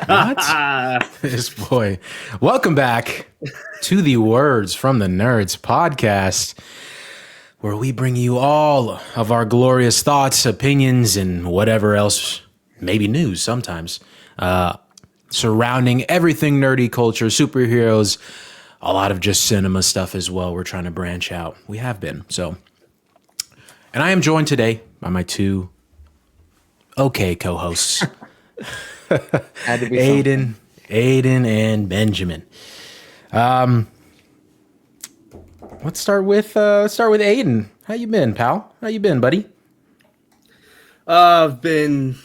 What? This boy. Welcome back to the Words from the Nerds podcast, where we bring you all of our glorious thoughts, opinions, and whatever else, maybe news sometimes, surrounding everything nerdy culture, superheroes, a lot of just cinema stuff as well. We're trying to branch out. We have been. And I am joined today by my two okay co-hosts. Had to be Aiden and Benjamin. Let's start with Aiden. How you been, pal? How you been, buddy? I've been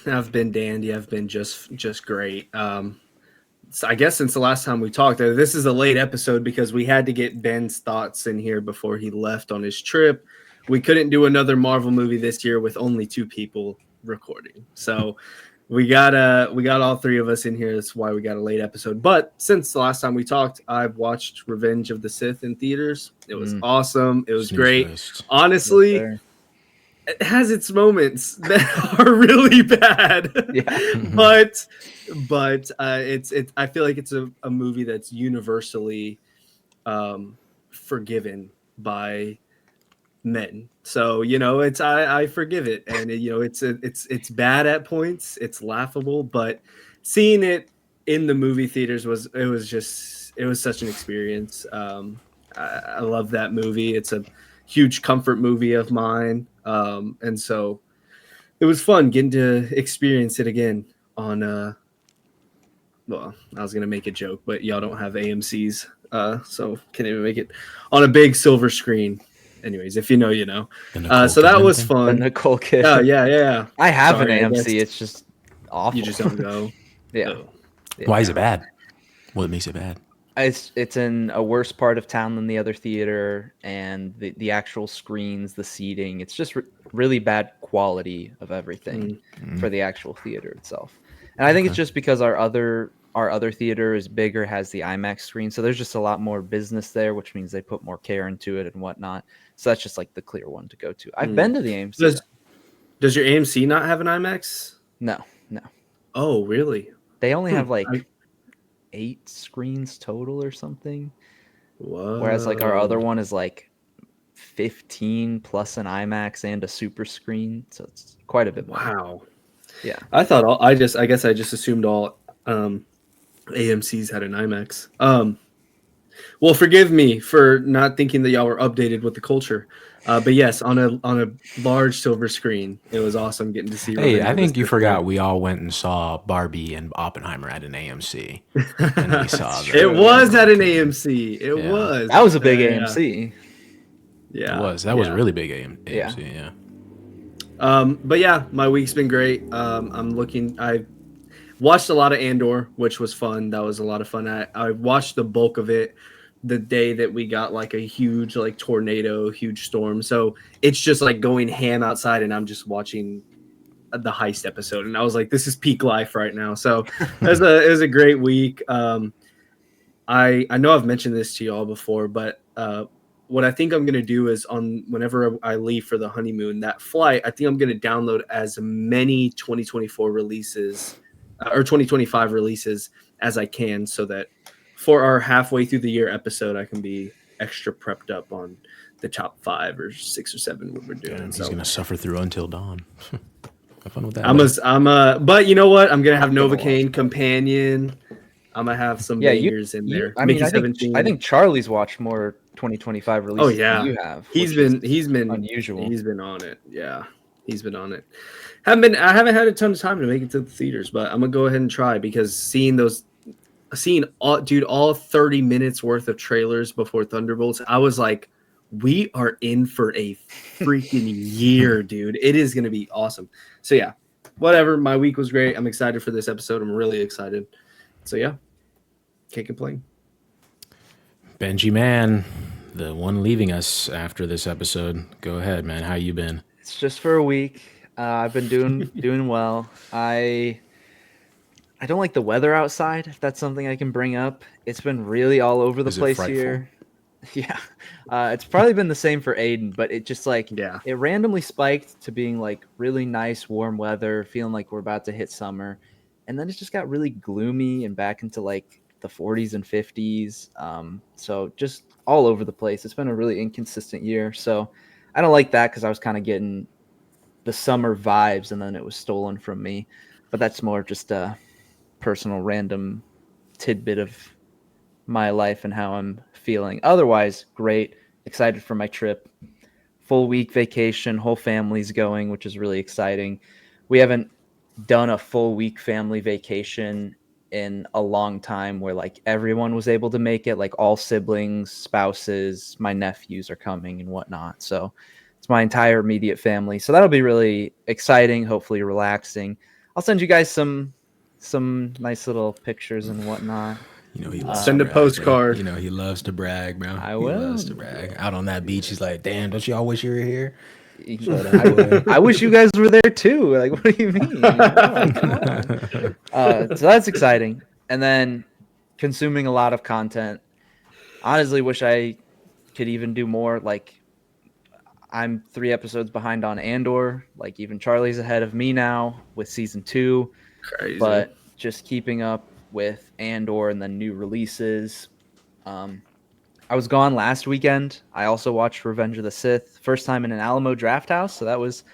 dandy. I've been just great. So I guess since the last time we talked, this is a late episode because we had to get Ben's thoughts in here before he left on his trip. We couldn't do another Marvel movie this year with only two people recording. So we got all three of us in here. That's why we got a late episode. But since the last time we talked, I've watched Revenge of the Sith in theaters. It was awesome. It was great. Honestly, it has its moments that are really bad. but it's I feel like it's a movie that's universally forgiven by men. So I forgive it, and it's bad at points, it's laughable, but seeing it in the movie theaters was such an experience. I love that movie. It's a huge comfort movie of mine, and so it was fun getting to experience it again on well, I was gonna make a joke, but y'all don't have AMC's, so can't even make it on a big silver screen. Anyways, if you know, you know. So that was fun. Nicole Kidman. Yeah. I have an AMC. It's just awful. You just don't go. Yeah. Oh. Why is it bad? What makes it bad? It's in a worse part of town than the other theater, and the actual screens, the seating. It's just really bad quality of everything for the actual theater itself. And I think it's just because our other theater is bigger, has the IMAX screen, so there's just a lot more business there, which means they put more care into it and whatnot. So that's just like the clear one to go to. I've been to the AMC. Does your AMC not have an IMAX? No. Oh, really? They only have like 8 screens total or something. Whoa. Whereas like our other one is like 15 plus an IMAX and a super screen, so it's quite a bit more. Wow. Yeah. I guess I just assumed all AMC's had an IMAX. Well, forgive me for not thinking that y'all were updated with the culture. But yes, on a large silver screen, it was awesome getting to see. Hey, I think you forgot we all went and saw Barbie and Oppenheimer at an AMC. And we saw it was at an AMC. It was. That was a big AMC. Yeah, it was. That was a really big AMC. Yeah. But yeah, my week's been great. I watched a lot of Andor, which was fun. That was a lot of fun. I watched the bulk of it the day that we got like a huge tornado, huge storm. So it's just like going ham outside, and I'm just watching the heist episode, and I was like, this is peak life right now. So it was a great week. I know I've mentioned this to y'all before, but what I think I'm going to do is whenever I leave for the honeymoon, that flight, I think I'm going to download as many 2024 releases or 2025 releases as I can, so that for our halfway through the year episode, I can be extra prepped up on the top 5 or 6 or 7 what we're doing. He's going to suffer through until dawn. Have fun with that. But you know what? I'm going to have Novocaine Companion. I'm going to have some bangers in there. I think Charleys watched more 2025 releases than you have. He's been unusual. He's been on it. Yeah. He's been on it. I haven't had a ton of time to make it to the theaters, but I'm going to go ahead and try, because seeing all 30 minutes worth of trailers before Thunderbolts, I was like, we are in for a freaking year, dude. It is going to be awesome. So yeah, whatever. My week was great. I'm excited for this episode. I'm really excited. So yeah, can't complain. Benji, man, the one leaving us after this episode. Go ahead, man. How you been? It's just for a week. I've been doing well. I don't like the weather outside, if that's something I can bring up. It's been really all over the place here. Yeah. It's probably been the same for Aiden, but it just it randomly spiked to being like really nice, warm weather, feeling like we're about to hit summer. and then it just got really gloomy and back into like the 40s and 50s. So just all over the place. It's been a really inconsistent year. So I don't like that because I was kind of getting the summer vibes and then it was stolen from me. But that's more just a personal random tidbit of my life and how I'm feeling. Otherwise, great. Excited for my trip. Full week vacation, whole family's going, which is really exciting. We haven't done a full week family vacation in a long time where like everyone was able to make it, like all siblings, spouses, my nephews are coming and whatnot. So it's my entire immediate family. So that'll be really exciting, hopefully relaxing. I'll send you guys some nice little pictures and whatnot. You know, he loves Send to a brag, postcard. Bro. You know, he loves to brag, bro. I He will. loves to brag. Out on that beach, he's like, damn, don't you all wish you were here? I wish you guys were there too. Like, what do you mean? You know? Like, come on. So that's exciting. And then consuming a lot of content. Honestly, wish I could even do more. Like, I'm 3 episodes behind on Andor. Like, even Charley's ahead of me now with season 2. Crazy. But just keeping up with Andor and then new releases. I was gone last weekend. I also watched Revenge of the Sith, first time in an Alamo Draft House, so that was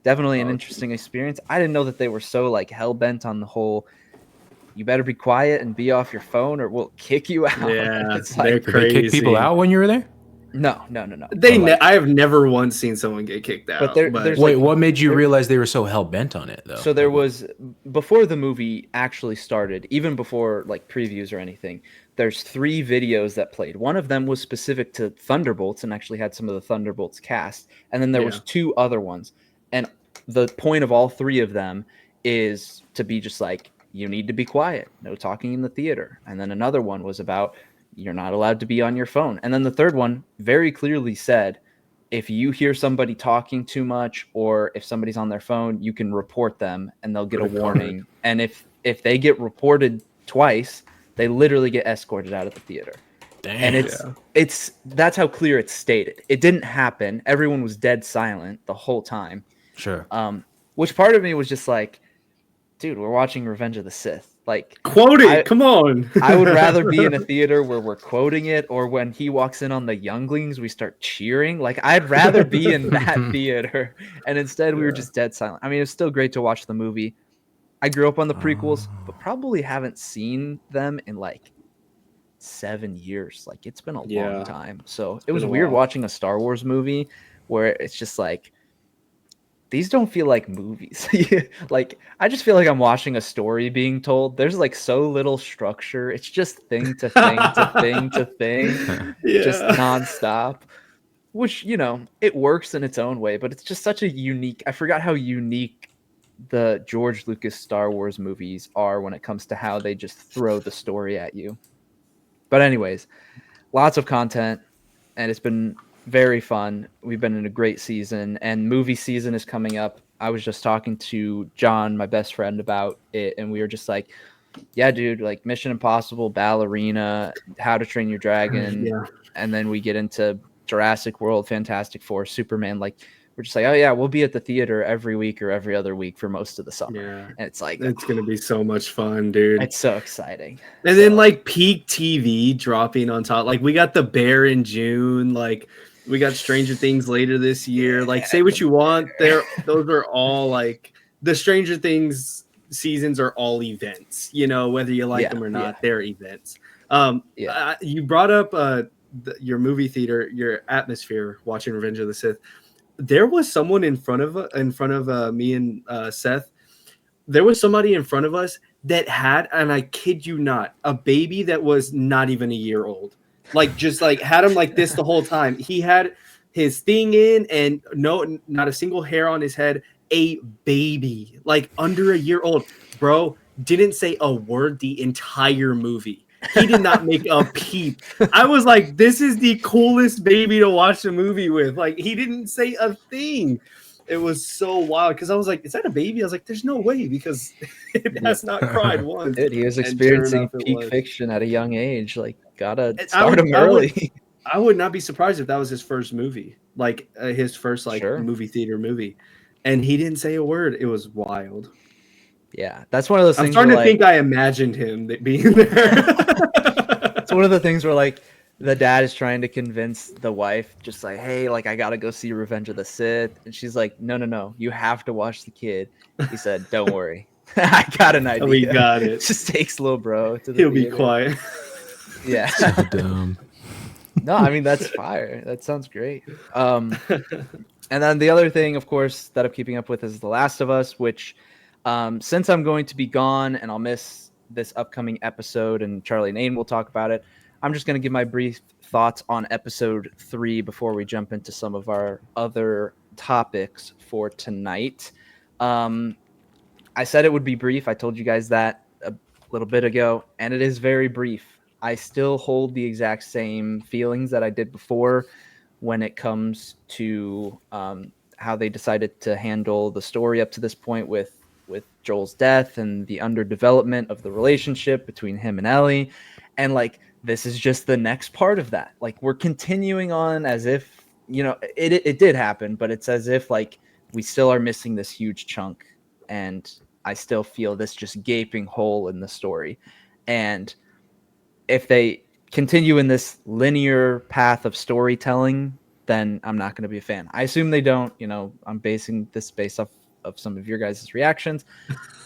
definitely an interesting experience. I didn't know that they were so like hell bent on the whole. You better be quiet and be off your phone, or we'll kick you out. Yeah, It's they're like, Did they kick people out when you were there? no. I have never once seen someone get kicked out. But there's Wait, like, what made you realize they were so hell bent on it though? So there was, before the movie actually started, even before like previews or anything, there's 3 videos that played. One of them was specific to Thunderbolts and actually had some of the Thunderbolts cast. And then there was 2 other ones. And the point of all 3 of them is to be just like, you need to be quiet, no talking in the theater. And then another one was about you're not allowed to be on your phone. And then the third one very clearly said, if you hear somebody talking too much or if somebody's on their phone, you can report them and they'll get a warning. And if they get reported twice, they literally get escorted out of the theater. Damn. And it's that's how clear it's stated. It didn't happen. Everyone was dead silent the whole time. Sure. Which part of me was just like, dude, we're watching Revenge of the Sith. Like, quote it. Come on. I would rather be in a theater where we're quoting it, or when he walks in on the younglings, we start cheering. Like, I'd rather be in that theater. And instead, we were just dead silent. I mean, it's still great to watch the movie. I grew up on the prequels, but probably haven't seen them in like 7 years. Like, it's been a long time. So it was weird watching a Star Wars movie where it's just like, these don't feel like movies. Like, I just feel like I'm watching a story being told. There's like so little structure. It's just thing to thing to thing to thing, just nonstop, which, you know, it works in its own way, but it's just such a unique, I forgot how unique the George Lucas Star Wars movies are when it comes to how they just throw the story at you. But anyways, lots of content, and it's been very fun. We've been in a great season, and movie season is coming up. I was just talking to John, my best friend, about it, and we were just like, yeah, dude, like Mission Impossible, Ballerina, How to Train Your Dragon, and then we get into Jurassic World, Fantastic Four, Superman. Like, we're just like, oh yeah, we'll be at the theater every week or every other week for most of the summer. And it's like, it's gonna be so much fun, dude. It's so exciting. And then like peak TV dropping on top. Like, we got The Bear in June. Like, we got Stranger Things later this year. Like, say what you want. Those are all like the Stranger Things seasons are all events. You know, whether you like them or not, they're events. You brought up your movie theater, your atmosphere watching Revenge of the Sith. There was someone in front of me and Seth. There was somebody in front of us that had, and I kid you not, a baby that was not even a year old. Like, just like had him like this the whole time. He had his thing in and not a single hair on his head. A baby, like under a year old, bro, didn't say a word the entire movie. He did not make a peep. I was like, this is the coolest baby to watch a movie with. Like, he didn't say a thing. It was so wild because I was like, is that a baby? I was like, there's no way because it has not cried once. Dude, he was experiencing peak fiction at a young age. Like, gotta start him early. I would not be surprised if that was his first movie, like his first movie theater movie. And he didn't say a word. It was wild. Yeah, that's one of those I'm things. starting to like, think I imagined him being there. it's one of the things where like the dad is trying to convince the wife, just like, hey, like I gotta go see Revenge of the Sith, and she's like, no, you have to watch the kid. He said, don't worry, I got an idea. We got it. Just takes little bro to the He'll be theater. quiet. Yeah. So dumb. No, I mean that's fire. That sounds great. And then the other thing, of course, that I'm keeping up with is The Last of Us, which since I'm going to be gone and I'll miss this upcoming episode, and Charlie and Aiden will talk about it, I'm just going to give my brief thoughts on episode 3 before we jump into some of our other topics for tonight. I said it would be brief. I told you guys that a little bit ago, and it is very brief. I still hold the exact same feelings that I did before when it comes to how they decided to handle the story up to this point with Joel's death and the underdevelopment of the relationship between him and Ellie. And like, this is just the next part of that. Like, we're continuing on as if, you know, it did happen, but it's as if like we still are missing this huge chunk. And I still feel this just gaping hole in the story. And if they continue in this linear path of storytelling, then I'm not going to be a fan. I assume they don't. You know, I'm basing this based off of some of your guys' reactions,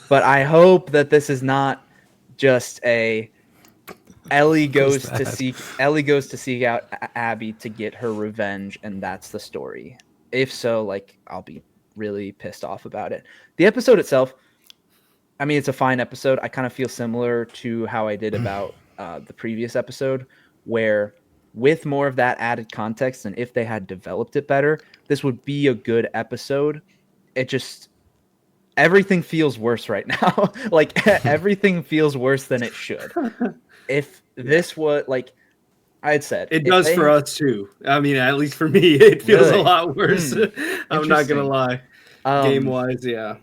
but I hope that this is not just a Ellie goes to seek out Abby to get her revenge, and that's the story. If so, like, I'll be really pissed off about it. The episode itself, I mean, it's a fine episode. I kind of feel similar to how I did about the previous episode, where with more of that added context, and if they had developed it better, this would be a good episode. It just, everything feels worse right now. Like, everything feels worse than it should. If this was, like I had said, It does for us too. I mean, at least for me, it feels a lot worse. I'm not gonna lie. Game wise, yeah.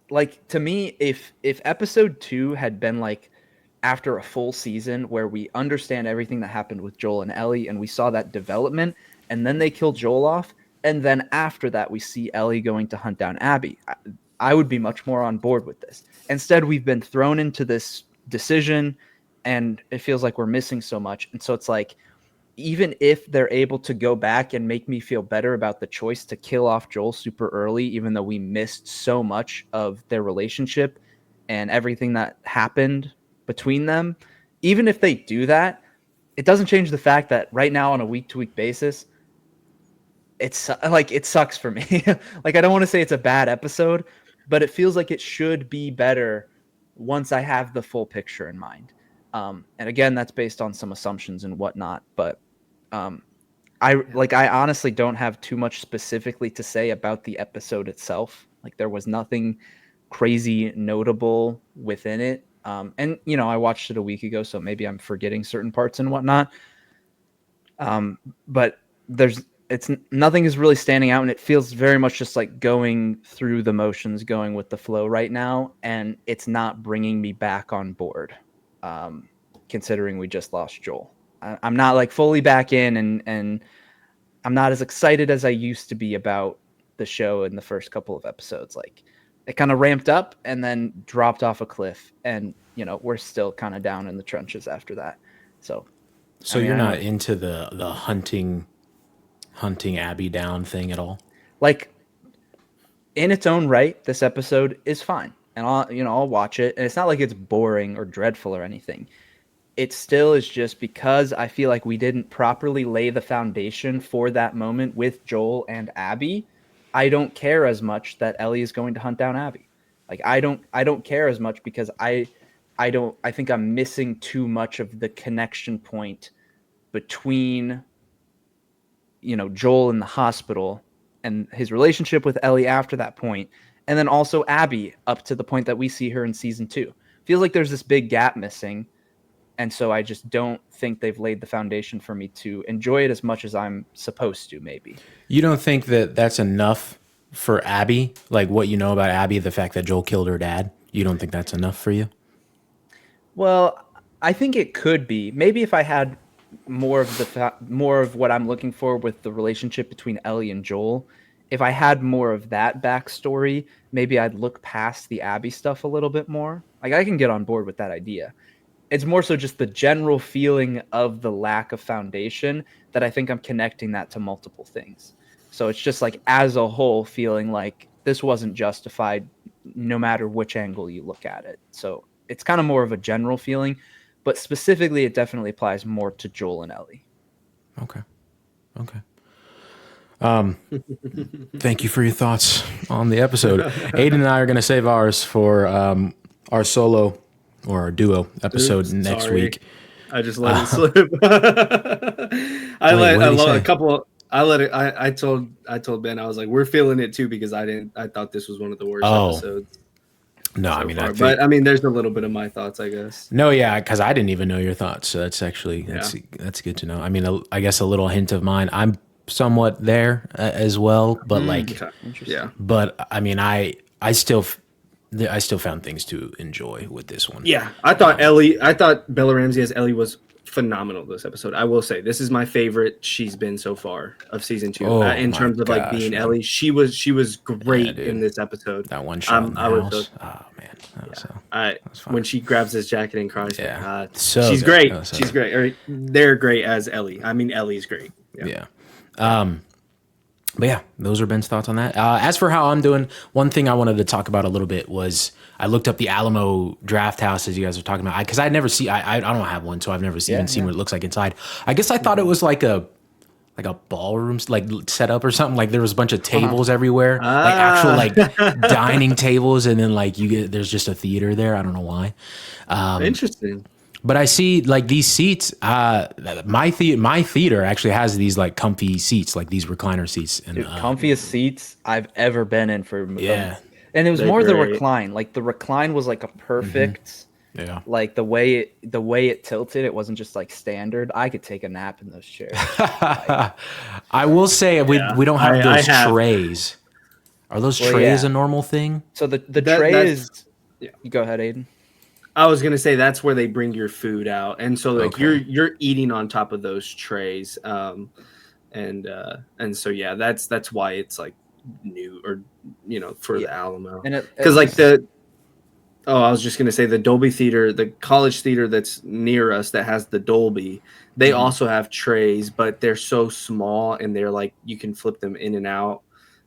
Like, to me, if episode 2 had been like after a full season where we understand everything that happened with Joel and Ellie and we saw that development, and then they kill Joel off, and then after that we see Ellie going to hunt down Abby, I would be much more on board with this. Instead, we've been thrown into this decision and it feels like we're missing so much. And so it's like, even if they're able to go back and make me feel better about the choice to kill off Joel super early, even though we missed so much of their relationship and everything that happened between them, even if they do that, it doesn't change the fact that right now on a week-to-week basis, it's like, it sucks for me. Like, I don't want to say it's a bad episode, but it feels like it should be better once I have the full picture in mind. And again, that's based on some assumptions and whatnot, but I honestly don't have too much specifically to say about the episode itself. Like, there was nothing crazy notable within it. And you know, I watched it a week ago, so maybe I'm forgetting certain parts and whatnot. But nothing is really standing out, and it feels very much just like going through the motions, going with the flow right now, and it's not bringing me back on board. Considering we just lost Joel, I'm not like fully back in, and I'm not as excited as I used to be about the show in the first couple of episodes. Like, it kind of ramped up and then dropped off a cliff, and you know, we're still kind of down in the trenches after that. So I mean, you're not into the hunting Abby down thing at all? Like, in its own right, this episode is fine, and I'll watch it, and it's not like it's boring or dreadful or anything. It still is just because I feel like we didn't properly lay the foundation for that moment with Joel and Abby. I don't care as much that Ellie is going to hunt down Abby. Like, I don't care as much because I think I'm missing too much of the connection point between, you know, Joel in the hospital and his relationship with Ellie after that point, and then also Abby up to the point that we see her in season 2. Feels like there's this big gap missing. And so I just don't think they've laid the foundation for me to enjoy it as much as I'm supposed to, maybe. You don't think that that's enough for Abby? Like, what you know about Abby, the fact that Joel killed her dad, you don't think that's enough for you? Well, I think it could be. Maybe if I had more of what I'm looking for with the relationship between Ellie and Joel, if I had more of that backstory, maybe I'd look past the Abby stuff a little bit more. Like I can get on board with that idea. It's more so just the general feeling of the lack of foundation that I think I'm connecting that to multiple things. So it's just like as a whole feeling like this wasn't justified no matter which angle you look at it. So it's kind of more of a general feeling, but specifically it definitely applies more to Joel and Ellie. Okay. Thank you for your thoughts on the episode. Aiden and I are going to save ours for our solo or our duo episode next week. I just let it slip. I told Ben, I was like, we're feeling it too, because I thought this was one of the worst episodes. No, so I mean, far. But I mean, there's a little bit of my thoughts, I guess. No, yeah, because I didn't even know your thoughts, so that's actually that's good to know. I mean, I guess a little hint of mine. I'm somewhat there as well, but but I mean, I still found things to enjoy with this one. Yeah, I thought Bella Ramsey as Ellie was phenomenal this episode. I will say this is my favorite she's been so far of season 2 in terms of like being Ellie. She was great in this episode. That one shot in the house. Oh man, when she grabs his jacket and cries, so she's good. great. She's great. Or, they're great as Ellie. I mean, Ellie's great. Yeah. But yeah, those are Ben's thoughts on that. As for how I'm doing, one thing I wanted to talk about a little bit was I looked up the Alamo Draft House, as you guys were talking about, because I don't have one, so I've never seen what it looks like inside. I guess I thought it was like a ballroom like setup or something. Like there was a bunch of tables everywhere, like actual like dining tables, and then like there's just a theater there. I don't know why. Interesting. But I see like these seats. My theater actually has these like comfy seats, like these recliner seats. And comfiest seats I've ever been in for a movie. Yeah, and it was more the recline. Like the recline was like a perfect. Yeah. Like the way it tilted, it wasn't just like standard. I could take a nap in those chairs. I will say we don't have those trays. Are those trays a normal thing? So the tray is. Yeah. You go ahead, Aiden. I was gonna say that's where they bring your food out, and so like you're eating on top of those trays, and so yeah, that's why it's like new, or for the Alamo, because like I was just gonna say the Dolby Theater, the college theater that's near us that has the Dolby, they also have trays, but they're so small and they're like you can flip them in and out,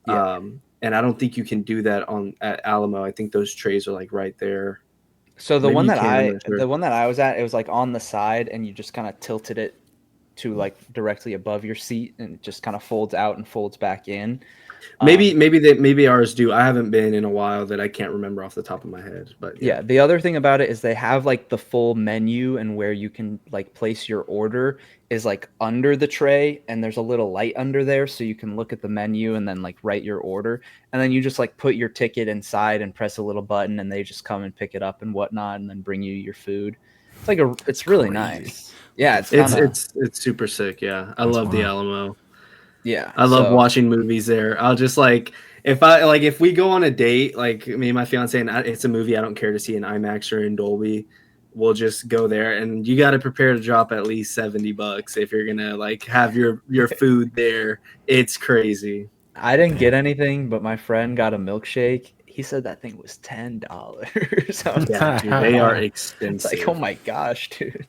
and I don't think you can do that at Alamo. I think those trays are like right there. So the one that I was at, it was like on the side, and you just kind of tilted it to like directly above your seat, and it just kind of folds out and folds back in. Maybe ours do. I haven't been in a while that I can't remember off the top of my head. But yeah, the other thing about it is they have like the full menu, and where you can like place your order is like under the tray, and there's a little light under there, so you can look at the menu and then like write your order, and then you just like put your ticket inside and press a little button, and they just come and pick it up and whatnot, and then bring you your food. It's like it's really nice. Yeah, it's super sick. Yeah, I love the Alamo. Yeah, I love watching movies there. I'll just like if we go on a date, like me and my fiance, and it's a movie I don't care to see in IMAX or in Dolby, we'll just go there, and you got to prepare to drop at least $70 if you're gonna like have your food there. It's crazy. I didn't get anything, but my friend got a milkshake. He said that thing was $10. Yeah, dude, they are expensive. It's like, oh my gosh, dude.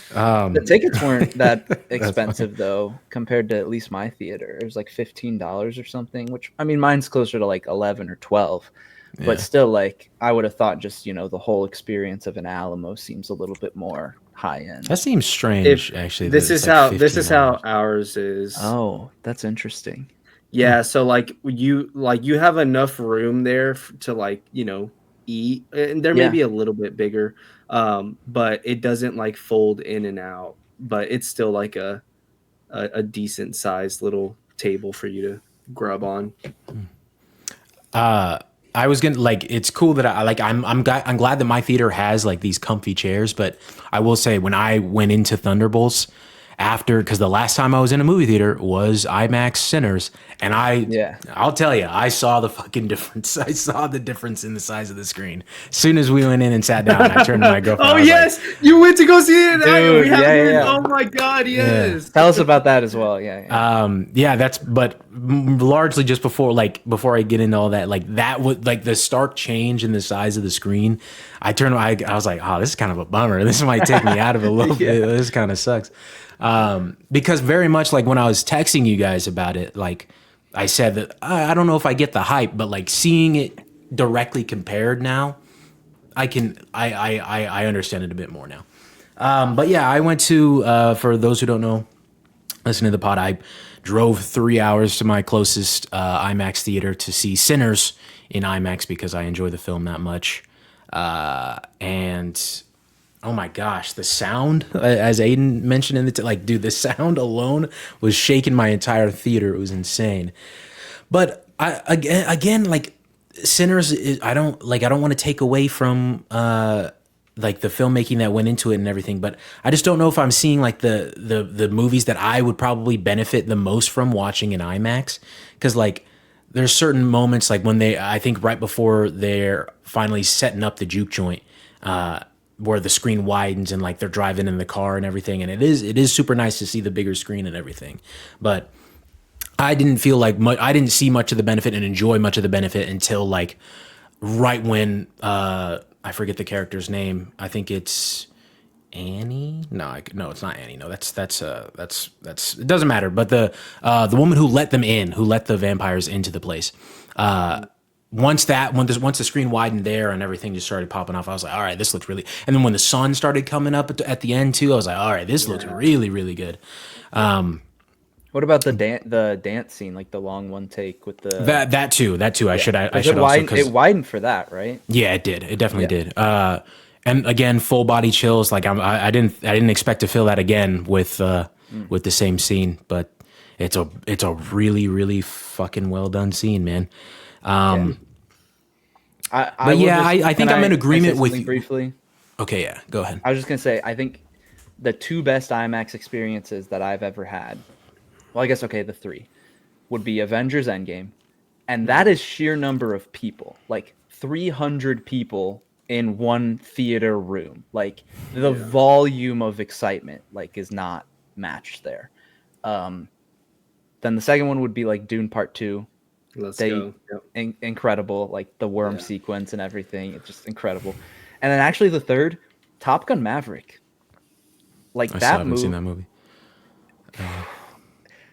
The tickets weren't that expensive though, compared to at least my theater. It was like $15 or something, which I mean, mine's closer to like 11 or 12, but still, like I would have thought just the whole experience of an Alamo seems a little bit more high end. That seems strange, actually. This is how ours is. Oh, that's interesting. Yeah, so like you have enough room there to eat, and there may be a little bit bigger, but it doesn't like fold in and out, but it's still like a decent sized little table for you to grub on. I was gonna it's cool that I'm glad that my theater has like these comfy chairs, but I will say when I went into Thunderbolts after, because the last time I was in a movie theater was IMAX Sinners, and I'll tell you, I saw the fucking difference. I saw the difference in the size of the screen. As soon as we went in and sat down, I turned to my girlfriend. Oh yes, you went to go see it. Dude, Oh my god, yes. Tell us about that as well. Yeah. That's, but largely just before I get into all that, like that would, like the stark change in the size of the screen. I was like, oh, this is kind of a bummer. This might take me out of it a little bit. This kind of sucks. Because very much like when I was texting you guys about it, like I said that I don't know if I get the hype, but like seeing it directly compared now, I understand it a bit more now. But yeah, I went to, for those who don't know, listening to the pod, I drove 3 hours to my closest IMAX theater to see Sinners in IMAX because I enjoy the film that much. And oh my gosh, the sound, as Aiden mentioned in like, dude, the sound alone was shaking my entire theater. It was insane. But again, like Sinners, I don't want to take away from like the filmmaking that went into it and everything, but I just don't know if I'm seeing like the movies that I would probably benefit the most from watching in IMAX. Because like there's certain moments like when I think right before they're finally setting up the juke joint, where the screen widens and like they're driving in the car and everything, and it is super nice to see the bigger screen and everything. But I didn't feel like I didn't see much of the benefit and enjoy much of the benefit until like right when I forget the character's name. I think it's Annie. No, it's not Annie. No, that's it doesn't matter. But the woman who let them in, who let the vampires into the place. Once the screen widened there and everything just started popping off, I was like, all right, this looks really. And then when the sun started coming up at the end too, I was like, all right, this looks really, really good. What about the dance scene, like the long one take with the that too? Yeah. I should it widened for that, right? Yeah, it did. It definitely did. And again, full body chills. Like I didn't expect to feel that again with the same scene, but it's a really, really fucking well done scene, man. I think I'm in agreement with you. Briefly. Okay, yeah, go ahead. I was just gonna say, I think the two best IMAX experiences that I've ever had, well, I guess the three, would be Avengers Endgame, and that is sheer number of people, like 300 people in one theater room. Like the volume of excitement, like, is not matched there. Then the second one would be like Dune Part 2. Let's go. Yep. Incredible, like the worm sequence and everything. It's just incredible. And then actually the third, Top Gun Maverick. Like I still haven't seen that movie.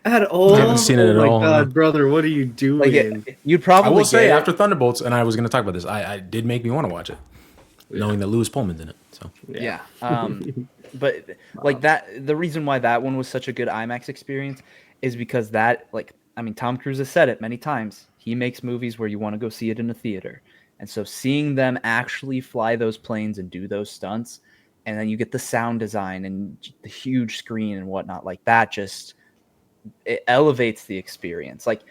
At all? I haven't seen it at all. Oh my god, brother, what are you doing? Like you'd probably. I will say after Thunderbolts, and I was going to talk about this. I did make me want to watch it, knowing that Lewis Pullman's in it. So yeah. But like that, the reason why that one was such a good IMAX experience is because that, like, I mean, Tom Cruise has said it many times. He makes movies where you want to go see it in a theater. And so seeing them actually fly those planes and do those stunts, and then you get the sound design and the huge screen and whatnot, like that just, it elevates the experience. Like,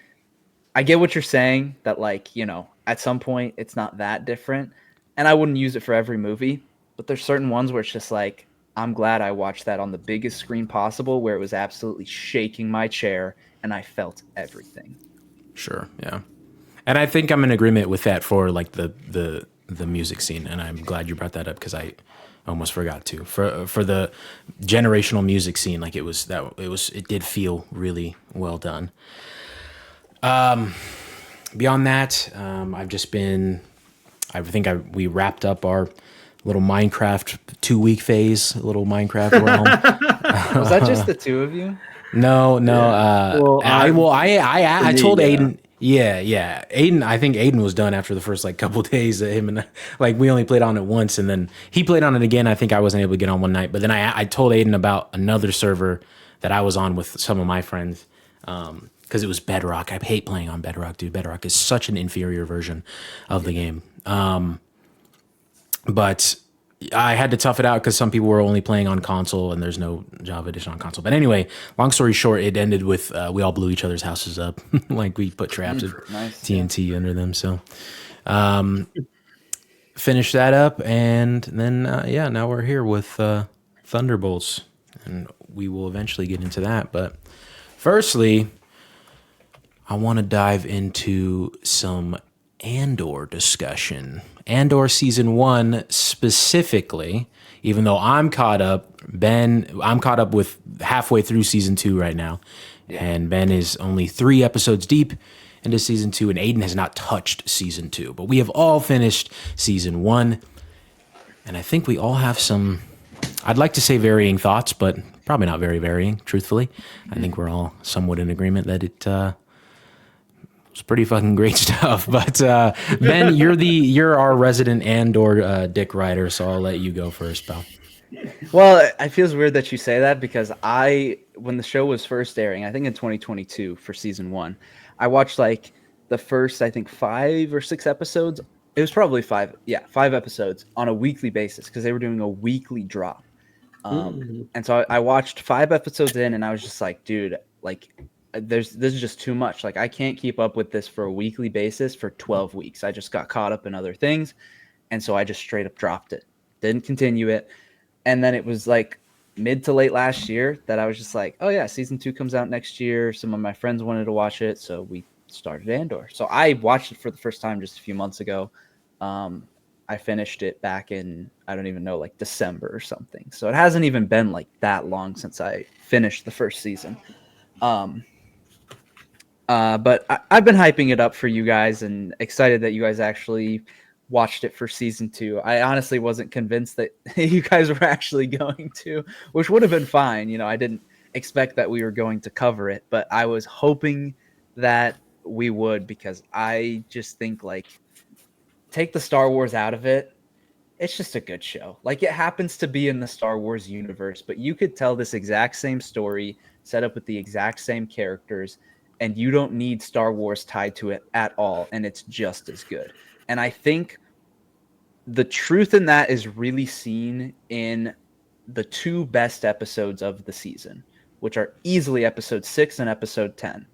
I get what you're saying, that, like, you know, at some point it's not that different. And I wouldn't use it for every movie, but there's certain ones where it's just like, I'm glad I watched that on the biggest screen possible, where it was absolutely shaking my chair and I felt everything. Sure, yeah. And I think I'm in agreement with that for like the music scene, and I'm glad you brought that up because I almost forgot to. For the generational music scene, like it did feel really well done. Beyond that, we wrapped up our little Minecraft 2-week phase, little Minecraft realm. Was that just the two of you? No. Well, I told Aiden. Yeah. Aiden, I think Aiden was done after the first like couple days. Him and like we only played on it once, and then he played on it again. I think I wasn't able to get on one night, but then I told Aiden about another server that I was on with some of my friends, because it was Bedrock. I hate playing on Bedrock, dude. Bedrock is such an inferior version of the game. But I had to tough it out because some people were only playing on console and there's no Java edition on console. But anyway, long story short, it ended with we all blew each other's houses up. Like we put traps of TNT under them. So finished that up, and then now we're here with Thunderbolts. And we will eventually get into that. But firstly, I want to dive into some Andor discussion. Andor season 1 specifically, even though I'm caught up with halfway through season 2 right now. And Ben is only 3 episodes deep into season 2, and Aiden has not touched season 2. But we have all finished season 1. And I think we all have some, I'd like to say varying thoughts, but probably not very varying, truthfully. I think we're all somewhat in agreement that it was pretty fucking great stuff. But Ben, you're our resident Andor dick rider, so I'll let you go first, pal. Well, it feels weird that you say that because when the show was first airing, I think in 2022 for season 1, I watched like the first, I think 5 or 6 episodes. It was probably 5 episodes on a weekly basis because they were doing a weekly drop. And so I watched 5 episodes in, and I was just like, dude, like this is just too much. Like I can't keep up with this for a weekly basis for 12 weeks. I just got caught up in other things, and so I just straight up dropped it. Didn't continue it. And then it was like mid to late last year that I was just like, oh yeah, season 2 comes out next year. Some of my friends wanted to watch it, so we started Andor. So I watched it for the first time just a few months ago. I finished it back in, I don't even know, like December or something. So it hasn't even been like that long since I finished the first season. But I've been hyping it up for you guys and excited that you guys actually watched it for season 2. I honestly wasn't convinced that you guys were actually going to, which would have been fine. You know, I didn't expect that we were going to cover it, but I was hoping that we would, because I just think, like, take the Star Wars out of it, it's just a good show. Like, it happens to be in the Star Wars universe, but you could tell this exact same story set up with the exact same characters, and you don't need Star Wars tied to it at all, and it's just as good. And I think the truth in that is really seen in the 2 best episodes of the season, which are easily episode 6 and episode 10.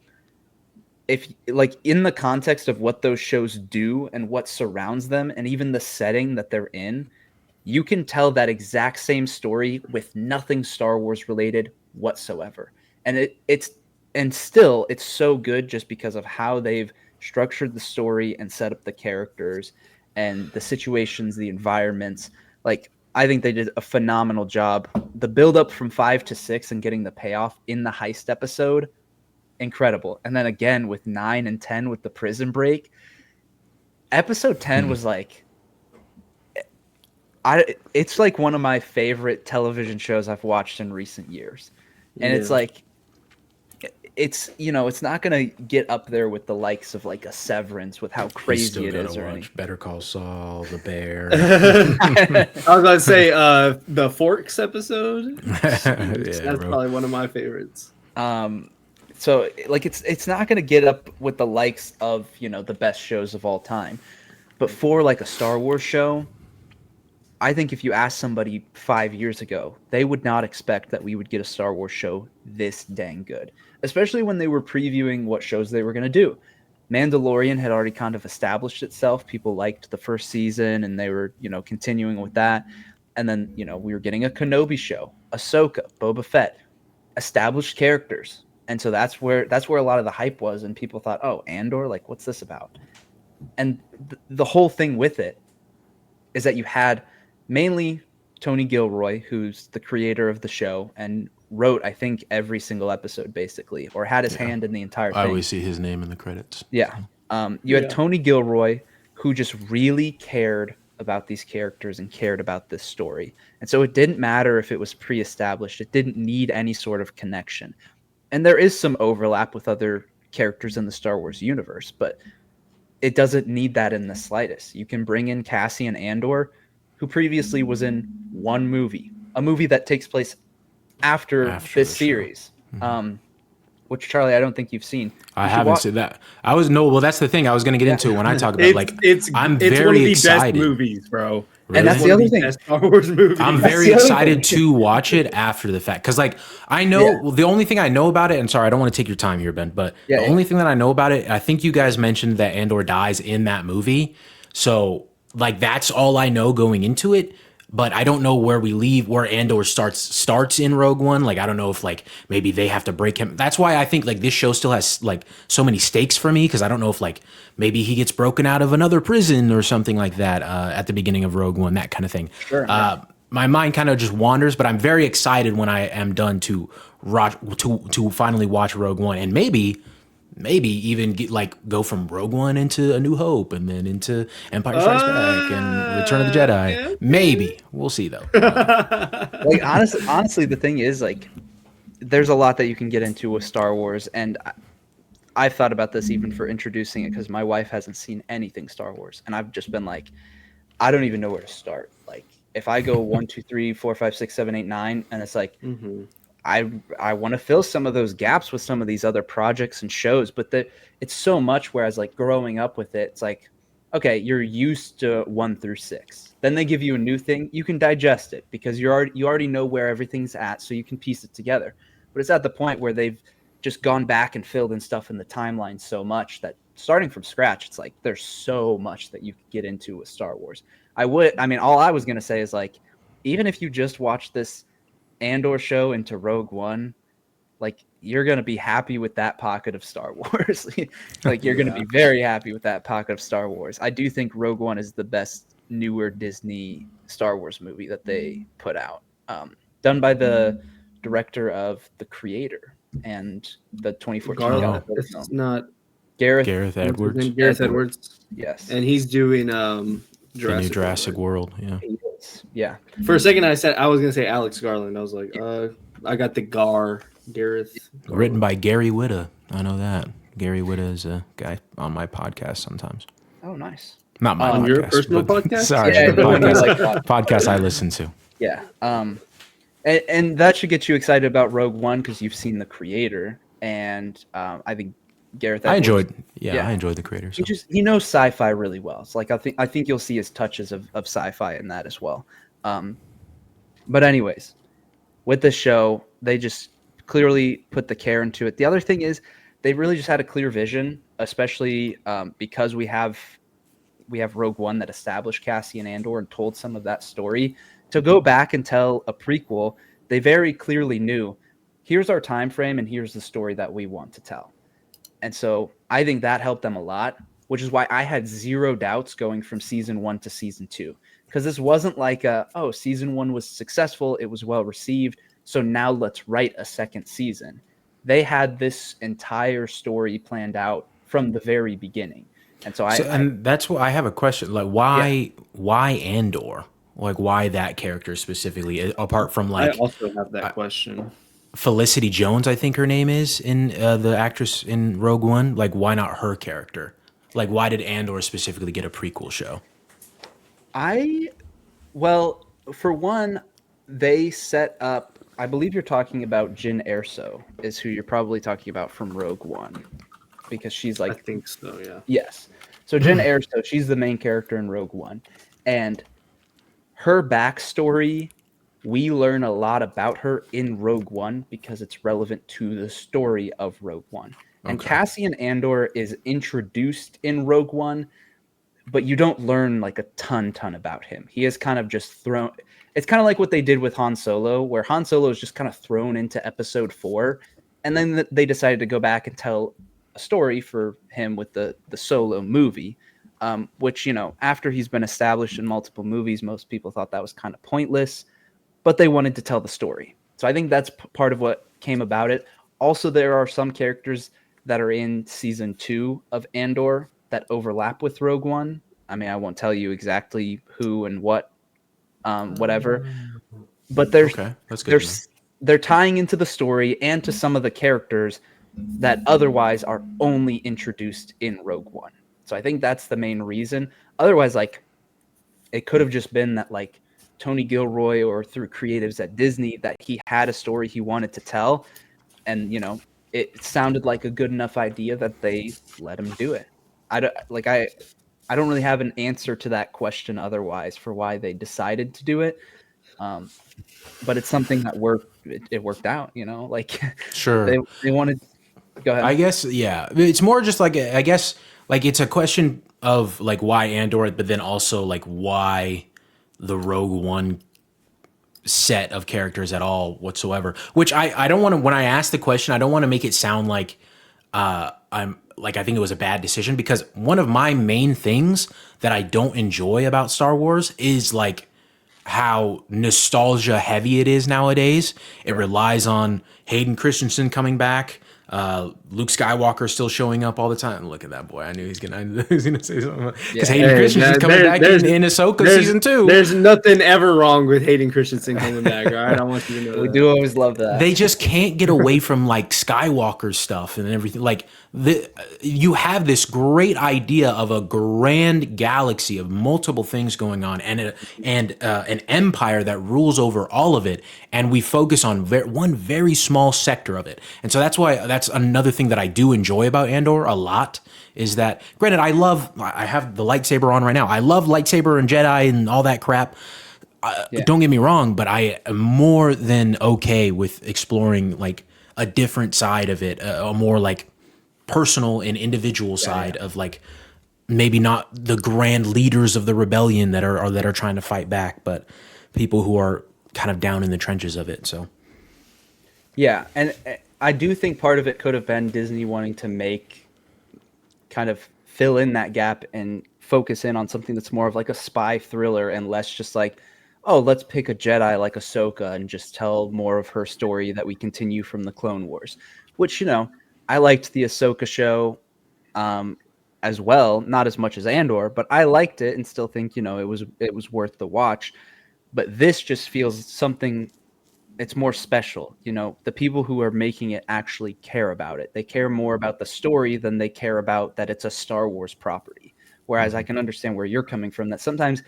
If, like, in the context of what those shows do and what surrounds them, and even the setting that they're in, you can tell that exact same story with nothing Star Wars related whatsoever. And it's so good just because of how they've structured the story and set up the characters and the situations, the environments. Like, I think they did a phenomenal job. The build up from 5 to 6 and getting the payoff in the heist episode, incredible. And then again with 9 and 10 with the prison break. Episode 10 was like, it's like one of my favorite television shows I've watched in recent years. And it's like, it's, you know, it's not going to get up there with the likes of like a Severance with how crazy it is. Or anything. Better Call Saul, The Bear. I was going to say the Forks episode. That's probably one of my favorites. So like it's not going to get up with the likes of, you know, the best shows of all time. But for like a Star Wars show, I think if you asked somebody 5 years ago, they would not expect that we would get a Star Wars show this dang good, especially when they were previewing what shows they were going to do. Mandalorian had already kind of established itself. People liked the first season and they were, you know, continuing with that. And then, you know, we were getting a Kenobi show, Ahsoka, Boba Fett, established characters. And so that's where a lot of the hype was. And people thought, oh, Andor, like, what's this about? And the whole thing with it is that you had mainly Tony Gilroy, who's the creator of the show and wrote, I think, every single episode basically, or had his hand in the entire thing. I always see his name in the credits. Yeah. You had Tony Gilroy, who just really cared about these characters and cared about this story. And so it didn't matter if it was pre-established. It didn't need any sort of connection. And there is some overlap with other characters in the Star Wars universe, but it doesn't need that in the slightest. You can bring in Cassian Andor, who previously was in one movie, a movie that takes place after this series, which, Charlie, I don't think you've seen. I haven't seen that. Well, that's the thing I was going to get into when I talk about I'm very one of the excited. Best movies, bro. Really? And that's the other thing. Best Star Wars movie. I'm very excited to watch it after the fact. Because, like, I know the only thing I know about it, and sorry, I don't want to take your time here, Ben, but the only thing that I know about it, I think you guys mentioned that Andor dies in that movie. So, like, that's all I know going into it. but I don't know where Andor starts in Rogue One. Like, I don't know if like maybe they have to break him. That's why I think like this show still has like so many stakes for me, because I don't know if like maybe he gets broken out of another prison or something like that at the beginning of Rogue One, that kind of thing. Sure. My mind kind of just wanders, but I'm very excited when I am done to finally watch Rogue One, and maybe even go from Rogue One into A New Hope, and then into Empire Strikes Back and Return of the Jedi. Yeah. Maybe we'll see though. Like honestly, the thing is like, there's a lot that you can get into with Star Wars, and I've thought about this even for introducing it, because my wife hasn't seen anything Star Wars, and I've just been like, I don't even know where to start. Like, if I go 1, 2, 3, 4, 5, 6, 7, 8, 9, and it's like, I want to fill some of those gaps with some of these other projects and shows, but it's so much. Whereas like growing up with it, it's like, okay, you're used to 1 through 6. Then they give you a new thing, you can digest it because you already know where everything's at, so you can piece it together. But it's at the point where they've just gone back and filled in stuff in the timeline so much that starting from scratch, it's like there's so much that you could get into with Star Wars. All I was gonna say is like, even if you just watch this Andor show into Rogue One, like you're gonna be happy with that pocket of Star Wars. Like you're gonna be very happy with that pocket of Star Wars. I do think Rogue One is the best newer Disney Star Wars movie that they put out, done by the director of The Creator and the 2014 It's not Gareth Edwards. Gareth Edwards. Yes, and he's doing Jurassic World. Yeah. Yeah. For a second, I was gonna say Alex Garland. I was like, I got the Gareth. Written by Gary Whitta. I know that. Gary Whitta is a guy on my podcast sometimes. Oh, nice. Not my podcast. Your personal podcast? Sorry, Yeah, podcast I listen to. Yeah. And that should get you excited about Rogue One because you've seen The Creator, and I think Gareth Edwards, I enjoyed The Creator. So. He knows sci-fi really well. It's like I think you'll see his touches of sci-fi in that as well. But anyways, with the show, they just clearly put the care into it. The other thing is they really just had a clear vision, especially because we have Rogue One that established Cassian Andor and told some of that story. To go back and tell a prequel, they very clearly knew, here's our time frame and here's the story that we want to tell. And so I think that helped them a lot, which is why I had zero doubts going from season 1 to season 2. Because this wasn't like season 1 was successful, it was well received, so now let's write a second season. They had this entire story planned out from the very beginning. And and that's why I have a question. Like, why Andor? Like, why that character specifically? Apart from like, I also have that question. Felicity Jones, I think her name is, in the actress in Rogue One. Like, why not her character? Like, why did Andor specifically get a prequel show? For one, they set up, I believe you're talking about Jyn Erso is who you're probably talking about from Rogue One, because she's like, I think so, yeah. Yes. So Jyn Erso, she's the main character in Rogue One, and her backstory, we learn a lot about her in Rogue One because it's relevant to the story of Rogue One. And Cassian Andor is introduced in Rogue One, but you don't learn like a ton about him. He is kind of just thrown. It's kind of like what they did with Han Solo, where Han Solo is just kind of thrown into episode 4. And then they decided to go back and tell a story for him with the Solo movie, which, after he's been established in multiple movies, most people thought that was kind of pointless, but they wanted to tell the story. So I think that's part of what came about it. Also, there are some characters that are in season 2 of Andor that overlap with Rogue One. I mean, I won't tell you exactly who and what, whatever, but they're tying into the story and to some of the characters that otherwise are only introduced in Rogue One. So I think that's the main reason. Otherwise, like, it could have just been that, like, Tony Gilroy or through creatives at Disney, that he had a story he wanted to tell, and it sounded like a good enough idea that they let him do it. I don't really have an answer to that question otherwise for why they decided to do it, but it's something that it worked out. Like, sure, they wanted. Go ahead. I guess, yeah. It's more just like, I guess, like, it's a question of like why Andor, but then also like why the Rogue One set of characters at all whatsoever. Which I don't want to, when I ask the question, I don't want to make it sound like I'm like I think it was a bad decision, because one of my main things that I don't enjoy about Star Wars is like how nostalgia heavy it is nowadays. It relies on Hayden Christensen coming back. Luke Skywalker still showing up all the time. Look at that boy. I knew he's gonna say something. Because Hayden Christensen's coming back in Ahsoka season 2. There's nothing ever wrong with Hayden Christensen coming back. All right, I want you to know we do always love that. They just can't get away from like Skywalker stuff and everything. Like you have this great idea of a grand galaxy of multiple things going on, and an empire that rules over all of it, and we focus on one very small sector of it. And so that's another thing that I do enjoy about Andor a lot, is that, granted, I have the lightsaber on right now. I love lightsaber and Jedi and all that crap. Don't get me wrong, but I am more than okay with exploring like a different side of it, a more like personal and individual side of like maybe not the grand leaders of the rebellion that are trying to fight back, but people who are kind of down in the trenches of it. So yeah, and I do think part of it could have been Disney wanting to kind of fill in that gap and focus in on something that's more of like a spy thriller and less just like, oh, let's pick a Jedi like Ahsoka and just tell more of her story that we continue from the Clone Wars, which, I liked the Ahsoka show as well, not as much as Andor, but I liked it and still think, it was worth the watch. But this just feels something, it's more special. The people who are making it actually care about it. They care more about the story than they care about that it's a Star Wars property. Whereas I can understand where you're coming from, that sometimes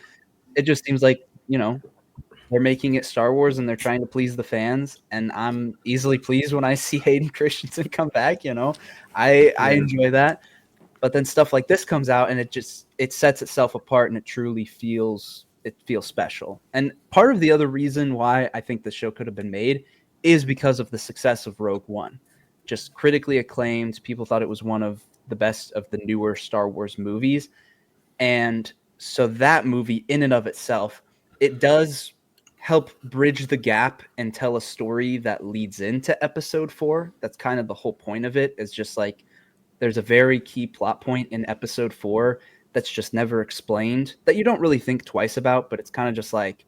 it just seems like, they're making it Star Wars and they're trying to please the fans. And I'm easily pleased when I see Hayden Christensen come back. I enjoy that. But then stuff like this comes out and it sets itself apart, and it truly feels special. And part of the other reason why I think the show could have been made is because of the success of Rogue One. Just critically acclaimed. People thought it was one of the best of the newer Star Wars movies. And so that movie in and of itself, it does help bridge the gap and tell a story that leads into episode 4. That's kind of the whole point of it, is just like there's a very key plot point in episode 4 that's just never explained, that you don't really think twice about, but it's kind of just like,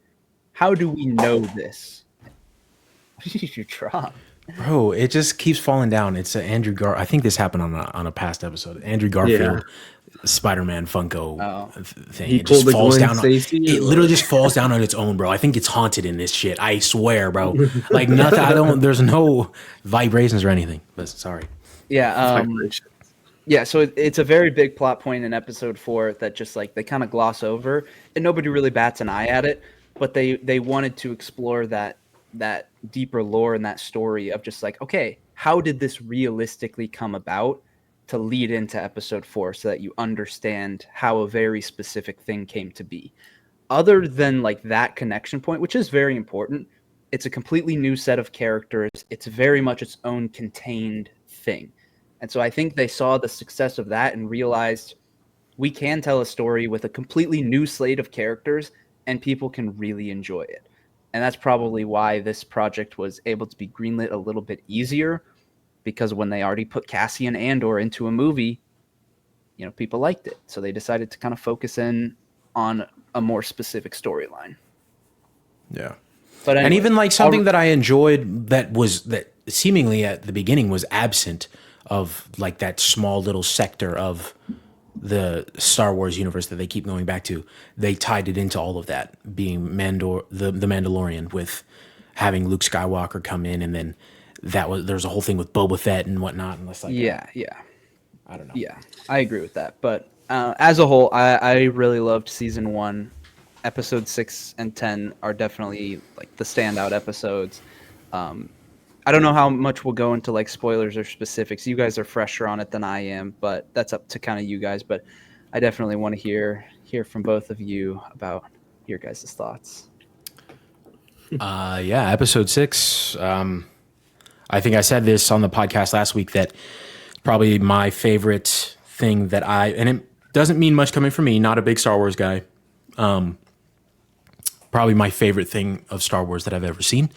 how do we know this? You try. Bro, it just keeps falling down. It's Andrew I think this happened on a past episode. Andrew Garfield Spider-Man Funko thing. He it just falls down. It literally just falls down on its own, bro. I think it's haunted in this shit. I swear, bro. Like nothing. There's no vibrations or anything. But sorry. Yeah. Yeah. So it's a very big plot point in episode 4 that just like they kind of gloss over, and nobody really bats an eye at it. But they wanted to explore that deeper lore and that story of just like, okay, how did this realistically come about to lead into episode 4, so that you understand how a very specific thing came to be. Other than like that connection point, which is very important, it's a completely new set of characters. It's very much its own contained thing. And so I think they saw the success of that and realized we can tell a story with a completely new slate of characters and people can really enjoy it. And that's probably why this project was able to be greenlit a little bit easier, because when they already put Cassian Andor into a movie, people liked it. So they decided to kind of focus in on a more specific storyline. Yeah. But anyway, and even like something that I enjoyed that seemingly at the beginning was absent of like that small little sector of the Star Wars universe that they keep going back to. They tied it into all of that, being the Mandalorian, with having Luke Skywalker come in, and then there's a whole thing with Boba Fett and whatnot. And it's like, I don't know. Yeah, I agree with that. But as a whole, I really loved season 1. Episode 6 and 10 are definitely like the standout episodes. I don't know how much we'll go into like spoilers or specifics. You guys are fresher on it than I am, but that's up to kind of you guys. But I definitely want to hear from both of you about your guys' thoughts. Episode 6. I think I said this on the podcast last week that probably my favorite thing and it doesn't mean much coming from me, not a big Star Wars guy. probably my favorite thing of Star Wars that I've ever seen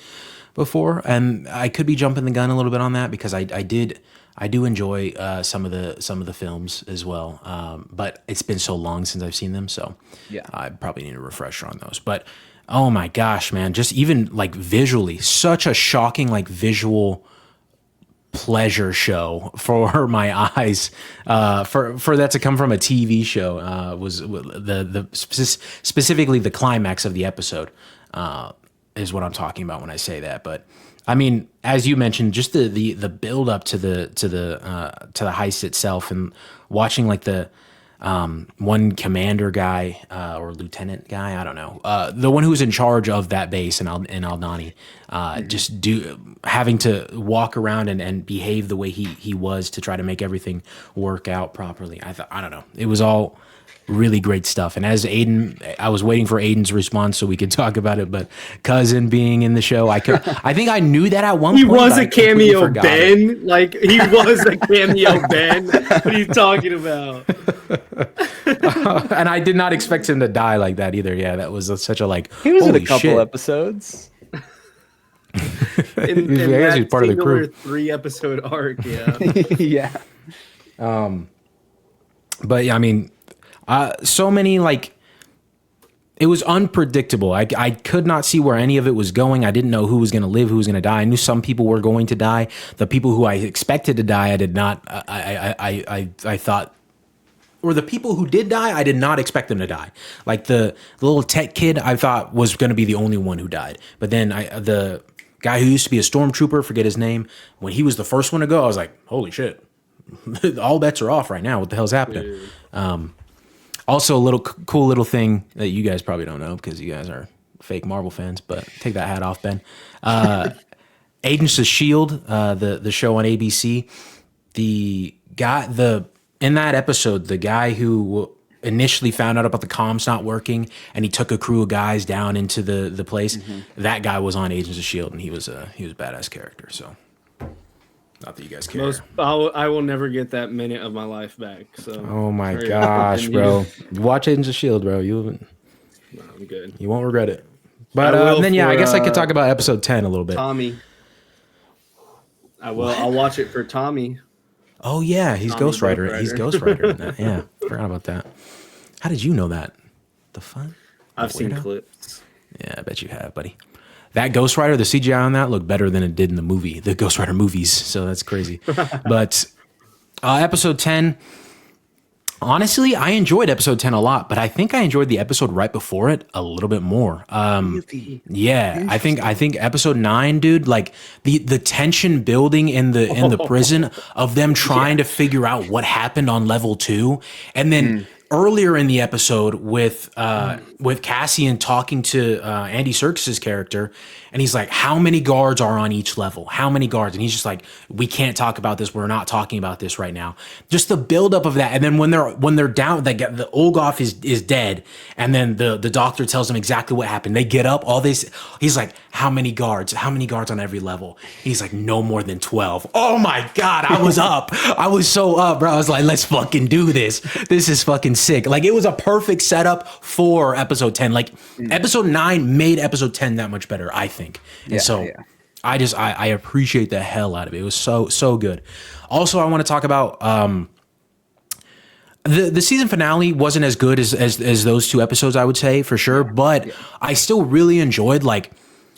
before. And I could be jumping the gun a little bit on that because I do enjoy some of the films as well. But it's been so long since I've seen them, so Yeah. I probably need a refresher on those. But oh my gosh, man, just even like visually, such a shocking like visual pleasure show for my eyes, for that to come from a TV show, was specifically the climax of the episode, is what I'm talking about when I say that. But I mean, as you mentioned, just the build up to the heist itself, and watching like the one commander guy, or lieutenant guy, I don't know, the one who's in charge of that base in Aldani, just having to walk around and behave the way he was to try to make everything work out properly. I don't know. It was all really great stuff. And as Aiden, I was waiting for Aiden's response so we could talk about it, but cousin being in the show, I think I knew that at one He point. was a cameo Ben. Like, he was a cameo Ben. What are you talking about? And I did not expect him to die like that either. Yeah, that was such a like. He was in a holy couple shit. episodes. In I guess he's that part of the crew. 3-episode arc, yeah. Yeah. But yeah, I mean, so many like, it was unpredictable. I could not see where any of it was going. I didn't know who was going to live, who was going to die. I knew some people were going to die. The people who I expected to die, I did not. I thought, or the people who did die, I did not expect them to die. Like the little tech kid, I thought was going to be the only one who died. But then the guy who used to be a stormtrooper, forget his name, when he was the first one to go, I was like, holy shit. All bets are off right now. What the hell's happening? Also, a little cool little thing that you guys probably don't know because you guys are fake Marvel fans, but take that hat off, Ben. Agents of S.H.I.E.L.D., the show on ABC, in that episode, the guy who initially found out about the comms not working and he took a crew of guys down into the place, that guy was on Agents of S.H.I.E.L.D., and he was a badass character, so... Not that you guys care. I will never get that minute of my life back. So. Oh my gosh, bro! Watch Agents of S.H.I.E.L.D., bro. I'm good. You won't regret it. But then I guess I could talk about episode 10 a little bit. Tommy. I'll watch it for Tommy. Oh yeah, he's Tommy Ghost Rider. Rider. He's Ghost Rider in that. Yeah, forgot about that. How did you know that? The fun? I've seen clips. Yeah, I bet you have, buddy. That Ghost Rider, the CGI on that looked better than it did in the Ghost Rider movies. So that's crazy. But episode 10, honestly, I enjoyed episode 10 a lot, but I think I enjoyed the episode right before it a little bit more. Yeah, I think episode 9, dude, like the tension building in the prison of them trying to figure out what happened on level 2, and then earlier in the episode with Cassian talking to Andy Serkis's character, and he's like, how many guards are on each level? How many guards? And he's just like, we can't talk about this. We're not talking about this right now. Just the buildup of that. And then when they're down, the Olgoff is dead. And then the doctor tells them exactly what happened. They get up, all this. He's like, how many guards? How many guards on every level? He's like, no more than 12. Oh my God, I was up. I was so up, bro. I was like, let's fucking do this. This is fucking sick. Like, it was a perfect setup for episode 10. Like, episode 9 made episode 10 that much better, I think. And I appreciate the hell out of it. It was so good. Also, I want to talk about the season finale wasn't as good as those 2 episodes, I would say, for sure. But I still really enjoyed, like,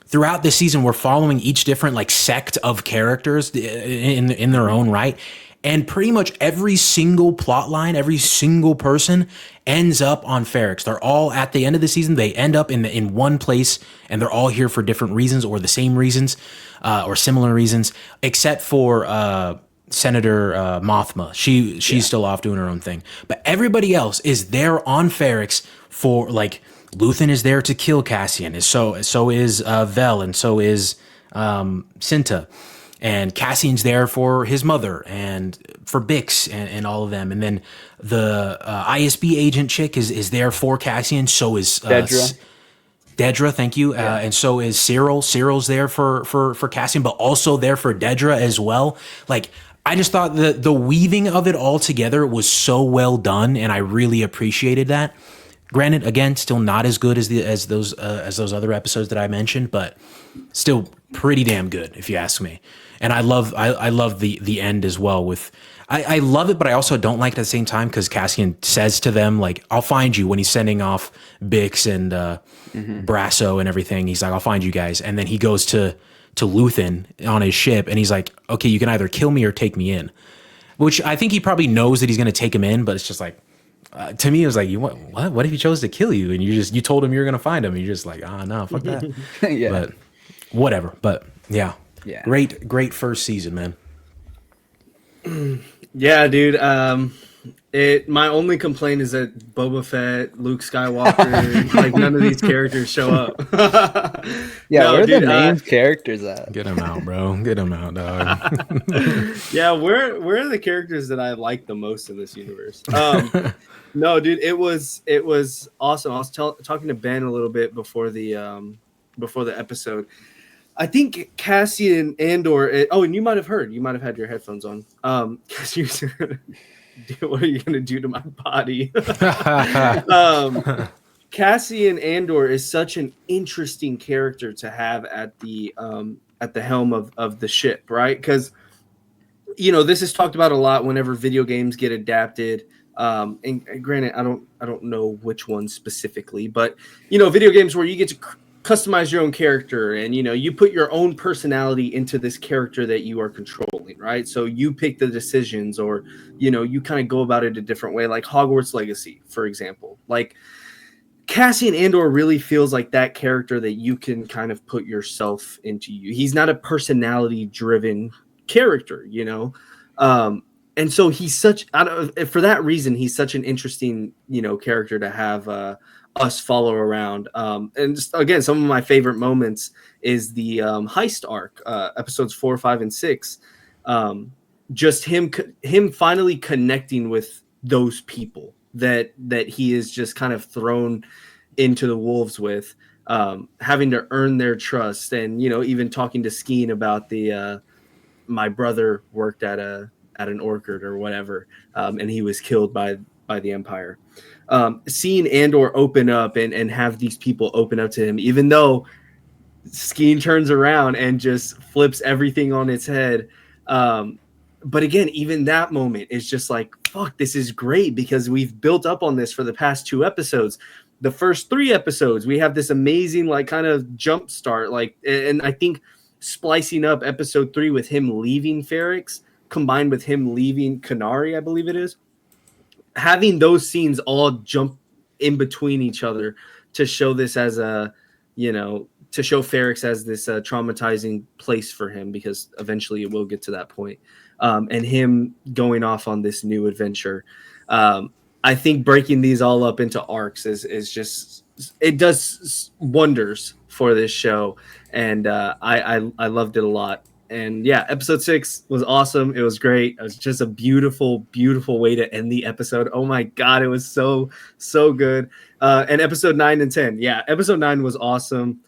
throughout this season, we're following each different like sect of characters in their own right. And pretty much every single plot line, every single person ends up on Ferrix. They're all, at the end of the season, they end up in one place, and they're all here for different reasons or the same reasons or similar reasons, except for Senator Mothma. She's still off doing her own thing. But everybody else is there on Ferrix for, like, Luthen is there to kill Cassian. So is Vel, and so is Cinta. And Cassian's there for his mother and for Bix and all of them. And then the ISB agent chick is there for Cassian. So is Dedra, thank you. Yeah. And so is Cyril. Cyril's there for Cassian, but also there for Dedra as well. Like, I just thought the weaving of it all together was so well done, and I really appreciated that. Granted, again, still not as good as those other episodes that I mentioned, but still pretty damn good if you ask me. And I love the end as well. With I love it, but I also don't like it at the same time because Cassian says to them like, "I'll find you," when he's sending off Bix and Brasso and everything. He's like, "I'll find you guys," and then he goes to Luthen on his ship, and he's like, "Okay, you can either kill me or take me in," which I think he probably knows that he's going to take him in, but it's just like. To me, it was like, what if he chose to kill you and you told him you were gonna find him? And you're just like, no, fuck that. Yeah. But whatever. But yeah, Yeah. great first season, man. Yeah, dude. My only complaint is that Boba Fett, Luke Skywalker, like none of these characters show up. Yeah, No, where are dude, the main characters at? Get him out, bro. Get him out, dog. Yeah, where are the characters that I like the most in this universe? No, dude, it was awesome. I was talking to Ben a little bit before the episode. I think Cassian Andor. And you might have had your headphones on. Because you said, "What are you gonna do to my body?" Cassian Andor is such an interesting character to have at the helm of the ship, right? Because this is talked about a lot whenever video games get adapted. And granted, I don't know which one specifically, but video games where you get to customize your own character and you put your own personality into this character that you are controlling, right? So you pick the decisions, or you kind of go about it a different way, like Hogwarts Legacy, for example. Like Cassian Andor really feels like that character that you can kind of put yourself into. He's not a personality driven character, and so he's for that reason he's such an interesting character to have us follow around. And just, again, some of my favorite moments is the heist arc, episodes 4, 5, and 6. Just him finally connecting with those people that he is just kind of thrown into the wolves with, having to earn their trust, and even talking to Skeen about the my brother worked at an orchard or whatever, and he was killed by the Empire. Seeing Andor open up and have these people open up to him, even though Skeen turns around and just flips everything on its head. But again, even that moment is just like, fuck, this is great because we've built up on this for the past 2 episodes. The first 3 episodes, we have this amazing like kind of jump start, and I think splicing up episode 3 with him leaving Ferrix combined with him leaving Kenari, I believe it is, having those scenes all jump in between each other to show this as to show Ferrix as this traumatizing place for him, because eventually it will get to that point. And him going off on this new adventure. I think breaking these all up into arcs is just, it does wonders for this show. And I loved it a lot. And yeah, episode 6 was awesome. It was great. It was just a beautiful, beautiful way to end the episode. Oh my God, it was so, so good. And episode 9 and 10. Yeah, episode 9 was awesome.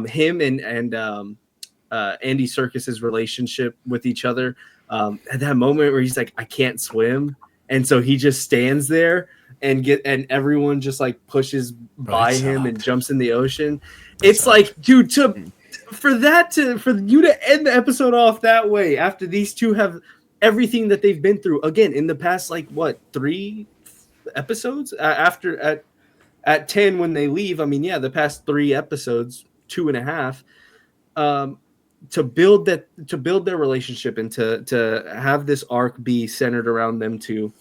Him and Andy Serkis's relationship with each other. At that moment where he's like, I can't swim. And so he just stands there and everyone just like pushes by him and jumps in the ocean. It's like, dude, for you to end the episode off that way after these two have everything that they've been through again in the past, like what, 3 episodes after at 10 when they leave. I mean, yeah, the past 3 episodes, 2.5, to build their relationship and to have this arc be centered around them two.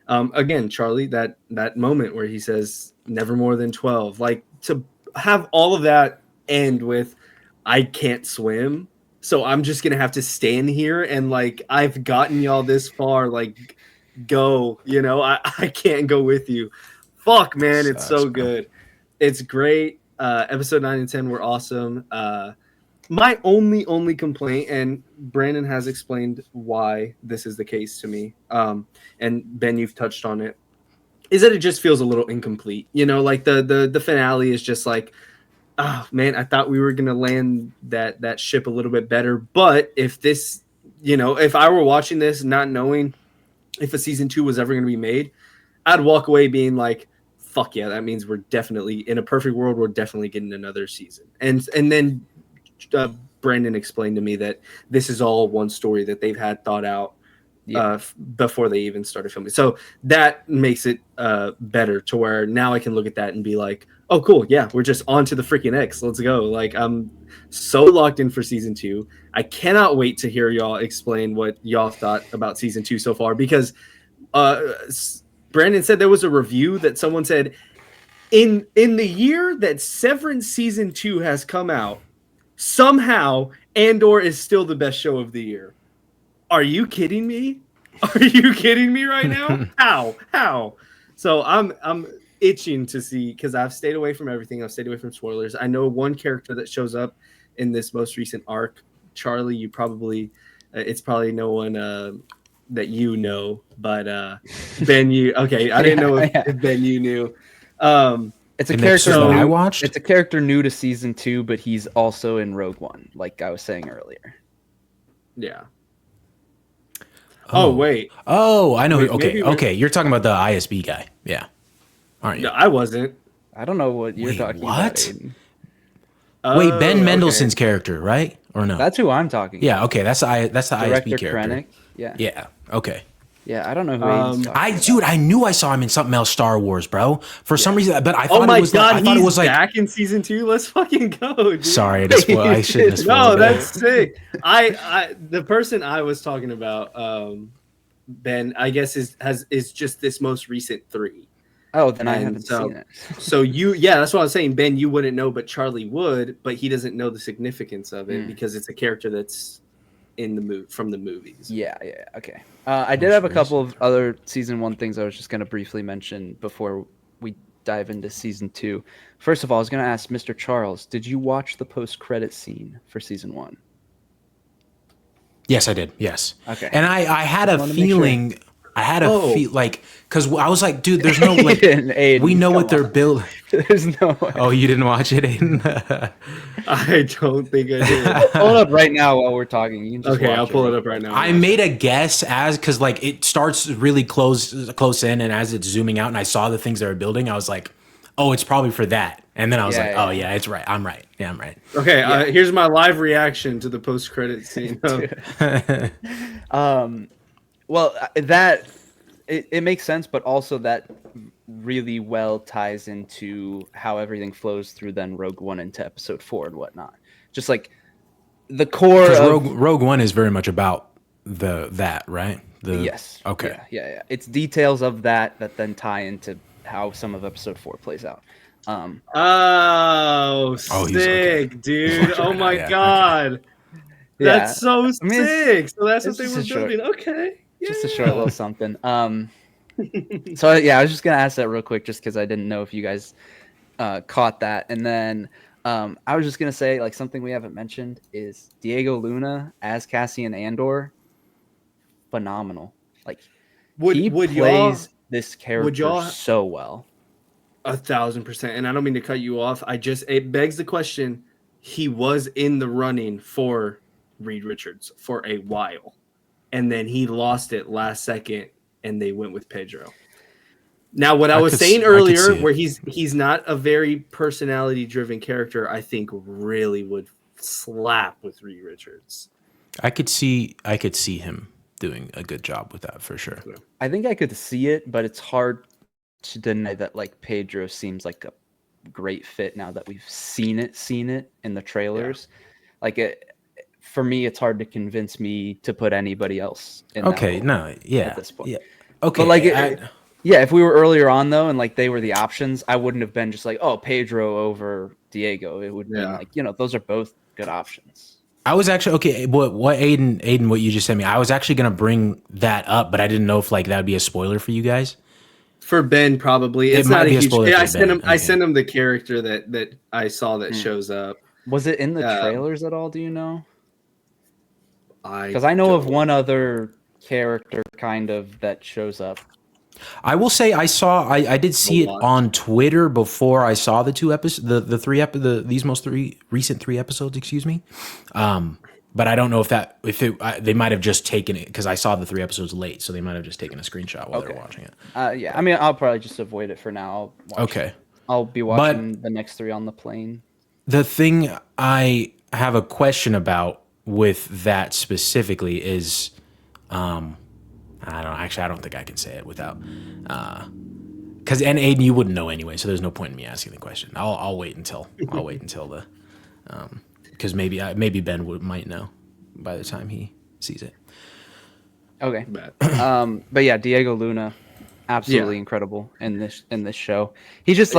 Again, Charlie, that moment where he says never more than 12, like to have all of that end with, I can't swim, so I'm just gonna have to stand here and like, I've gotten y'all this far, like go, I can't go with you. Fuck, man, it's so good. It's great. Episode 9 and 10 were awesome. My only complaint, and Brandon has explained why this is the case to me, and Ben, you've touched on it, is that it just feels a little incomplete. Like the finale is just like, oh man, I thought we were gonna land that ship a little bit better. But if this, if I were watching this not knowing if a season 2 was ever gonna be made, I'd walk away being like, fuck yeah, that means we're definitely in a perfect world. We're definitely getting another season. And then Brandon explained to me that this is all one story that they've had thought out before they even started filming. So that makes it better to where now I can look at that and be like, oh, cool. Yeah, we're just on to the freaking X. Let's go. Like, I'm so locked in for season 2. I cannot wait to hear y'all explain what y'all thought about season 2 so far, because Brandon said there was a review that someone said in the year that Severance season 2 has come out, somehow Andor is still the best show of the year. Are you kidding me? Are you kidding me right now? How? So I'm itching to see, because I've stayed away from everything. I've stayed away from spoilers. I know one character that shows up in this most recent arc. Charlie, you probably it's probably no one that you know, but Ben, you okay? I didn't know if Ben you knew. It's a character that I watched. It's a character new to season 2, but he's also in Rogue One, like I was saying earlier. Yeah. Oh wait. Oh, I know. Wait, okay. You're talking about the ISB guy. Yeah. Aren't you? No, I wasn't. I don't know what you're talking about. Aiden. Wait, Ben Mendelsohn's character, right? Or no? That's who I'm talking about. Yeah, okay. That's the Director ISB character. Krennic. Yeah. Yeah. Okay. Yeah, I don't know who Aiden's talking about. I knew I saw him in something else Star Wars, bro. For some reason, but I thought oh my it was god, like, I thought he's it was like back in season 2. Let's fucking go, dude. Sorry, I shouldn't have spoiled No, it. that's sick. I the person I was talking about, Ben, I guess is just this most recent 3. Oh, then I haven't seen it. So that's what I was saying. Ben, you wouldn't know, but Charlie would, but he doesn't know the significance of it because it's a character that's in the from the movies. Yeah, okay. I did have a couple of other season 1 things I was just going to briefly mention before we dive into season 2. First of all, I was going to ask Mr. Charles, did you watch the post-credit scene for season 1? Yes, I did. Yes. Okay. And I had a feeling. Sure. I had a feel like, because I was like, dude, there's no like. Aiden, we know what they're building. There's no way. Oh, you didn't watch it, Aiden? I don't think I did. I'll pull it up right now while we're talking. You can just I'll pull it up right now. I made a guess because like it starts really close in, and as it's zooming out, and I saw the things they were building, I was like, oh, it's probably for that. And then I was oh yeah, it's right. I'm right. Yeah, I'm right. Okay, here's my live reaction to the post-credit scene. Well, that it makes sense, but also that really well ties into how everything flows through then Rogue One into Episode 4 and whatnot. Just like the core of Rogue One is very much about that, right? Yes. Okay. Yeah. It's details of that then tie into how some of Episode 4 plays out. Sick, dude! Oh my god, that's so sick. So that's what they were building. Okay. Just a short little something. So I was just gonna ask that real quick, just because I didn't know if you guys caught that. And then I was just gonna say, like, something we haven't mentioned is Diego Luna as Cassian Andor. Phenomenal. Like, he plays this character so well. 1,000%. And I don't mean to cut you off. It begs the question. He was in the running for Reed Richards for a while, and then he lost it last second, and they went with Pedro. Now, what I was saying earlier, where he's not a very personality-driven character, I think really would slap with Reed Richards. I could see him doing a good job with that for sure. I think I could see it, but it's hard to deny that like Pedro seems like a great fit now that we've seen it in the trailers. For me, it's hard to convince me to put anybody else in at this point. Yeah. Okay. But like if we were earlier on though, and like they were the options, I wouldn't have been just like, oh, Pedro over Diego. It would have been like, those are both good options. I was actually what Aiden, what you just sent me, I was actually gonna bring that up, but I didn't know if like that would be a spoiler for you guys. For Ben, probably. It's not a huge. I sent him the character that I saw that shows up. Was it in the trailers at all? Do you know? Because I know of one other character kind of that shows up. I will say I did see it on Twitter before I saw the 2 episodes, these most recent 3 episodes. Excuse me. But I don't know they might have just taken it because I saw the 3 episodes late, so they might have just taken a screenshot while they were watching it. Yeah, I mean, I'll probably just avoid it for now. I'll be watching the next 3 on the plane. The thing I have a question about with that specifically is, I don't think I can say it without, because and Aiden, you wouldn't know anyway, so there's no point in me asking the question. I'll wait until the, because maybe Ben might know by the time he sees it. Okay. But yeah, Diego Luna, absolutely incredible in this show. He just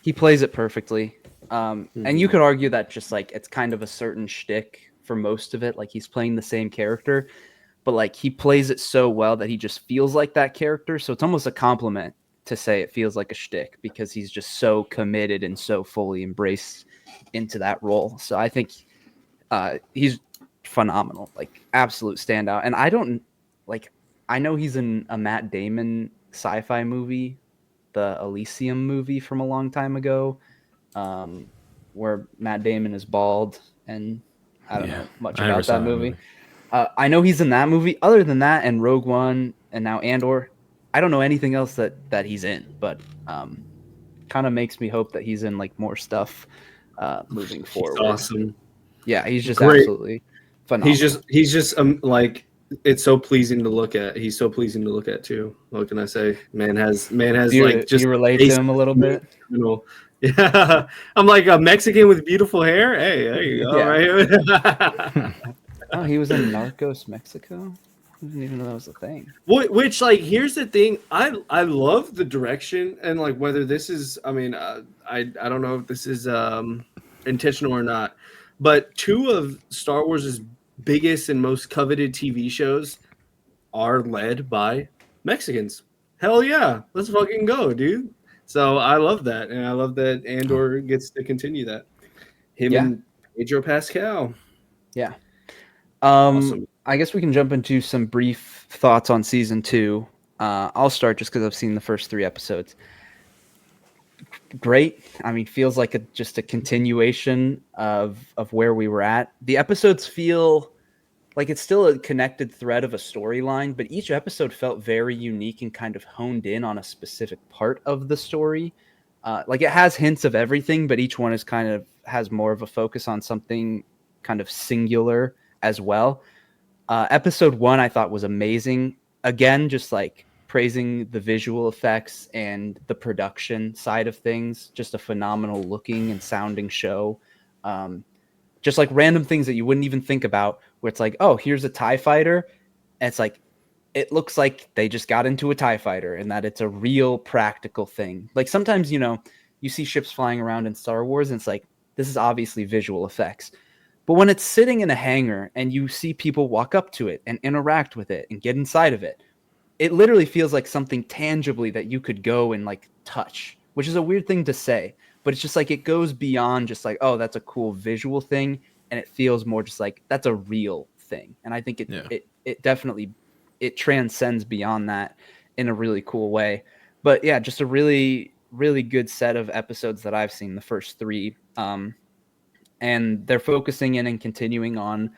he plays it perfectly. And you could argue that just like it's kind of a certain shtick for most of it. Like he's playing the same character, but like he plays it so well that he just feels like that character. So it's almost a compliment to say it feels like a shtick because he's just so committed and so fully embraced into that role. So I think he's phenomenal, like absolute standout. And I know he's in a Matt Damon sci-fi movie, the Elysium movie from a long time ago, where Matt Damon is bald, and I don't know much about that movie. I know he's in that movie. Other than that, and Rogue One, and now Andor, I don't know anything else that he's in. But kind of makes me hope that he's in like more stuff moving forward. He's awesome. Yeah, he's just absolutely phenomenal. He's just like, it's so pleasing to look at. He's so pleasing to look at too. What can I say? Man has do you relate to him a little bit? Yeah, I'm like a Mexican with beautiful hair. Hey, there you go. Right. Oh, he was in Narcos Mexico. I didn't even know that was a thing. Which like, here's the thing. I love the direction, and like whether this is, I mean, I don't know if this is intentional or not, but 2 of Star Wars' biggest and most coveted TV shows are led by Mexicans. Hell yeah, let's fucking go, dude. So I love that, and I love that Andor gets to continue that. Him and Pedro Pascal. Yeah. Awesome. I guess we can jump into some brief thoughts on season 2. I'll start just because I've seen the first 3 episodes. Great. I mean, feels like just a continuation of where we were at. The episodes feel like it's still a connected thread of a storyline, but each episode felt very unique and kind of honed in on a specific part of the story. Like it has hints of everything, but each one is kind of has more of a focus on something kind of singular as well. Episode 1 I thought was amazing. Again, just like praising the visual effects and the production side of things. Just a phenomenal looking and sounding show. Just like random things that you wouldn't even think about, where it's like, oh, here's a TIE fighter. And it's like, it looks like they just got into a TIE fighter and that it's a real practical thing. Like sometimes, you see ships flying around in Star Wars and it's like, this is obviously visual effects. But when it's sitting in a hangar and you see people walk up to it and interact with it and get inside of it, it literally feels like something tangibly that you could go and like touch, which is a weird thing to say, but it's just like, it goes beyond just like, oh, that's a cool visual thing. And it feels more just like that's a real thing. And I think it definitely, it transcends beyond that in a really cool way. But yeah, just a really, really good set of episodes that I've seen, the first 3. And they're focusing in and continuing on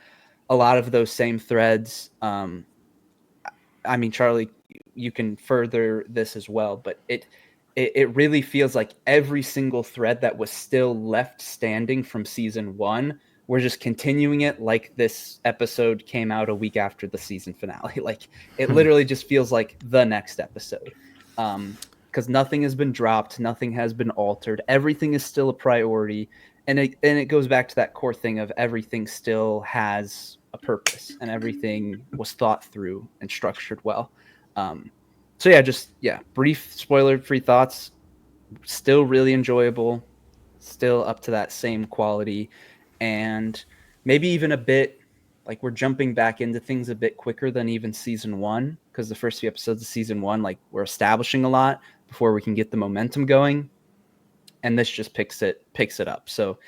a lot of those same threads. I mean, Charlie, you can further this as well, but it really feels like every single thread that was still left standing from season 1, we're just continuing it like this episode came out a week after the season finale. Like it literally just feels like the next episode. Because nothing has been dropped, nothing has been altered, everything is still a priority. And it goes back to that core thing of everything still has a purpose and everything was thought through and structured well. Brief spoiler-free thoughts. Still really enjoyable. Still up to that same quality. And maybe even a bit like we're jumping back into things a bit quicker than even season 1. Because the first few episodes of season 1, like we're establishing a lot before we can get the momentum going. And this just picks it up. So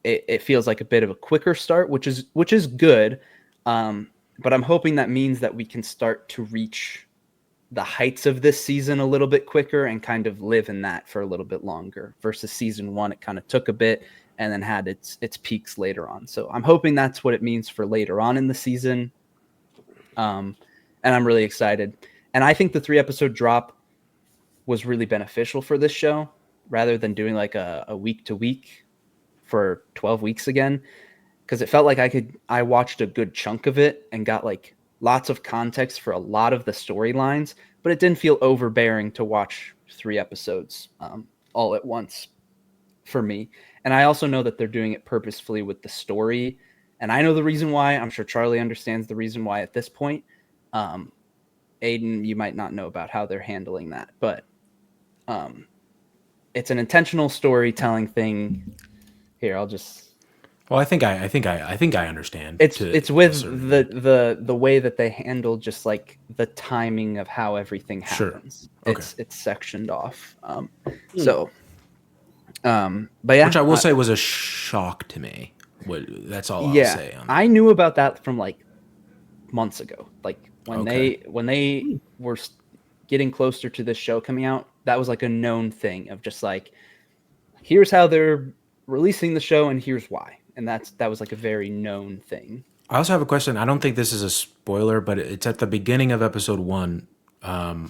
it feels like a bit of a quicker start, which is good. But I'm hoping that means that we can start to reach the heights of this season a little bit quicker and kind of live in that for a little bit longer versus season 1. It kind of took a bit and then had its peaks later on. So I'm hoping that's what it means for later on in the season. And I'm really excited. And I think the 3-episode drop was really beneficial for this show, rather than doing like a week to week for 12 weeks again. Because it felt like I watched a good chunk of it and got like lots of context for a lot of the storylines, but it didn't feel overbearing to watch 3 episodes all at once for me. And I also know that they're doing it purposefully with the story. And I know the reason why. I'm sure Charlie understands the reason why at this point. Aiden, you might not know about how they're handling that, but it's an intentional storytelling thing. Here, I'll just... Well, I think I understand. It's with the way that they handle just like the timing of how everything happens. Sure. Okay. It's sectioned off. But yeah, which I will say was a shock to me. That's all I'll say. I knew about that from like months ago. Like when they were getting closer to this show coming out, that was like a known thing of just like, here's how they're releasing the show and here's why. And that was like a very known thing. I also have a question. I don't think this is a spoiler, but it's at the beginning of episode 1. Do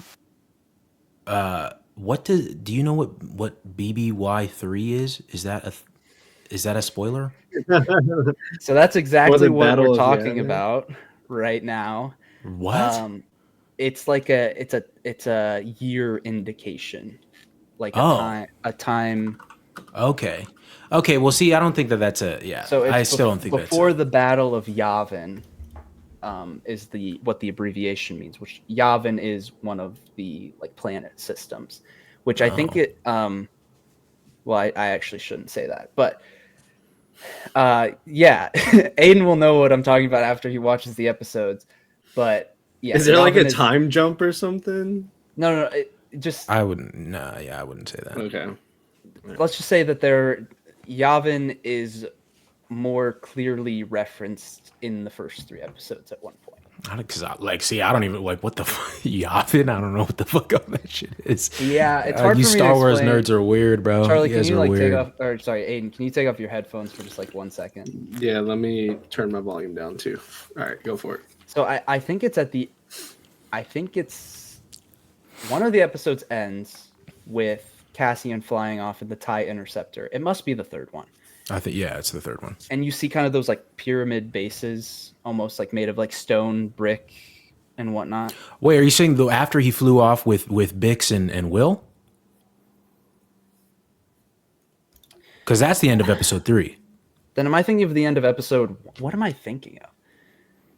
you know what BBY3 is? Is that a spoiler? So that's exactly what we're talking about right now. What? It's like it's a year indication, like a time. Okay. Well, see, I don't think that's So I still don't think before the Battle of Yavin, is what the abbreviation means. Which Yavin is one of the like planet systems, which I think it. Well, I actually shouldn't say that, but Aiden will know what I'm talking about after he watches the episodes. But yeah, is there like a time jump or something? No. I wouldn't. No, yeah, I wouldn't say that. Okay. Let's just say that Yavin is more clearly referenced in the first 3 episodes at one point. Because I don't even like what the Yavin. I don't know what the fuck all that shit is. Yeah, it's hard for me to Star Wars explain. nerds are weird, bro. Charlie, can you like take off? Or sorry, Aiden, can you take off your headphones for just like 1 second? Yeah, let me turn my volume down too. All right, go for it. So I think it's one of the episodes ends with Cassian flying off in the TIE Interceptor. It must be the 3rd one. I think it's the 3rd one. And you see kind of those like pyramid bases, almost like made of like stone, brick, and whatnot. Wait, are you saying though after he flew off with Bix and Will? Because that's the end of episode 3. Then am I thinking of the end of episode? What am I thinking of?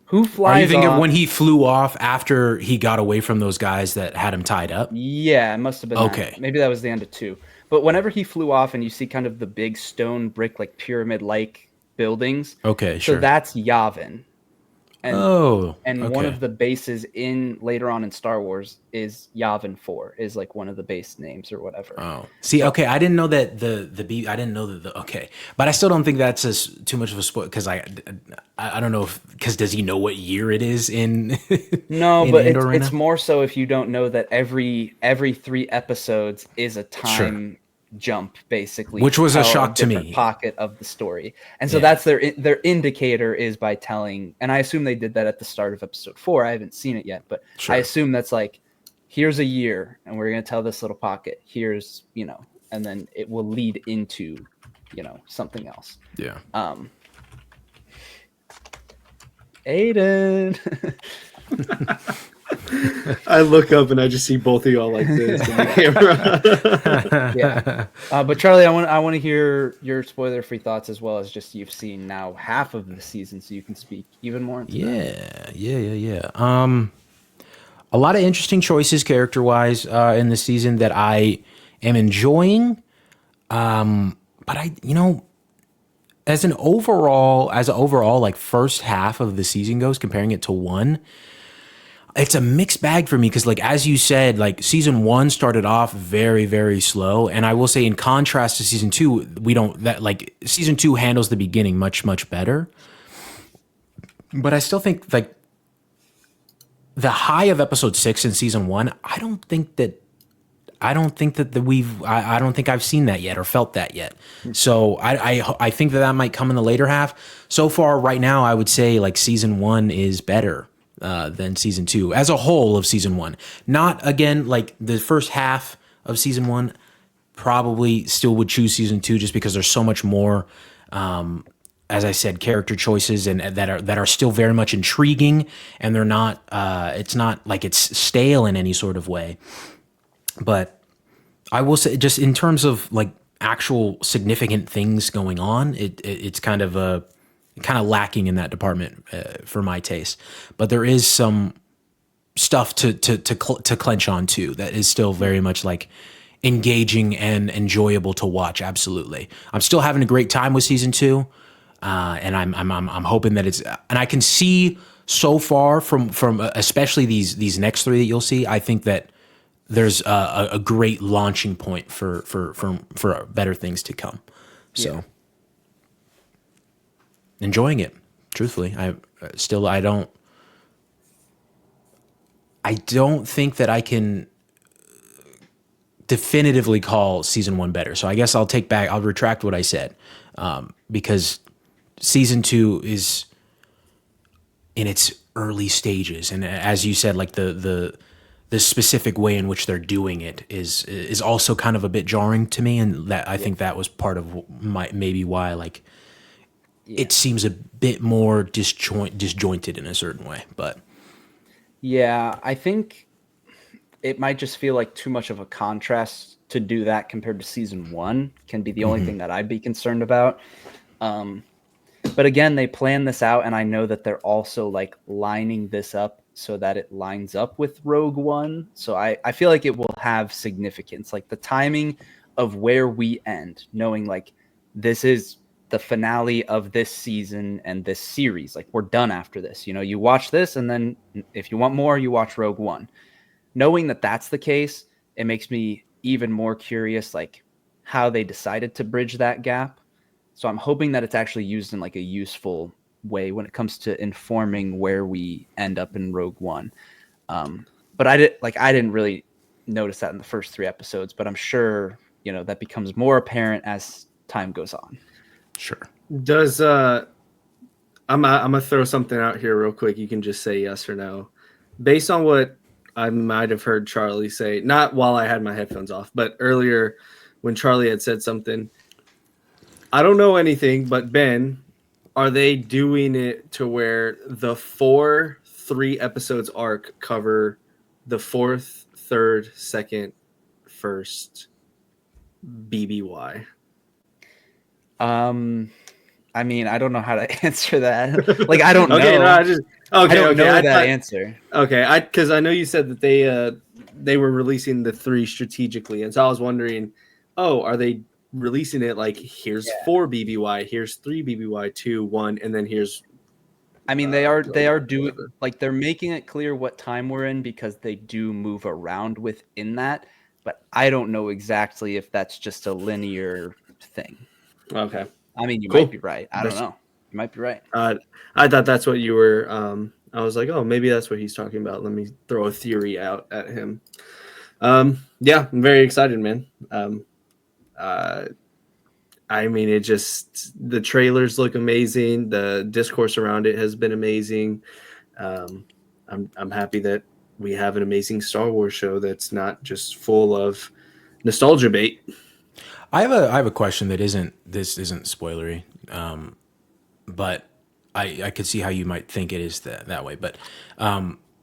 Who flies? Are you thinking off? of when he flew off after he got away from those guys that had him tied up? Yeah, it must have been. Okay. That. Maybe that was the end of 2. But whenever he flew off and you see kind of the big stone brick, like pyramid-like buildings. Okay, sure. So that's Yavin. And, okay. One of the bases later on in Star Wars is Yavin 4, is like one of the base names or whatever. Oh, see, okay, I didn't know that I didn't know that okay, but I still don't think that's too much of a spoil because I don't know because does he know what year it is in? No, but it's more so if you don't know that every 3 episodes is a time jump, basically, which was a shock to me. Pocket of the story, and so that's their indicator is by telling. And I assume they did that at the start of episode 4. I haven't seen it yet, but I assume that's like, here's a year, and we're gonna tell this little pocket. Here's and then it will lead into something else. Yeah. Aiden. I look up and I just see both of y'all like this in the camera. Yeah. But Charlie, I want to hear your spoiler-free thoughts as well as just you've seen now half of the season, so you can speak even more into that. Yeah. A lot of interesting choices character-wise in the season that I am enjoying. But as an overall like first half of the season goes, comparing it to 1. It's a mixed bag for me because, like, as you said, like season 1 started off very, very slow, and I will say, in contrast to season 2, season 2 handles the beginning much, much better. But I still think like the high of episode 6 in season 1, I don't think that I don't think that I don't think I've seen that yet or felt that yet. So I think that might come in the later half. So far, right now, I would say like season 1 is better than season 2 as a whole of season 1. Not again like the first half of season 1. Probably still would choose season 2 just because there's so much more. As I said, character choices and that are still very much intriguing, and they're not. It's not like it's stale in any sort of way. But I will say, just in terms of like actual significant things going on, it's kind of lacking in that department for my taste. But there is some stuff to clench on too that is still very much like engaging and enjoyable to watch. Absolutely, I'm still having a great time with season 2. And I'm hoping that it's, and I can see so far from especially these next 3 that you'll see. I think that there's a great launching point for better things to come. So enjoying it. Truthfully, I don't think that I can definitively call season 1 better. So I guess I'll retract what I said, because season 2 is in its early stages, and as you said, like the specific way in which they're doing it is also kind of a bit jarring to me, and that I think that was part of maybe why like it seems a bit more disjointed in a certain way. But yeah, I think it might just feel like too much of a contrast to do that compared to season 1 can be the only thing that I'd be concerned about. But again, they plan this out, and I know that they're also like lining this up so that it lines up with Rogue One. So I feel like it will have significance, like the timing of where we end, knowing like this is the finale of this season and this series. Like we're done after this. You know, you watch this, and then if you want more, you watch Rogue One. Knowing that that's the case, it makes me even more curious, like how they decided to bridge that gap. So I'm hoping that it's actually used in like a useful way when it comes to informing where we end up in Rogue One. But I didn't really notice that in the first 3 episodes, but I'm sure, you know, that becomes more apparent as time goes on. sure. Does I'm gonna throw something out here real quick. You can just say yes or no, based on what I might have heard Charlie say. Not while I had my headphones off, but earlier when Charlie had said something. I don't know anything, but Ben, are they doing it to where the 3 episodes arc cover the 4th, 3rd, 2nd, 1st BBY? I mean, I don't know how to answer that. Like, I don't know. Okay, no, I don't know that answer. Okay, because I know you said that they were releasing the 3 strategically, and so I was wondering, are they releasing it like here's 4 BBY, here's 3 BBY, 2, 1, and then here's. I mean, they are doing like they're making it clear what time we're in because they do move around within that, but I don't know exactly if that's just a linear thing. Okay. I mean, you might be right. I don't know. You might be right. I thought that's what you were. I was like, maybe that's what he's talking about. Let me throw a theory out at him. Yeah, I'm very excited, man. I mean, the trailers look amazing. The discourse around it has been amazing. I'm happy that we have an amazing Star Wars show that's not just full of nostalgia bait. I have a question that isn't spoilery, but I could see how you might think it is that way. But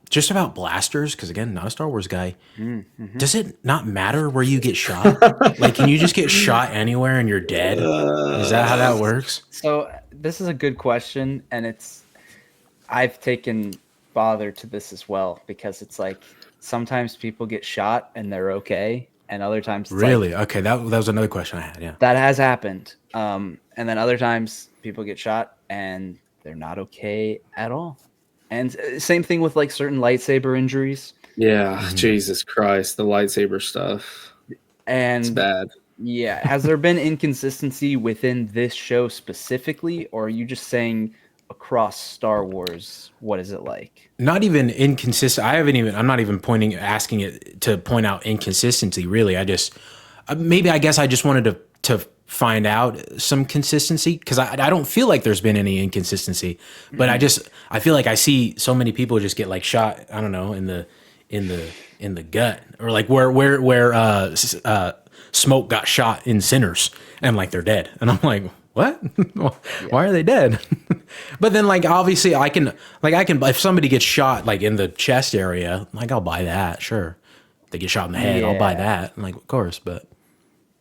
just about blasters, because again, not a Star Wars guy. Mm-hmm. Does it not matter where you get shot? Like, can you just get shot anywhere and you're dead? Is that how that works? So this is a good question, and I've taken bother to this as well, because it's like sometimes people get shot and they're okay, and other times it's really okay. That was another question I had. Yeah, that has happened. And then other times people get shot and they're not okay at all. And same thing with like certain lightsaber injuries. Yeah, Jesus Christ, the lightsaber stuff. And it's bad. Yeah. Has there been inconsistency within this show specifically, or are you just saying across Star Wars, what is it like? Not even inconsistent. I'm not even asking it to point out inconsistency, really. I just, I guess I just wanted to find out some consistency, because I don't feel like there's been any inconsistency, but I feel like I see so many people just get like shot, I don't know, in the gut, or like where Smoke got shot in Sinners and like they're dead. And I'm like, what? Why are they dead? But then like, obviously I can, if somebody gets shot like in the chest area, like I'll buy that. Sure. If they get shot in the head, I'll buy that. I'm like, of course, but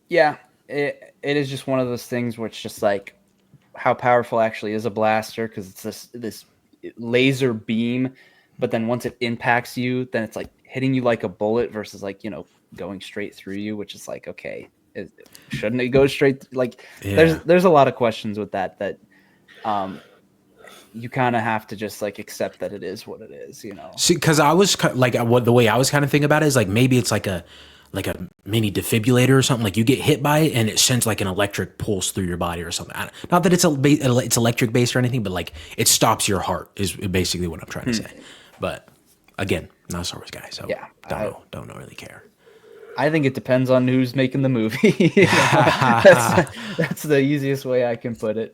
yeah, it is just one of those things where it's just like how powerful actually is a blaster, because it's this laser beam, but then once it impacts you, then it's like hitting you like a bullet versus like, going straight through you, which is like, okay, shouldn't it go straight? Like there's a lot of questions with that you kind of have to just like accept that it is what it is, See, because I was like, the way I was kind of thinking about it is like maybe it's like a mini defibrillator or something. Like you get hit by it and it sends like an electric pulse through your body or something. Not that it's electric based or anything, but like it stops your heart is basically what I'm trying to say. But again, not a Star Wars guy, so don't really care. I think it depends on who's making the movie. That's the easiest way I can put it.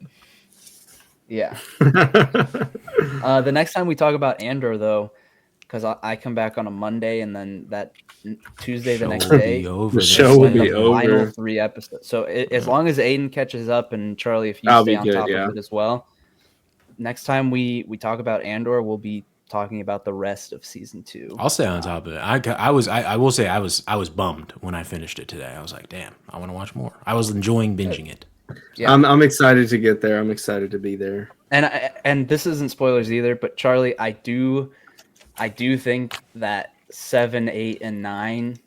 Yeah. The next time we talk about Andor, though, because I come back on a Monday, and then that Tuesday, the next day, the show will be over. Final 3 episodes. So as long as Aiden catches up, and Charlie, if you stay on top of it as well, next time we talk about Andor, we'll be talking about the rest of season 2. I'll stay on top of it. I will say I was bummed when I finished it today. I was like, damn, I want to watch more. I was enjoying binging it. Yeah. I'm excited to get there. I'm excited to be there. And this isn't spoilers either, but Charlie, I do think that 7, 8, and 9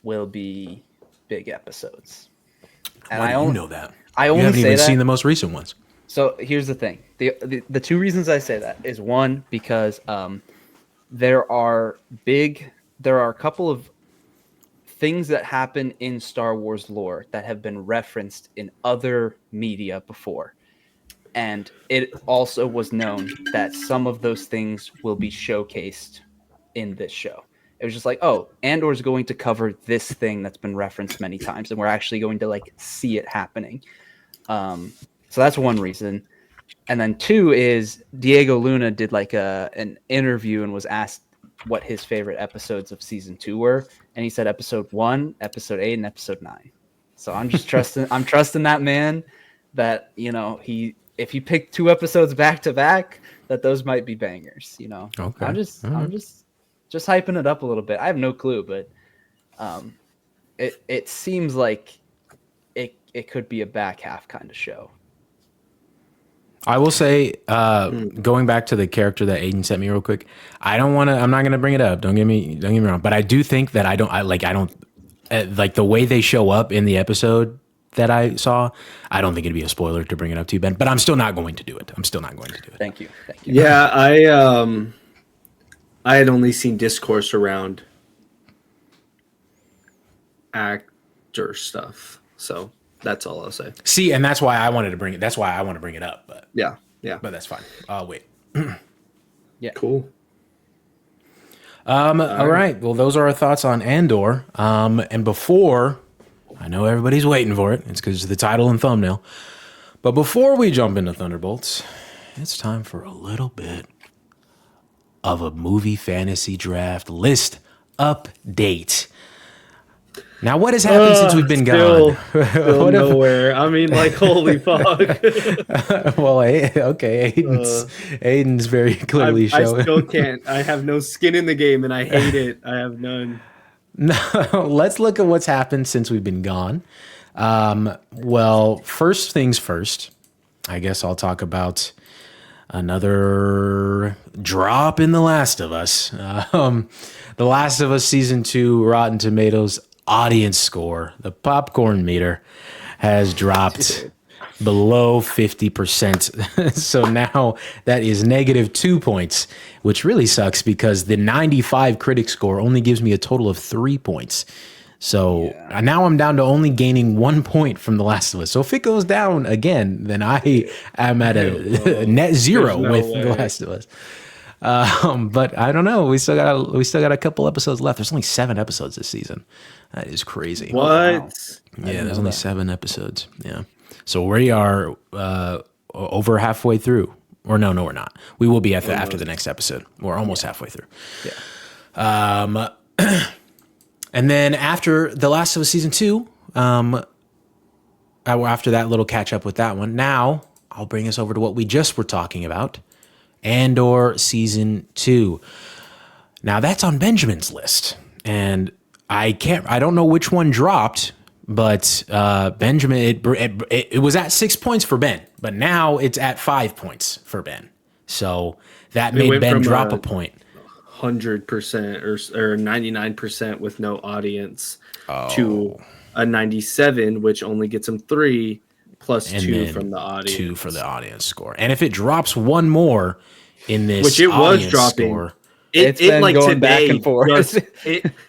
will be big episodes. And Why do you know that? I only you haven't say even that, seen the most recent ones. So here's the thing. The 2 reasons I say that is, one, because there are a couple of things that happen in Star Wars lore that have been referenced in other media before. And it also was known that some of those things will be showcased in this show. It was just like, oh, Andor's going to cover this thing that's been referenced many times, and we're actually going to like see it happening. So that's one reason. And then 2 is Diego Luna did like an interview and was asked what his favorite episodes of season 2 were. And he said episode 1, episode 8, and episode 9. So I'm just I'm trusting that man that, if he picked 2 episodes back to back, that those might be bangers, Okay. I'm just hyping it up a little bit. I have no clue, but it seems like it could be a back half kind of show. I will say, going back to the character that Aiden sent me real quick, I'm not going to bring it up. Don't get me wrong. But I do think that I don't like the way they show up in the episode that I saw. I don't think it'd be a spoiler to bring it up to you, Ben, but I'm still not going to do it. Thank you. Yeah. I had only seen discourse around actor stuff. So that's all I'll say. See, and that's why I wanted to bring it. That's why I want to bring it up. But yeah. But that's fine. I'll wait. Yeah. Cool. All right. Well, those are our thoughts on Andor. And before, I know everybody's waiting for it. It's because of the title and thumbnail. But before we jump into Thunderbolts, it's time for a little bit of a movie fantasy draft list update. Now, what has happened since we've been gone? Still nowhere. I mean, like, holy fuck. Well, okay, Aiden's very clearly showing. I still can't. I have no skin in the game, and I hate it. I have none. No, let's look at what's happened since we've been gone. Well, first things first, I guess I'll talk about another drop in The Last of Us. The Last of Us Season 2 Rotten Tomatoes audience score, the popcorn meter, has dropped below 50%. So now that is -2 points, which really sucks because the 95 critic score only gives me a total of 3 points. So now I'm down to only gaining 1 point from The Last of Us. So if it goes down again, then I am at a net zero with The Last of Us. But I don't know. We still got a couple episodes left. There's only 7 episodes this season. That is crazy. What? Wow. Yeah, there's only 7 episodes. Yeah. So we are over halfway through. Or no, we're not. We will be after the next episode. We're almost halfway through. Yeah. And then after The Last of Us Season 2, after that little catch up with that one, now I'll bring us over to what we just were talking about, Andor Season 2. Now that's on Benjamin's list, and I don't know which one dropped, but Benjamin, it was at 6 points for Ben, but now it's at 5 points for Ben. So that made Ben drop a point. 100% or 99% with no audience to a 97, which only gets him 3 plus 2 from the audience. 2 for the audience score. And if it drops one more in this, which it was dropping, score, it's been like going today, back and forth.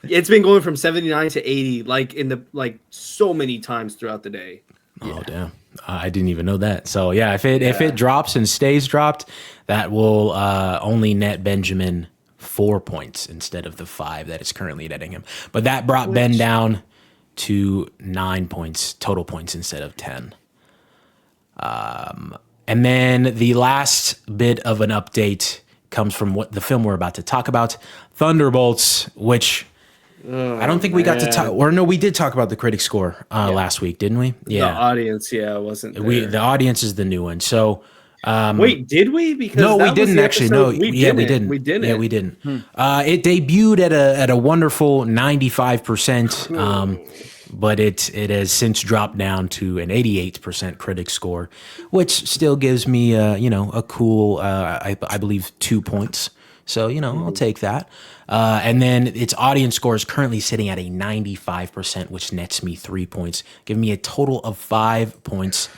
It's been going from 79 to 80, like so many times throughout the day. Oh damn! I didn't even know that. So yeah, if it drops and stays dropped, that will only net Benjamin 4 points instead of the 5 that is currently netting him. But that brought Ben down to 9 points, total points instead of 10. And then the last bit of an update comes from what the film we're about to talk about, Thunderbolts, which I don't think we got to talk. Or no, we did talk about the critic score last week, didn't we? Yeah, the audience, wasn't there. The audience is the new one. So. Wait, did we? Because no, we didn't actually. No, we didn't. We didn't. Yeah, we didn't. It debuted at a wonderful 95%, but it has since dropped down to an 88% critic score, which still gives me a cool I believe 2 points. So I'll take that. And then its audience score is currently sitting at a 95%, which nets me 3 points, giving me a total of 5 points.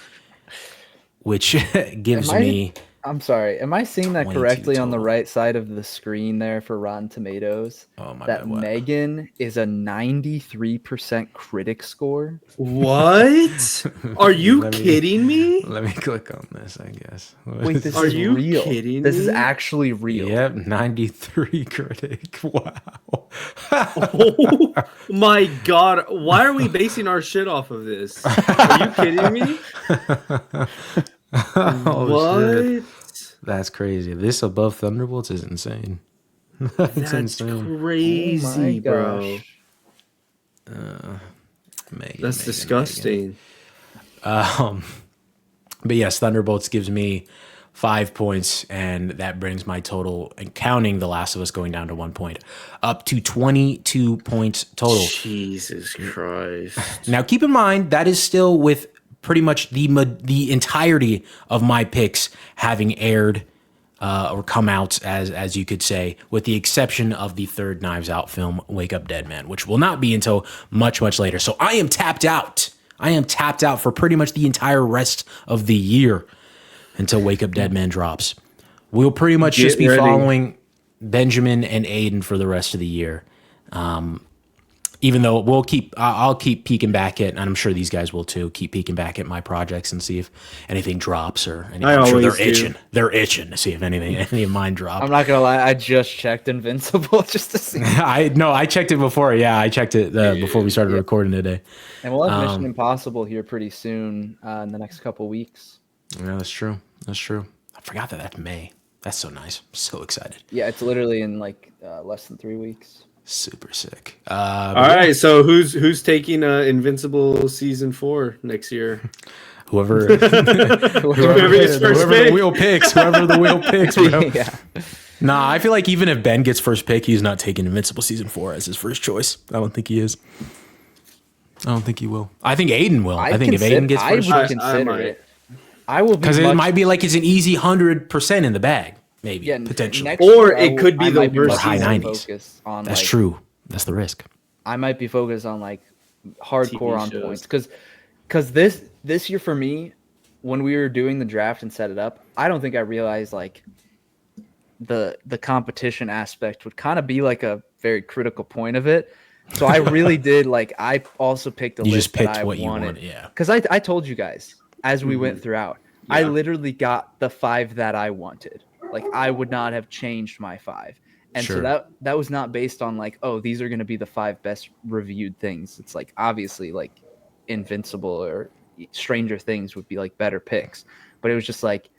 Which gives me... I'm sorry. Am I seeing that correctly total. On the right side of the screen there for Rotten Tomatoes? Oh my that God, what? Megan is a 93% critic score. What? Are you kidding me? Let me click on this, I guess. Wait, this Are is you real. kidding This me? is actually real. Yep, 93 critic. Wow. Oh my God. Why are we basing our shit off of this? Are you kidding me? What? Shit. That's crazy. This above Thunderbolts is insane. That's insane. Crazy, bro. That's disgusting. But yes, Thunderbolts gives me 5 points, and that brings my total, and counting The Last of Us going down to 1 point, up to 22 points total. Jesus Christ. Now, keep in mind, that is still with pretty much the entirety of my picks having aired or come out, as you could say, with the exception of the third Knives Out film, Wake Up Dead Man, which will not be until much, much later. So I am tapped out. I am tapped out for pretty much the entire rest of the year until Wake Up Dead Man drops. We'll pretty much just be following Benjamin and Aiden for the rest of the year. Even though I'll keep peeking back at, and I'm sure these guys will too, keep peeking back at my projects and see if anything drops or anything. I'm sure they're itching. They're itching to see if any of mine drop. I'm not gonna lie, I just checked Invincible just to see. I checked it before. Yeah, I checked it before we started recording today. And we'll have Mission Impossible here pretty soon in the next couple weeks. Yeah, that's true. That's true. I forgot that's May. That's so nice. I'm so excited. Yeah, it's literally in like less than 3 weeks. Super sick. All right, so who's taking Invincible season 4 next year? Whoever the wheel picks. Whoever the wheel picks. Yeah. Nah, I feel like even if Ben gets first pick, he's not taking Invincible season 4 as his first choice. I don't think he is. I don't think he will. I think Aiden will. I think if Aiden gets first, I would consider it. I will, because it might be like it's an easy 100% in the bag. Maybe, potentially. Or it could be the worst high 90s. That's true. That's the risk. I might be focused on like hardcore on points. Because this year for me, when we were doing the draft and set it up, I don't think I realized like the competition aspect would kind of be like a very critical point of it. So I really did like. I also picked a You list just picked that I what you wanted. wanted, yeah. Because I told you guys as we went throughout. I Yeah. literally got the 5 that I wanted. Like I would not have changed my 5. And Sure. so that was not based on like, oh, these are going to be the 5 best reviewed things. It's like obviously like Invincible or Stranger Things would be like better picks. But it was just like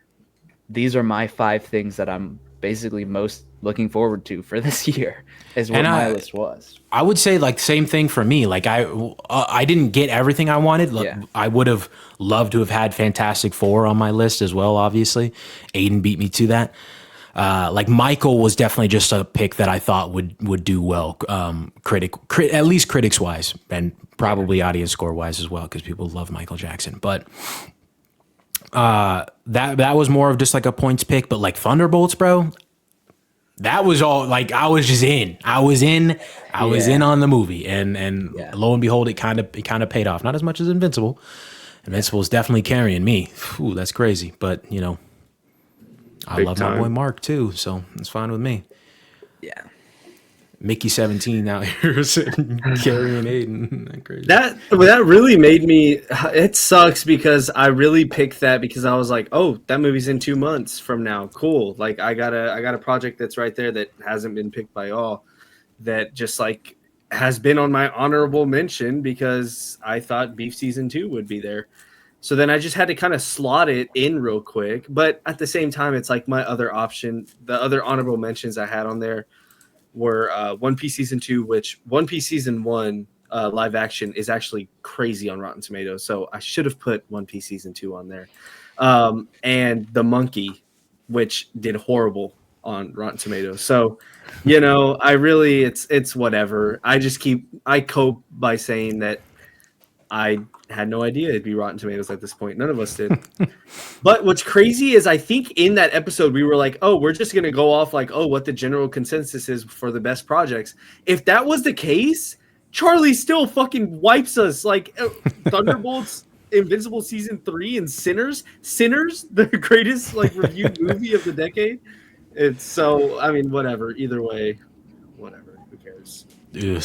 these are my 5 things that I'm basically most looking forward to for this year is what my list was. I would say like same thing for me. Like I didn't get everything I wanted. Yeah. I would have loved to have had Fantastic Four on my list as well. Obviously, Aiden beat me to that. Like Michael was definitely just a pick that I thought would do well, at least critics wise, and probably audience score wise as well, because people love Michael Jackson. But that was more of just like a points pick. But like Thunderbolts, bro, that was all like I was just in. I was in on the movie, and lo and behold, it kind of paid off. Not as much as Invincible. Invincible is definitely carrying me. Ooh, that's crazy, but you know. I love my boy Mark too, so it's fine with me. Yeah. Mickey 17 out here sitting carrying Aiden. Crazy. That really made me. It sucks because I really picked that because I was like, oh, that movie's in 2 months from now. Cool. Like I got a project that's right there that hasn't been picked by y'all, that just like has been on my honorable mention because I thought Beef Season 2 would be there. So then I just had to kind of slot it in real quick. But at the same time, it's like my other option. The other honorable mentions I had on there were One Piece Season 2, which One Piece Season 1 live action is actually crazy on Rotten Tomatoes. So I should have put One Piece Season 2 on there. And The Monkey, which did horrible on Rotten Tomatoes. So, you know, I really, it's whatever. I cope by saying that I had no idea it'd be Rotten Tomatoes at this point. None of us did. But what's crazy is I think in that episode we were like, oh, we're just going to go off like, oh, what the general consensus is for the best projects. If that was the case, Charlie still fucking wipes us. Like Thunderbolts, Invincible Season 3, and Sinners, the greatest like reviewed movie of the decade. It's so, I mean, whatever. Either way, whatever. Who cares? Dude,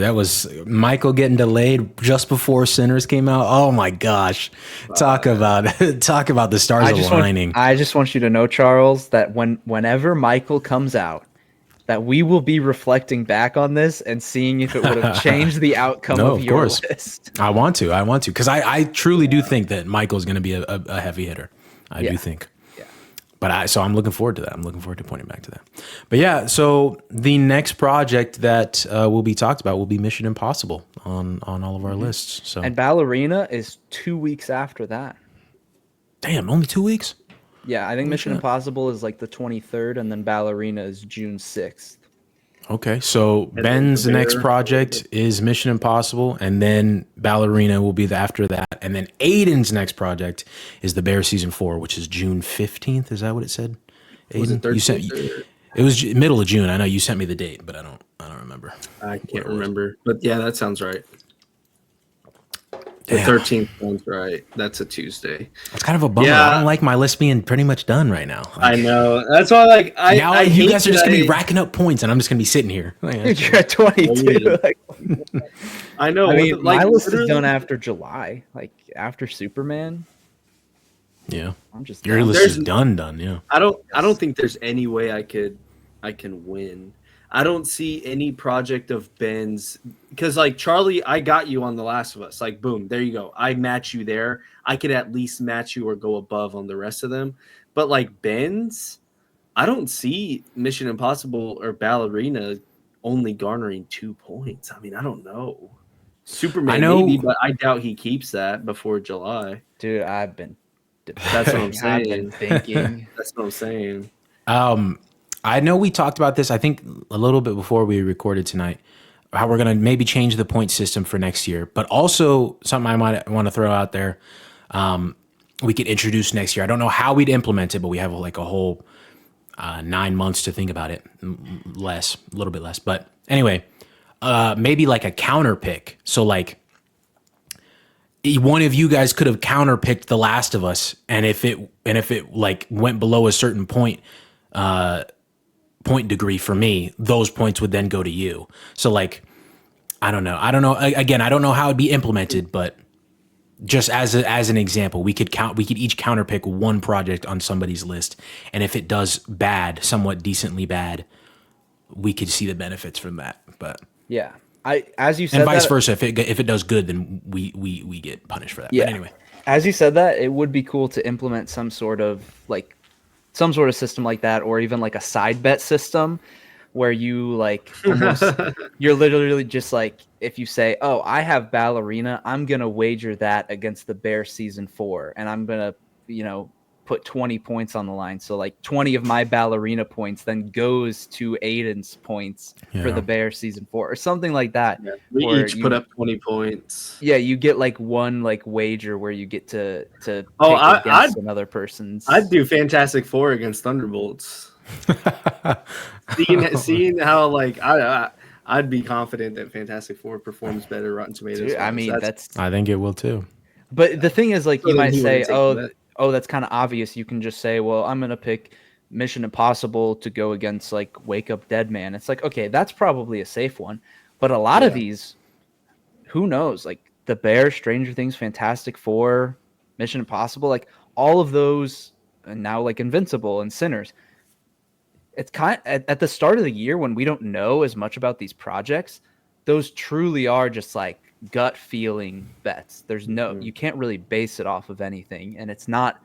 that was Michael getting delayed just before Sinners came out. Oh my gosh. Talk about the stars aligning. I just want you to know, Charles, that whenever Michael comes out, that we will be reflecting back on this and seeing if it would have changed the outcome of your list. I want to, because I truly do think that Michael's going to be a heavy hitter. I do think. But so I'm looking forward to that. I'm looking forward to pointing back to that. But yeah, so the next project that will be talked about will be Mission Impossible on all of our lists. So and Ballerina is 2 weeks after that. Damn, only 2 weeks? Yeah, I think Mission Impossible is like the 23rd, and then Ballerina is June 6th. Okay, so Ben's next project is Mission Impossible, and then Ballerina will be after that, and then Aiden's next project is The Bear Season 4, which is June 15th. Is that what it said? Aiden, it was middle of June. I know you sent me the date, but I don't remember. I can't remember, but yeah, that sounds right. The 13th sounds right. That's a Tuesday. It's kind of a bummer. Yeah. I don't like my list being pretty much done right now. I know. That's why, like, you guys are just gonna be racking up points, and I'm just gonna be sitting here. You're at 22. I know. I mean, my list is done after July, like after Superman. Yeah, I'm just your list is done. Yeah. I don't think there's any way I can win. I don't see any project of Ben's because, like, Charlie, I got you on The Last of Us. Like, boom, there you go. I match you there. I could at least match you or go above on the rest of them. But, like, Ben's, I don't see Mission Impossible or Ballerina only garnering 2 points. I mean, I don't know. Superman, maybe, but I doubt he keeps that before July. Dude, I've been. That's what I'm saying. I've been thinking. That's what I'm saying. I know we talked about this, I think, a little bit before we recorded tonight, how we're going to maybe change the point system for next year. But also something I might want to throw out there, we could introduce next year. I don't know how we'd implement it, but we have like a whole 9 months to think about it. A little bit less. But anyway, maybe like a counter pick. So like one of you guys could have counter picked The Last of Us, and if it like went below a certain point degree for me, those points would then go to you. So like I don't know. Again, I don't know how it'd be implemented, but just as an example, we could each counterpick one project on somebody's list, and if it does bad, somewhat decently bad, we could see the benefits from that. But yeah, as you said, and vice versa, if it does good, then we get punished for that. Yeah. But anyway, as you said that, it would be cool to implement some sort of system like that, or even like a side bet system where you like almost you're literally just like, if you say, oh, I have ballerina, I'm gonna wager that against the Bear season 4, and I'm gonna put 20 points on the line. So like 20 of my ballerina points then goes to Aiden's points for the Bear season 4 or something like that. Yeah, we each put up 20 points. Yeah, you get like one like wager where you get to pick I'd against another person's. I'd do Fantastic Four against Thunderbolts. seeing how like I'd be confident that Fantastic Four performs better Rotten Tomatoes. Dude, I mean, I think it will too. But the thing is, like, you might say, oh, that's kind of obvious. You can just say, well, I'm going to pick Mission Impossible to go against, like, Wake Up Dead Man. It's like, okay, that's probably a safe one. But a lot of these, who knows? Like, The Bear, Stranger Things, Fantastic Four, Mission Impossible, like, all of those, and now, like, Invincible and Sinners. It's kind of, at the start of the year when we don't know as much about these projects, those truly are just, like, gut feeling bets. There's you can't really base it off of anything, and it's not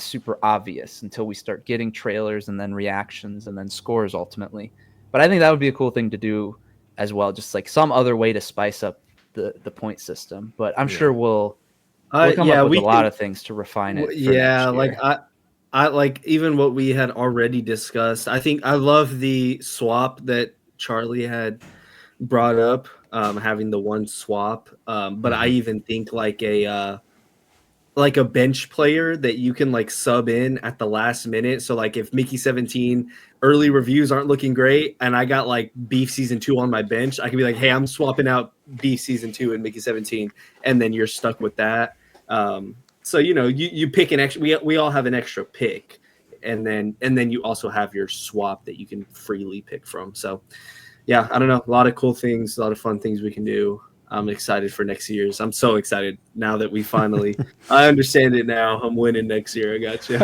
super obvious until we start getting trailers and then reactions and then scores ultimately. But I think that would be a cool thing to do as well, just like some other way to spice up the point system. But I'm sure we'll come up with a lot of things to refine it. Yeah, like I like even what we had already discussed. I think I love the swap that Charlie had brought up, having the one swap, but I even think like a bench player that you can like sub in at the last minute. So like if Mickey 17 early reviews aren't looking great and I got like Beef season 2 on my bench, I can be like, hey, I'm swapping out Beef season 2 and Mickey 17, and then you're stuck with that. So you pick an extra. We all have an extra pick, and then you also have your swap that you can freely pick from. So yeah, I don't know. A lot of cool things, a lot of fun things we can do. I'm excited for next year's. I'm so excited now that we finally, I understand it now. I'm winning next year. I got you.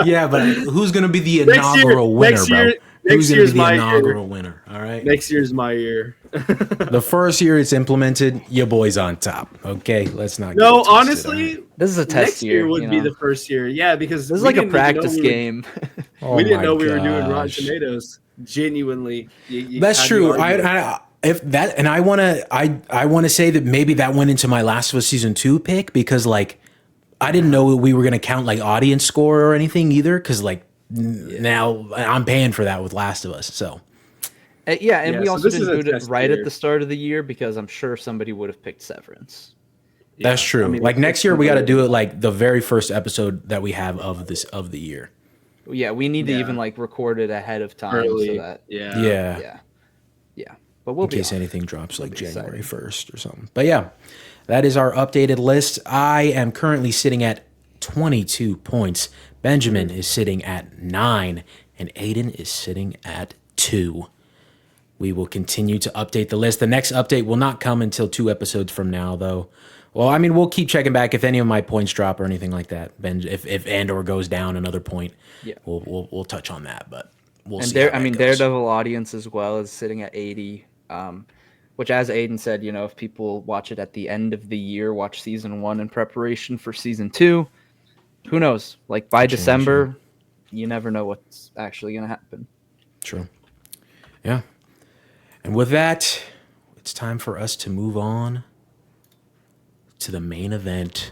Yeah, but who's going to be the inaugural winner, bro? Who's going to be the inaugural winner? All right. Next year's my year. The first year it's implemented, your boy's on top. Okay, let's not. No, honestly, this is a test next year would be the first year. Yeah, because this is like a practice game. We didn't know we were doing Rotten Tomatoes. Genuinely, that's true. I want to say that maybe that went into my Last of Us season 2 pick, because like I didn't know we were gonna count like audience score or anything either, because like now I'm paying for that with Last of Us. So we also didn't do it right at the start of the year, because I'm sure somebody would have picked Severance. That's true. I mean, like next year we got to do it like the very first episode that we have of the year. Yeah, we need to even like record it ahead of time. Early. So that Yeah. But we'll in case anything drops like January 1st or something. But yeah, that is our updated list. I am currently sitting at 22 points. Benjamin is sitting at 9, and Aiden is sitting at 2. We will continue to update the list. The next update will not come until 2 episodes from now, though. Well, I mean, we'll keep checking back if any of my points drop or anything like that. If Andor goes down another point, we'll touch on that. But we'll see. Daredevil audience as well is sitting at 80, which, as Aiden said, if people watch it at the end of the year, watch season 1 in preparation for season 2, who knows? Like by December, you never know what's actually going to happen. True. Yeah. And with that, it's time for us to move on to the main event.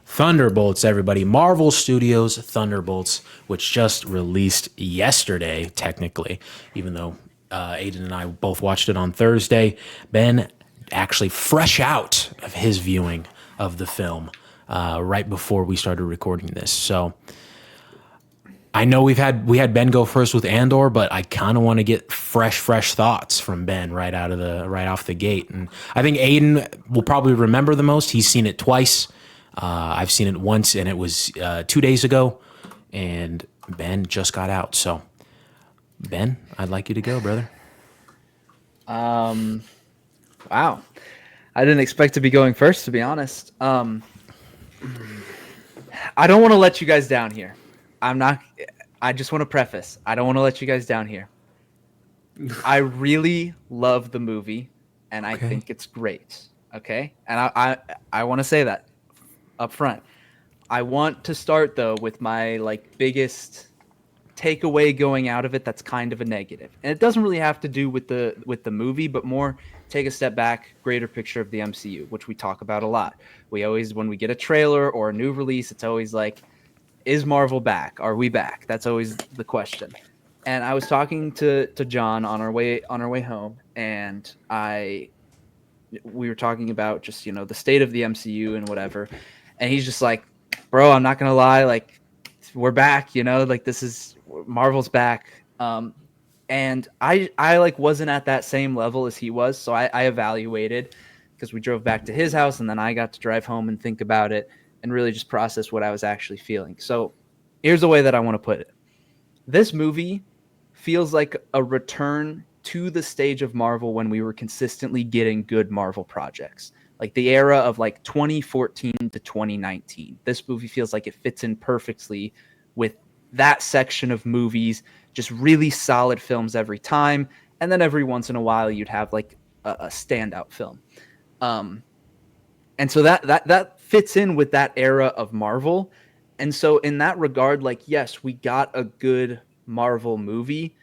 Thunderbolts, everybody. Marvel Studios Thunderbolts, which just released yesterday, technically, even though Aiden and I both watched it on Thursday. Ben actually fresh out of his viewing of the film right before we started recording this. So I know we had Ben go first with Andor, but I kind of want to get fresh thoughts from Ben right off the gate. And I think Aiden will probably remember the most. He's seen it twice. I've seen it once, and it was 2 days ago. And Ben just got out. So Ben, I'd like you to go, brother. Wow. I didn't expect to be going first, to be honest. I don't want to let you guys down here. I just want to preface. I don't want to let you guys down here. I really love the movie, and I think it's great. Okay? And I want to say that up front. I want to start, though, with my biggest takeaway going out of it that's kind of a negative. And it doesn't really have to do with the movie, but more take a step back, greater picture of the MCU, which we talk about a lot. We always, when we get a trailer or a new release, it's always like, is Marvel back? Are we back? That's always the question. And I was talking to John on our way home, and we were talking about just, the state of the MCU and whatever. And he's just like, bro, I'm not gonna lie, we're back, this is Marvel's back. And I wasn't at that same level as he was, so I evaluated, because we drove back to his house, and then I got to drive home and think about it and really just process what I was actually feeling. So here's the way that I want to put it. This movie feels like a return to the stage of Marvel when we were consistently getting good Marvel projects, like the era of 2014 to 2019. This movie feels like it fits in perfectly with that section of movies, just really solid films every time. And then every once in a while you'd have a standout film. And so that fits in with that era of Marvel. And so in that regard, yes, we got a good Marvel movie,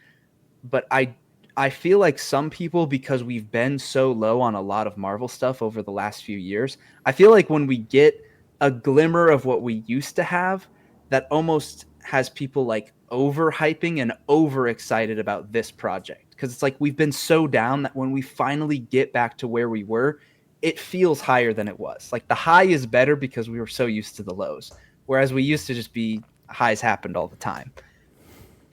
but I feel like some people, because we've been so low on a lot of Marvel stuff over the last few years, I feel like when we get a glimmer of what we used to have, that almost has people overhyping and overexcited about this project. Because it's like we've been so down that when we finally get back to where we were, it feels higher than it was. The high is better because we were so used to the lows, whereas we used to just be highs happened all the time.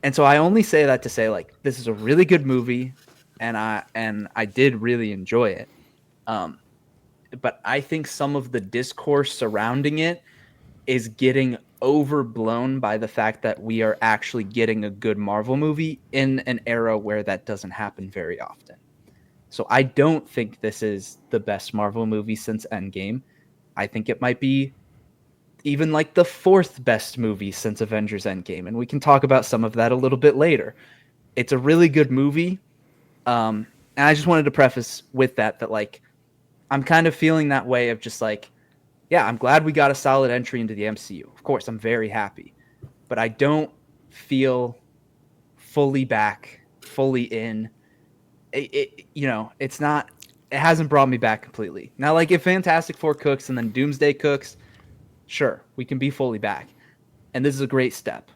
And so I only say that to say this is a really good movie, and I did really enjoy it. But I think some of the discourse surrounding it is getting overblown by the fact that we are actually getting a good Marvel movie in an era where that doesn't happen very often. So I don't think this is the best Marvel movie since Endgame. I think it might be even the fourth best movie since Avengers Endgame. And we can talk about some of that a little bit later. It's a really good movie. And I just wanted to preface with that I'm kind of feeling that way of just yeah, I'm glad we got a solid entry into the MCU. Of course, I'm very happy. But I don't feel fully back, fully in. It's not, it hasn't brought me back completely. Now, if Fantastic Four cooks and then Doomsday cooks, sure, we can be fully back. And this is a great step.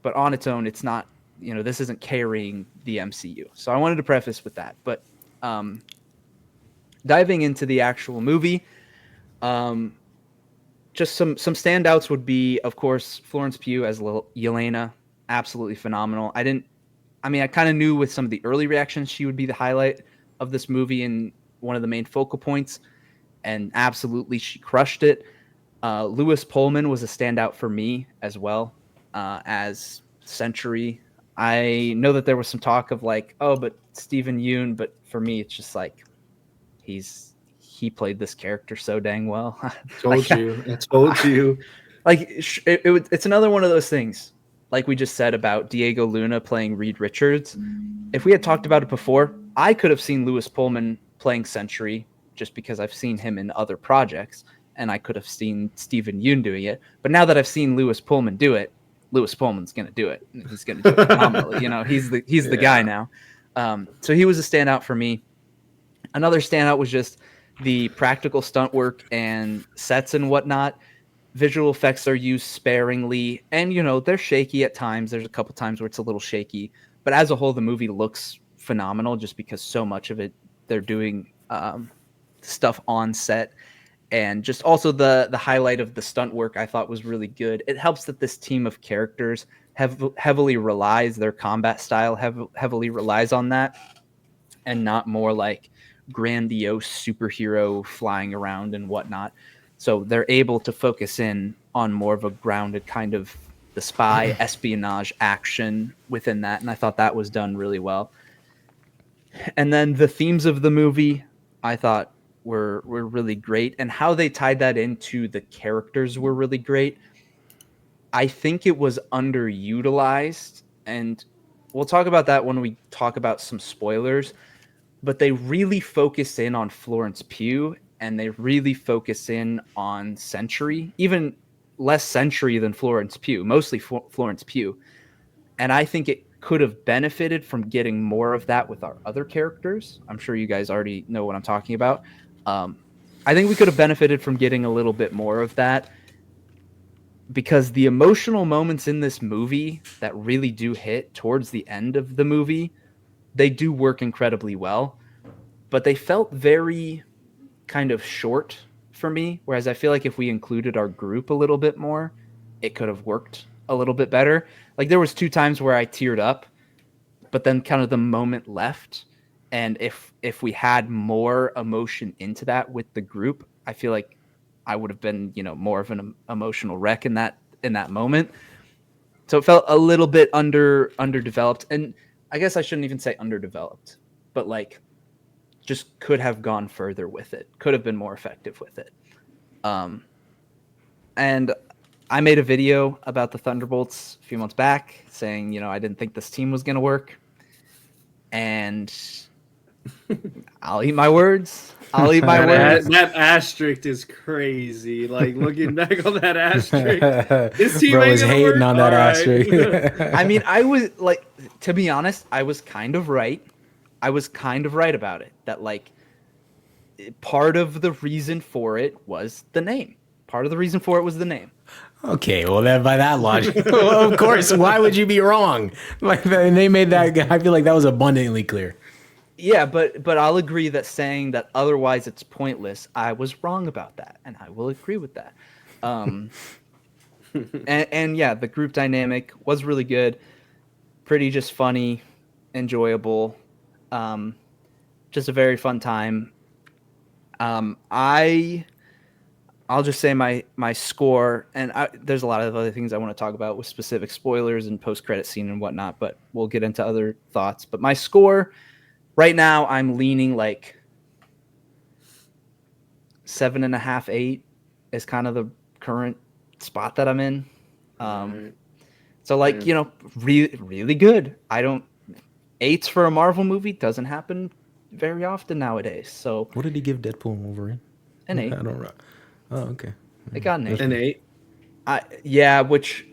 But on its own, it's not, this isn't carrying the MCU. So I wanted to preface with that. But diving into the actual movie, just some standouts would be, of course, Florence Pugh as Yelena, absolutely phenomenal. I kind of knew with some of the early reactions she would be the highlight of this movie and one of the main focal points, and absolutely she crushed it. Lewis Pullman was a standout for me as well, as Sentry. I know that there was some talk of but Stephen Yeun, but for me it's just he played this character so dang well. I told you. It's another one of those things, like we just said about Diego Luna playing Reed Richards. If we had talked about it before, I could have seen Lewis Pullman playing Sentry just because I've seen him in other projects, and I could have seen Stephen Yeun doing it. But now that I've seen Lewis Pullman do it, Lewis Pullman's going to do it. He's going to do it phenomenally. He's the guy now. So he was a standout for me. Another standout was just the practical stunt work and sets and whatnot. Visual effects are used sparingly, and they're shaky at times. There's a couple times where it's a little shaky, but as a whole, the movie looks phenomenal just because so much of it they're doing stuff on set. And just also the highlight of the stunt work I thought was really good. It helps that this team of characters heavily relies, their combat style heavily relies on that, and not more grandiose superhero flying around and whatnot. So they're able to focus in on more of a grounded kind of the spy espionage action within that. And I thought that was done really well. And then the themes of the movie, I thought were really great, and how they tied that into the characters were really great. I think it was underutilized, and we'll talk about that when we talk about some spoilers. But they really focus in on Florence Pugh, and they really focus in on Sentry, even less Sentry than Florence Pugh, mostly Florence Pugh. And I think it could have benefited from getting more of that with our other characters. I'm sure you guys already know what I'm talking about. I think we could have benefited from getting a little bit more of that, because the emotional moments in this movie that really do hit towards the end of the movie, they do work incredibly well, but they felt very kind of short for me. Whereas I feel like if we included our group a little bit more, it could have worked a little bit better. Like there was 2 times where I teared up, but then kind of the moment left. And if we had more emotion into that with the group, I feel like I would have been, more of an emotional wreck in that moment. So it felt a little bit underdeveloped. And I guess I shouldn't even say underdeveloped, but like just could have gone further with it, could have been more effective with it. And I made a video about the Thunderbolts a few months back saying, I didn't think this team was going to work. And I'll eat my words. That asterisk is crazy. Like looking back on that asterisk, this team Bro ain't was gonna hating work. on that All right. asterisk. I mean, I was like, to be honest, I was kind of right. I was kind of right about it. That like part of the reason for it was the name. Part of the reason for it was the name. Okay, well then by that logic, well, of course, why would you be wrong? Like they made that. I feel like that was abundantly clear. Yeah, but I'll agree that saying that otherwise it's pointless, I was wrong about that, and I will agree with that. And yeah, the group dynamic was really good, pretty just funny, enjoyable, just a very fun time. I'll just say my score, and there's a lot of other things I want to talk about with specific spoilers and post-credit scene and whatnot, but we'll get into other thoughts. But my score right now, I'm leaning like 7.5, 8 is kind of the current spot that I'm in. So like, really, really good. 8s for a Marvel movie doesn't happen very often nowadays. So What did he give Deadpool and Wolverine? an 8. I don't know. Oh, okay. It got an 8. An 8. Yeah, which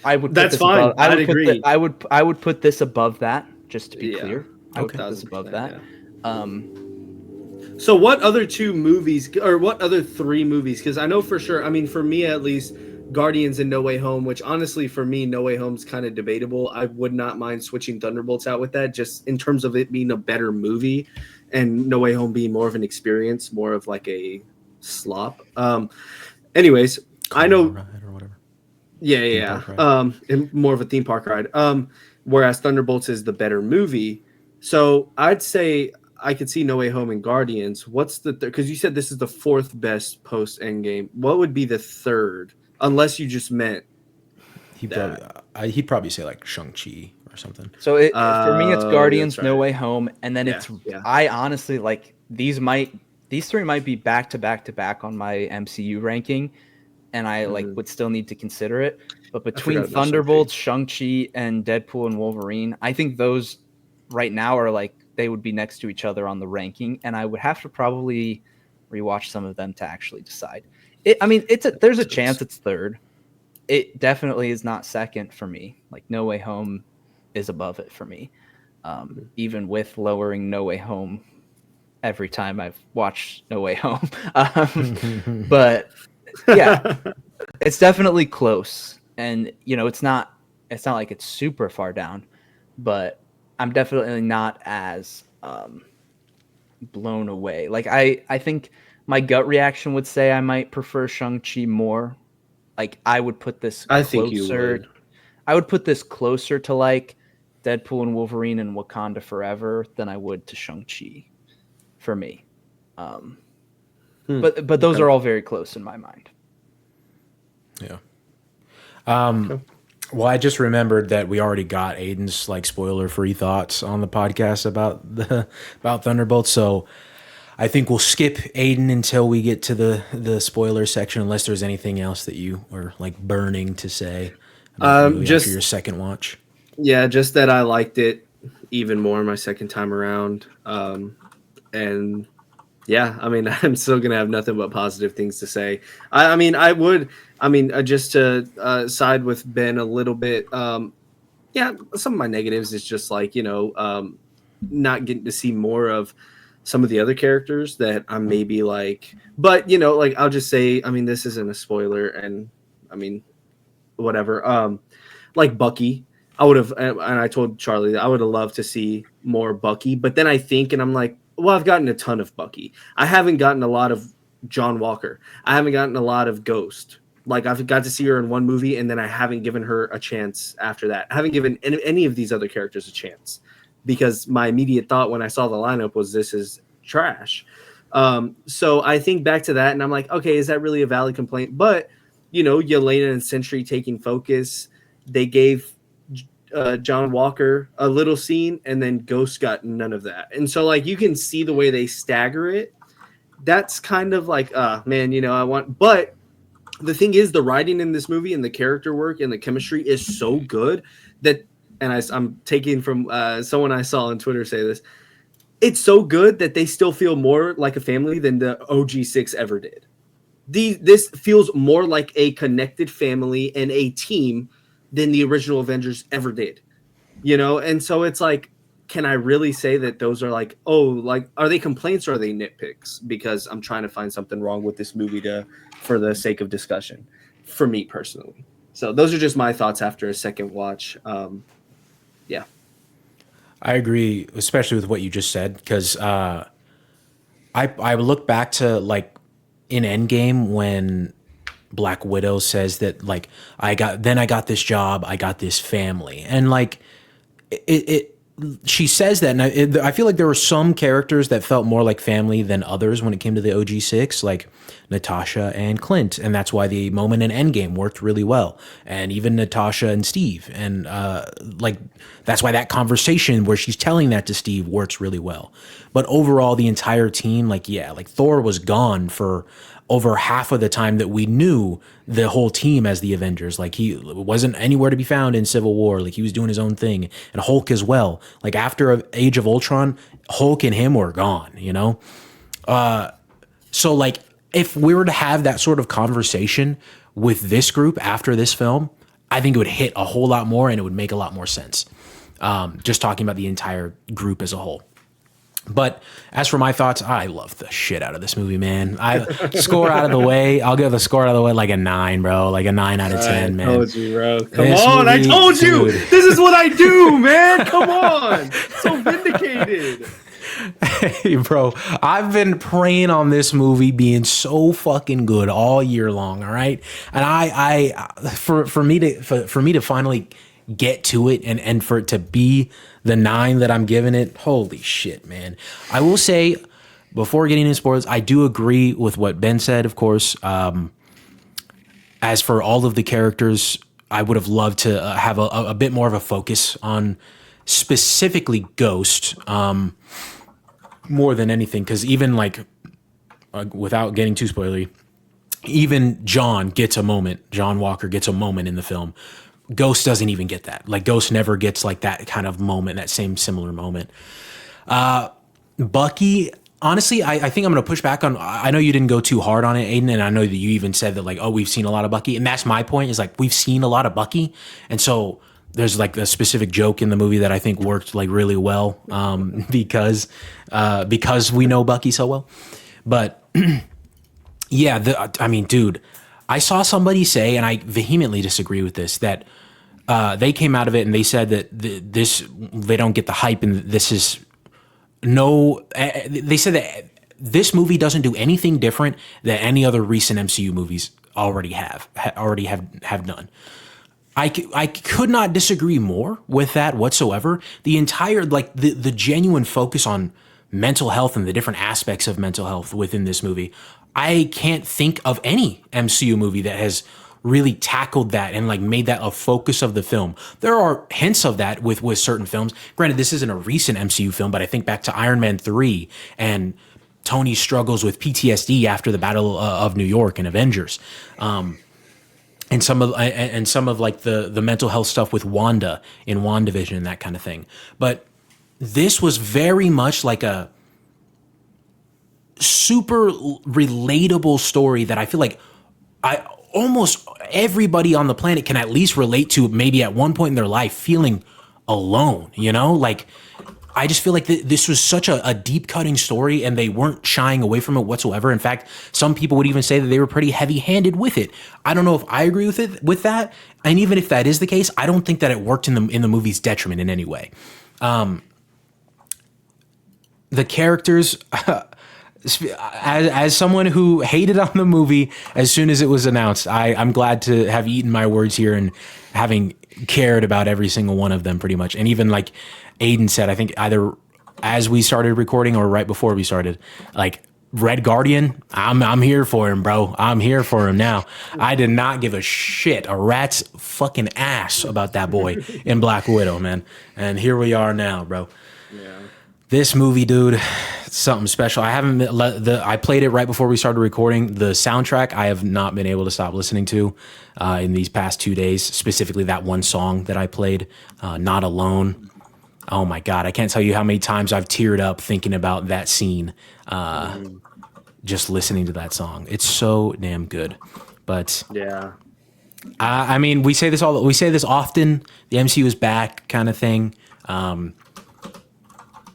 I would. That's fine. I would agree. I would put this above that, just to be clear. I would Okay. put this above that. Yeah. So what other 2 movies, or what other 3 movies? Because I know for sure, I mean, for me at least, Guardians and No Way Home, which honestly for me, No Way Home's kind of debatable. I would not mind switching Thunderbolts out with that, just in terms of it being a better movie and No Way Home being more of an experience, more of like a slop. Anyways, I know. Ride or whatever. Yeah. And more of a theme park ride. Whereas Thunderbolts is the better movie. So I'd say I could see No Way Home and Guardians. What's the because you said this is the 4th best post Endgame. What would be the 3rd? Unless you just meant He'd probably say like Shang-Chi or something. So for me, it's Guardians, right. No Way Home, and then I honestly like these 3 might be back to back on my MCU ranking, and I would still need to consider it. But between Thunderbolts, Shang-Chi, and Deadpool and Wolverine, I think those right now are like they would be next to each other on the ranking, and I would have to probably rewatch some of them to actually decide. There's a chance it's 3rd. It definitely is not 2nd for me. Like No Way Home is above it for me, even with lowering No Way Home every time I've watched No Way Home. But yeah, it's definitely close, and it's not like it's super far down, but I'm definitely not as blown away. Like I think my gut reaction would say I might prefer Shang-Chi more. Like I would put this closer. I think you would. I would put this closer to like Deadpool and Wolverine and Wakanda Forever than I would to Shang-Chi for me. But those are all very close in my mind. Yeah. Well, I just remembered that we already got Aiden's like spoiler-free thoughts on the podcast about Thunderbolts. So I think we'll skip Aiden until we get to the spoiler section, unless there's anything else that you are like burning to say about the movie Just after your second watch. Yeah, just that I liked it even more my second time around. And yeah, I mean, I'm still gonna have nothing but positive things to say. Just to side with Ben a little bit. Yeah, some of my negatives is just like not getting to see more of some of the other characters that I'm maybe like. But like I'll just say, I mean, this isn't a spoiler, and I mean, whatever. Like Bucky. I would have, and I told Charlie that I would have loved to see more Bucky, but then I think, and I'm like, well, I've gotten a ton of Bucky. I haven't gotten a lot of John Walker. I haven't gotten a lot of Ghost. Like I've got to see her in one movie, and then I haven't given her a chance after that. I haven't given any of these other characters a chance because my immediate thought when I saw the lineup was this is trash. So I think back to that, and I'm like, okay, is that really a valid complaint? But Yelena and Sentry taking focus, they gave John Walker a little scene, and then Ghost got none of that. And so like you can see the way they stagger it. That's kind of like, man, I want. But the thing is, the writing in this movie and the character work and the chemistry is so good that, and I'm taking from someone I saw on Twitter say this, it's so good that they still feel more like a family than the OG6 ever did. This feels more like a connected family and a team than the original Avengers ever did, and so it's like, can I really say that those are like, are they complaints or are they nitpicks? Because I'm trying to find something wrong with this movie for the sake of discussion, for me personally. So those are just my thoughts after a second watch. Yeah, I agree, especially with what you just said, because I look back to like in Endgame when Black Widow says that like I got this job, I got this family, and like she says that, and I feel like there were some characters that felt more like family than others when it came to the OG6, like Natasha and Clint, and that's why the moment in Endgame worked really well, and even Natasha and Steve, and like that's why that conversation where she's telling that to Steve works really well. But overall, the entire team, like Thor was gone for over half of the time that we knew the whole team as the Avengers. Like he wasn't anywhere to be found in Civil War. Like he was doing his own thing, and Hulk as well. Like after Age of Ultron, Hulk and him were gone, So like if we were to have that sort of conversation with this group after this film, I think it would hit a whole lot more and it would make a lot more sense. Just talking about the entire group as a whole. But as for my thoughts, I love the shit out of this movie, man. Score out of the way. I'll give the score out of the way like a 9, bro. Like a 9 out of 10, man. I told you, bro. Come on. I told you. This is what I do, man. Come on. So vindicated. Hey, bro. I've been praying on this movie being so fucking good all year long, all right? And for me to finally get to it and for it to be the 9 that I'm giving it, holy shit, man. I will say, before getting into spoilers, I do agree with what Ben said, of course. As for all of the characters, I would have loved to have a bit more of a focus on specifically Ghost, more than anything, because even like, without getting too spoilery, even John Walker gets a moment in the film. Ghost doesn't even get that. Like Ghost never gets like that kind of moment, that same similar moment. Bucky, honestly, I think I'm going to push back on, I know you didn't go too hard on it, Aiden, and I know that you even said that like, oh, we've seen a lot of Bucky. And that's my point, is like, we've seen a lot of Bucky. And so there's like a specific joke in the movie that I think worked like really well, because we know Bucky so well. But yeah, I mean, dude, I saw somebody say, and I vehemently disagree with this, that they came out of it and they said that they don't get the hype, and this is they said that this movie doesn't do anything different than any other recent MCU movies already have done. I could not disagree more with that whatsoever. The entire, like the genuine focus on mental health and the different aspects of mental health within this movie, I can't think of any MCU movie that has really tackled that and like made that a focus of the film. There are hints of that with certain films. Granted, this isn't a recent MCU film, but I think back to Iron Man 3 and Tony struggles with PTSD after the Battle of New York and Avengers. And some of like the mental health stuff with Wanda in WandaVision and that kind of thing. But this was very much like a super relatable story that I feel like almost everybody on the planet can at least relate to, maybe at one point in their life feeling alone, you know? Like, I just feel like this was such a deep cutting story and they weren't shying away from it whatsoever. In fact, some people would even say that they were pretty heavy handed with it. I don't know if I agree with that. And even if that is the case, I don't think that it worked in the movie's detriment in any way. The characters, as someone who hated on the movie as soon as it was announced, I'm glad to have eaten my words here and having cared about every single one of them pretty much. And even like Aiden said, I think either as we started recording or right before we started, like Red Guardian, I'm here for him, bro. I'm here for him now. I did not give a shit, a rat's fucking ass about that boy in Black Widow, man. And here we are now, bro. Yeah. This movie, dude, something special. I played it right before we started recording. The soundtrack I have not been able to stop listening to in these past 2 days. Specifically, that one song that I played, "Not Alone." Oh my God, I can't tell you how many times I've teared up thinking about that scene, just listening to that song. It's so damn good. But Yeah. I mean, we say this often. The MCU is back, kind of thing.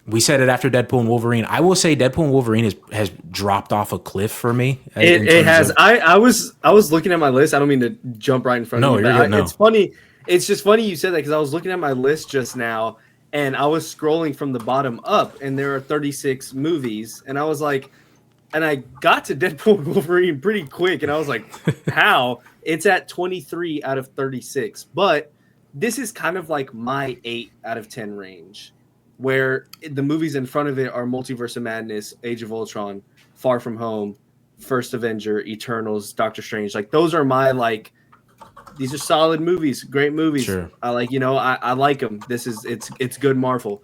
We said it after Deadpool and Wolverine. I will say Deadpool and Wolverine has dropped off a cliff for me. It has. I was looking at my list. I don't mean to jump right in front of you. No, you're good. No. It's funny. It's just funny you said that because I was looking at my list just now and I was scrolling from the bottom up and there are 36 movies and I was like, and I got to Deadpool and Wolverine pretty quick and I was like, how? It's at 23 out of 36. But this is kind of like my 8 out of 10 range, where the movies in front of it are Multiverse of Madness, Age of Ultron, Far From Home, First Avenger, Eternals, Doctor Strange. Like those are my like, these are solid movies, great movies. Sure. I like, I like them. It's good Marvel.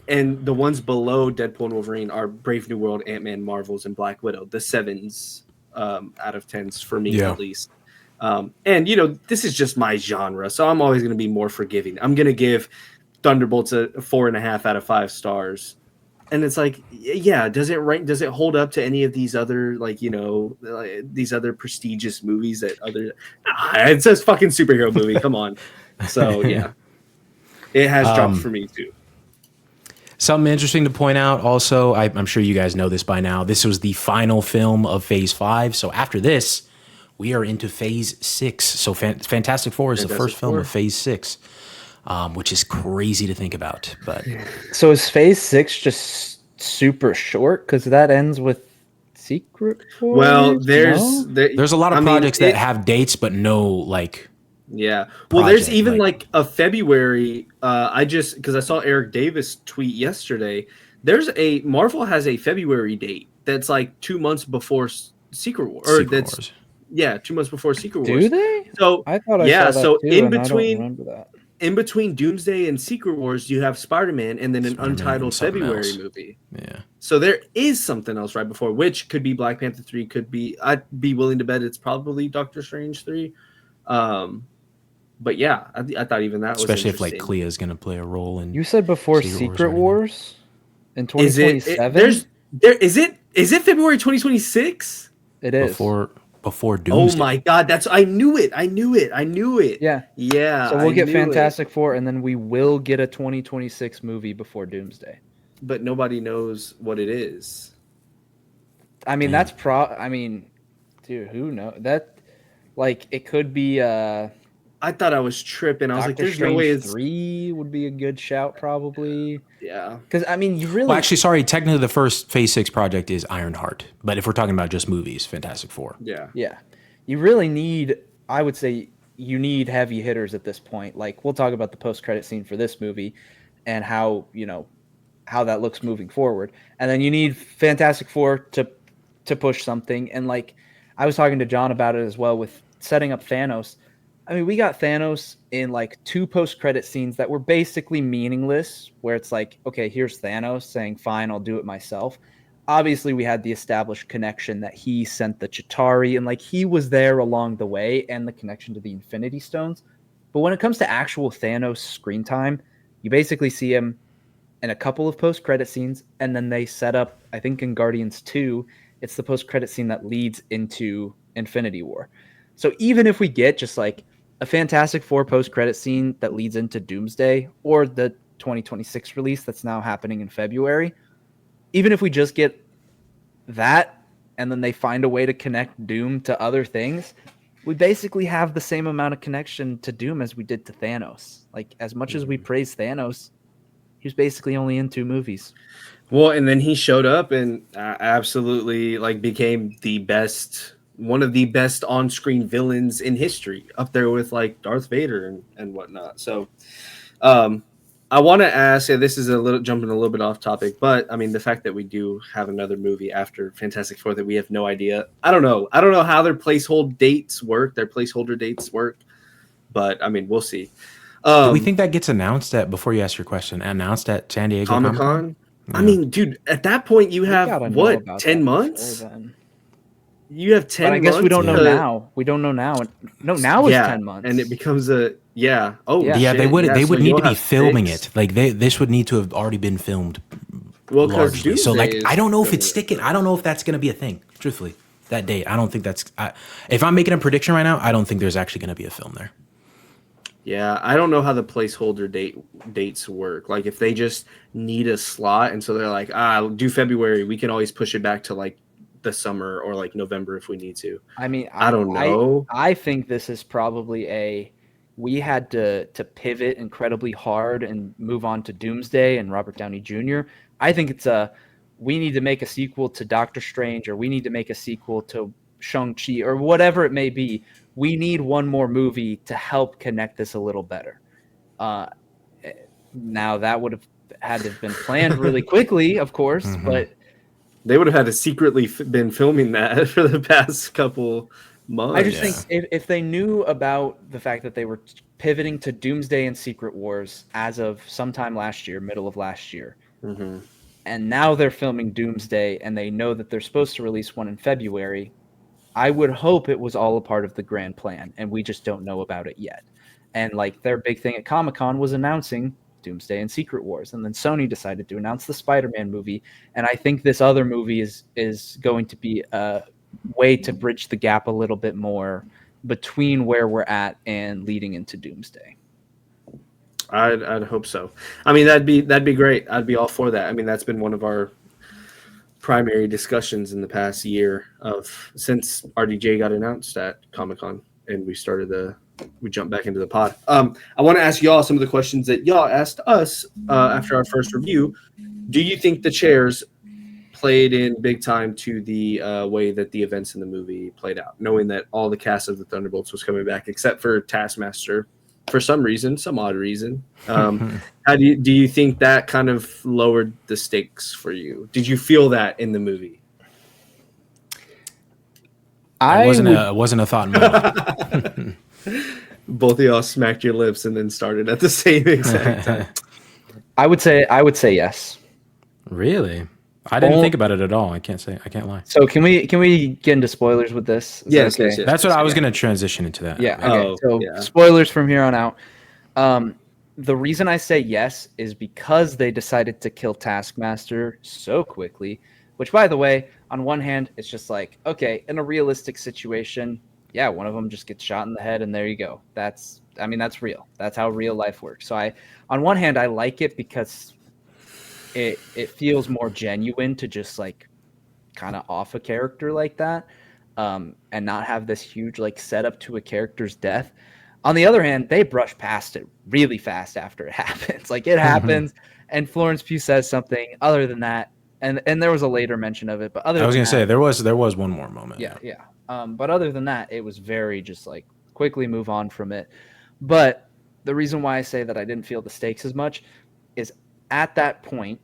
And the ones below Deadpool and Wolverine are Brave New World, Ant-Man, Marvels, and Black Widow. The 7s out of 10s for me at least. And this is just my genre, so I'm always going to be more forgiving. I'm going to give Thunderbolts a 4.5 out of 5 stars, and it's like, yeah, does it hold up to any of these other these other prestigious movies that other? It's a fucking superhero movie. Come on. So yeah, it has dropped for me too. Something interesting to point out also, I'm sure you guys know this by now. This was the final film of Phase 5. So after this, we are into Phase 6. So Fantastic Four is the first film of Phase 6. Which is crazy to think about. But so is Phase 6 just super short because that ends with Secret Wars? Well, there's a lot of projects that have dates but no like. Yeah. Well, there's even like a February. Because I saw Eric Davis tweet yesterday. Marvel has a February date that's like 2 months before Secret Wars. 2 months before Secret Wars. Do they? So I thought I saw that so too, in and I don't between. remember that. In between Doomsday and Secret Wars, you have Spider-Man and then an untitled February movie. Yeah. So there is something else right before, which could be Black Panther 3, could be, I'd be willing to bet it's probably Doctor Strange 3. But yeah, I thought even that was especially if like Clea is going to play a role in. You said before Secret Wars in 2027? Is it February 2026? It is. Before Doomsday. Oh my God, I knew it. Yeah. Yeah. So we'll get Fantastic Four, and then we will get a 2026 movie before Doomsday. But nobody knows what it is. I mean, dude, who knows? That, like, it could be. I thought I was tripping. I was like, "There's no way." 3 would be a good shout, probably. Yeah. Because I mean, you really. Well, actually, sorry. Technically, the first Phase 6 project is Ironheart, but if we're talking about just movies, Fantastic Four. Yeah. Yeah. You really need. I would say you need heavy hitters at this point. Like, we'll talk about the post-credit scene for this movie, and how that looks moving forward, and then you need Fantastic Four to push something. And like, I was talking to John about it as well with setting up Thanos. I mean, we got Thanos in like 2 post-credit scenes that were basically meaningless, where it's like, okay, here's Thanos saying, fine, I'll do it myself. Obviously, we had the established connection that he sent the Chitauri, and like he was there along the way, and the connection to the Infinity Stones. But when it comes to actual Thanos screen time, you basically see him in a couple of post-credit scenes, and then they set up, I think in Guardians 2, it's the post-credit scene that leads into Infinity War. So even if we get just like a Fantastic Four post-credit scene that leads into Doomsday, or the 2026 release that's now happening in February, even if we just get that and then they find a way to connect Doom to other things, we basically have the same amount of connection to Doom as we did to Thanos. Like, as much as we praise Thanos, he was basically only in 2 movies. Well, and then he showed up and absolutely like became one of the best on-screen villains in history, up there with like Darth Vader and whatnot. So, I want to ask, and this is jumping a little bit off topic, but I mean, the fact that we do have another movie after Fantastic Four that we have no idea. I don't know how their placeholder dates work. But I mean, we'll see. Do we think that gets announced before you ask your question? Announced at San Diego Comic-Con? Yeah. I mean, dude, at that point you have what, 10 months? You have 10 months. But I guess we don't know now. We don't know now. No, now it's 10 months. And it becomes a yeah. Oh Yeah. Yeah, shit. they would need to be filming 6. it. Like this would need to have already been filmed. Well, largely. So like Doomsday I don't know if is it's sticking. I don't know if that's going to be a thing. Truthfully, that date, I don't think that's. If I'm making a prediction right now, I don't think there's actually going to be a film there. Yeah, I don't know how the placeholder dates work. Like if they just need a slot, and so they're like, do February. We can always push it back to like the summer or like November if we need to. I mean, I don't know. I think this is probably we had to pivot incredibly hard and move on to Doomsday and Robert Downey Jr. I think it's we need to make a sequel to Doctor Strange, or we need to make a sequel to Shang-Chi, or whatever it may be. We need one more movie to help connect this a little better. Now that would have had to have been planned really quickly, of course, but they would have had to secretly been filming that for the past couple months. I just think if they knew about the fact that they were pivoting to Doomsday and Secret Wars as of sometime last year, middle of last year, and now they're filming Doomsday and they know that they're supposed to release one in February, I would hope it was all a part of the grand plan and we just don't know about it yet. And like their big thing at Comic-Con was announcing Doomsday and Secret Wars, and then Sony decided to announce the Spider-Man movie, and I think this other movie is going to be a way to bridge the gap a little bit more between where we're at and leading into Doomsday. I'd hope so. I mean, that'd be great. I'd be all for that. I mean, that's been one of our primary discussions in the past year since RDJ got announced at Comic-Con and we jumped back into the pod. I want to ask y'all some of the questions that y'all asked us after our first review. Do you think the chairs played in big time to the way that the events in the movie played out, knowing that all the cast of the Thunderbolts was coming back except for Taskmaster for some reason, some odd reason? How do you think that kind of lowered the stakes for you? Did you feel that in the movie? It wasn't a thought in my mind. Both of y'all smacked your lips and then started at the same exact time. I would say yes. Really? I didn't think about it at all. I can't lie. So can we get into spoilers with this? Yes. That's what I was going to transition into that. Yeah. Okay. Spoilers from here on out. The reason I say yes is because they decided to kill Taskmaster so quickly, which, by the way, on one hand, it's just like, okay, in a realistic situation, yeah, one of them just gets shot in the head and there you go. That's real. That's how real life works. So on one hand, I like it because it feels more genuine to just like kind of off a character like that, and not have this huge like setup to a character's death. On the other hand, they brush past it really fast after it happens. Like it happens, and Florence Pugh says something. Other than that, and there was a later mention of it, but I was going to say there was one more moment. Yeah. But other than that, it was very just like quickly move on from it. But the reason why I say that I didn't feel the stakes as much is at that point,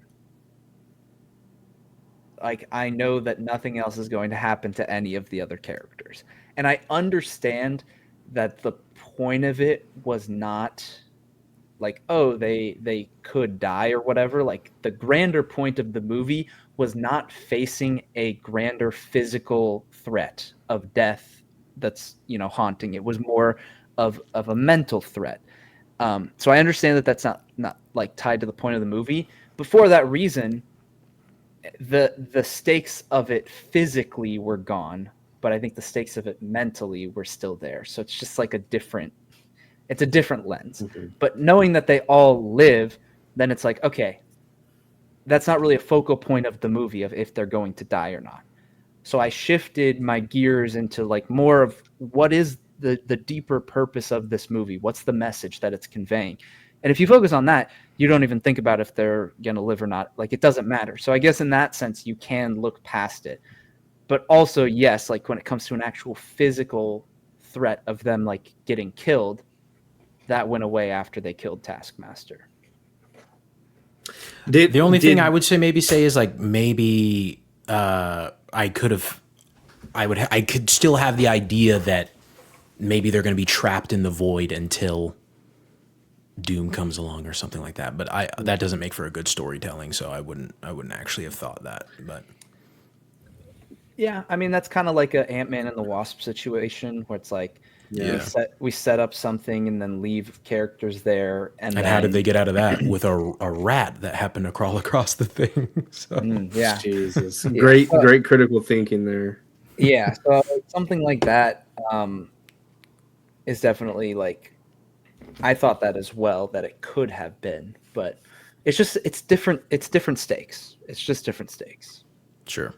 like I know that nothing else is going to happen to any of the other characters. And I understand that the point of it was not like, oh, they could die or whatever. Like the grander point of the movie was not facing a grander physical threat of death that's, you know, haunting. It was more of a mental threat. So I understand that that's not like tied to the point of the movie, but for that reason, the stakes of it physically were gone, but I think the stakes of it mentally were still there. So it's just like a different lens. Mhm. But knowing that they all live, then it's like, okay, that's not really a focal point of the movie of if they're going to die or not. So I shifted my gears into like more of what is the deeper purpose of this movie? What's the message that it's conveying? And if you focus on that, you don't even think about if they're going to live or not. Like it doesn't matter. So I guess in that sense, you can look past it. But also, yes, like when it comes to an actual physical threat of them like getting killed, that went away after they killed Taskmaster. The only thing I would say is like maybe I could still have the idea that maybe they're going to be trapped in the void until Doom comes along or something like that. But that doesn't make for a good storytelling, so I wouldn't actually have thought that. But yeah, I mean that's kind of like a Ant-Man and the Wasp situation where it's like we set up something and then leave characters there, and then, how did they get out of that with a rat that happened to crawl across the thing? So. Yeah, Jesus, great critical thinking there. Yeah, so something like that is definitely like, I thought that as well, that it could have been, but it's different. It's different stakes. It's just different stakes. Sure.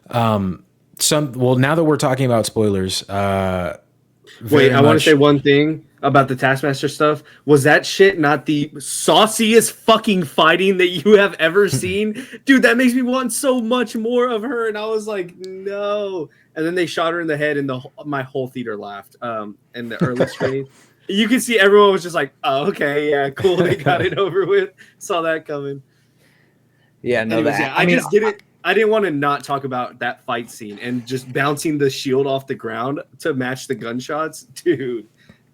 Now that we're talking about spoilers, wait, I want to say one thing about the Taskmaster stuff. Was that shit not the sauciest fucking fighting that you have ever seen? Dude, that makes me want so much more of her. And I was like, no. And then they shot her in the head and my whole theater laughed. In the early screen. You can see everyone was just like, oh, okay, yeah, cool. They got it over with. Saw that coming. Yeah, no, anyways, I didn't want to not talk about that fight scene and just bouncing the shield off the ground to match the gunshots, dude.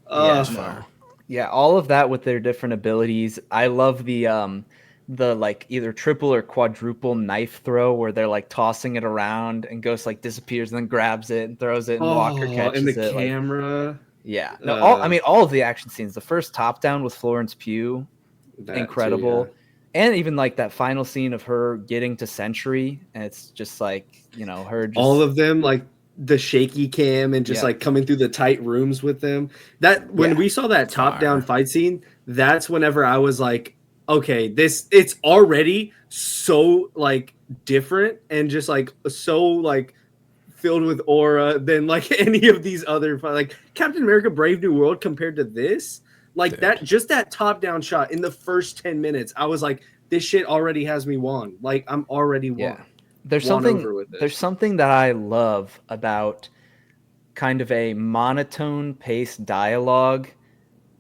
Yeah, all of that with their different abilities. I love the like either triple or quadruple knife throw where they're like tossing it around and Ghost like disappears and then grabs it and throws it and Walker catches and the it. camera. Like, yeah, no, all of the action scenes. The first top down with Florence Pugh, incredible. Too, yeah. And even like that final scene of her getting to Sentry, and it's just like, you know, her just, all of them, like the shaky cam and just like coming through the tight rooms with them. That when we saw that top down fight scene, that's whenever I was like, okay, it's already so like different and just like so like filled with aura than like any of these other, like Captain America Brave New World compared to this. Like that, just that top down shot in the first 10 minutes, I was like, this shit already has me won. Like I'm already won. Yeah. There's something that I love about kind of a monotone paced dialogue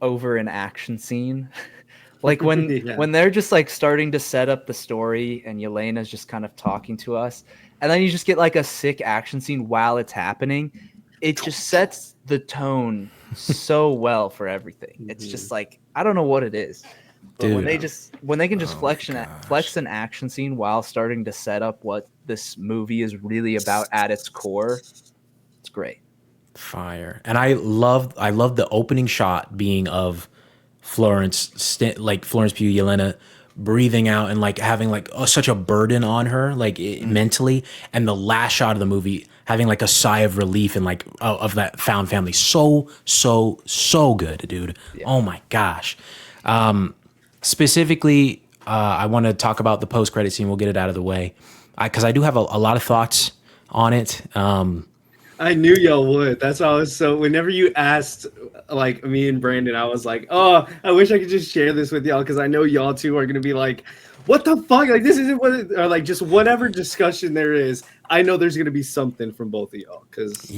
over an action scene. Like when they're just like starting to set up the story and Yelena's just kind of talking to us, and then you just get like a sick action scene while it's happening. It just sets the tone so well for everything. It's just like, I don't know what it is, but when they can just flex an action scene while starting to set up what this movie is really about at its core, it's great. Fire. And I love the opening shot being of Florence Pugh, Yelena breathing out and like having like such a burden on her, like mentally, and the last shot of the movie having like a sigh of relief and like of that found family. So good, dude. Yeah. Oh my gosh. Specifically, I want to talk about the post-credit scene. We'll get it out of the way because I do have a lot of thoughts on it. I knew y'all would. That's why I was so. Whenever you asked, like me and Brandon, I was like, "Oh, I wish I could just share this with y'all because I know y'all two are gonna be like, what the fuck? Like this isn't what, or like just whatever discussion there is. I know there's gonna be something from both of y'all because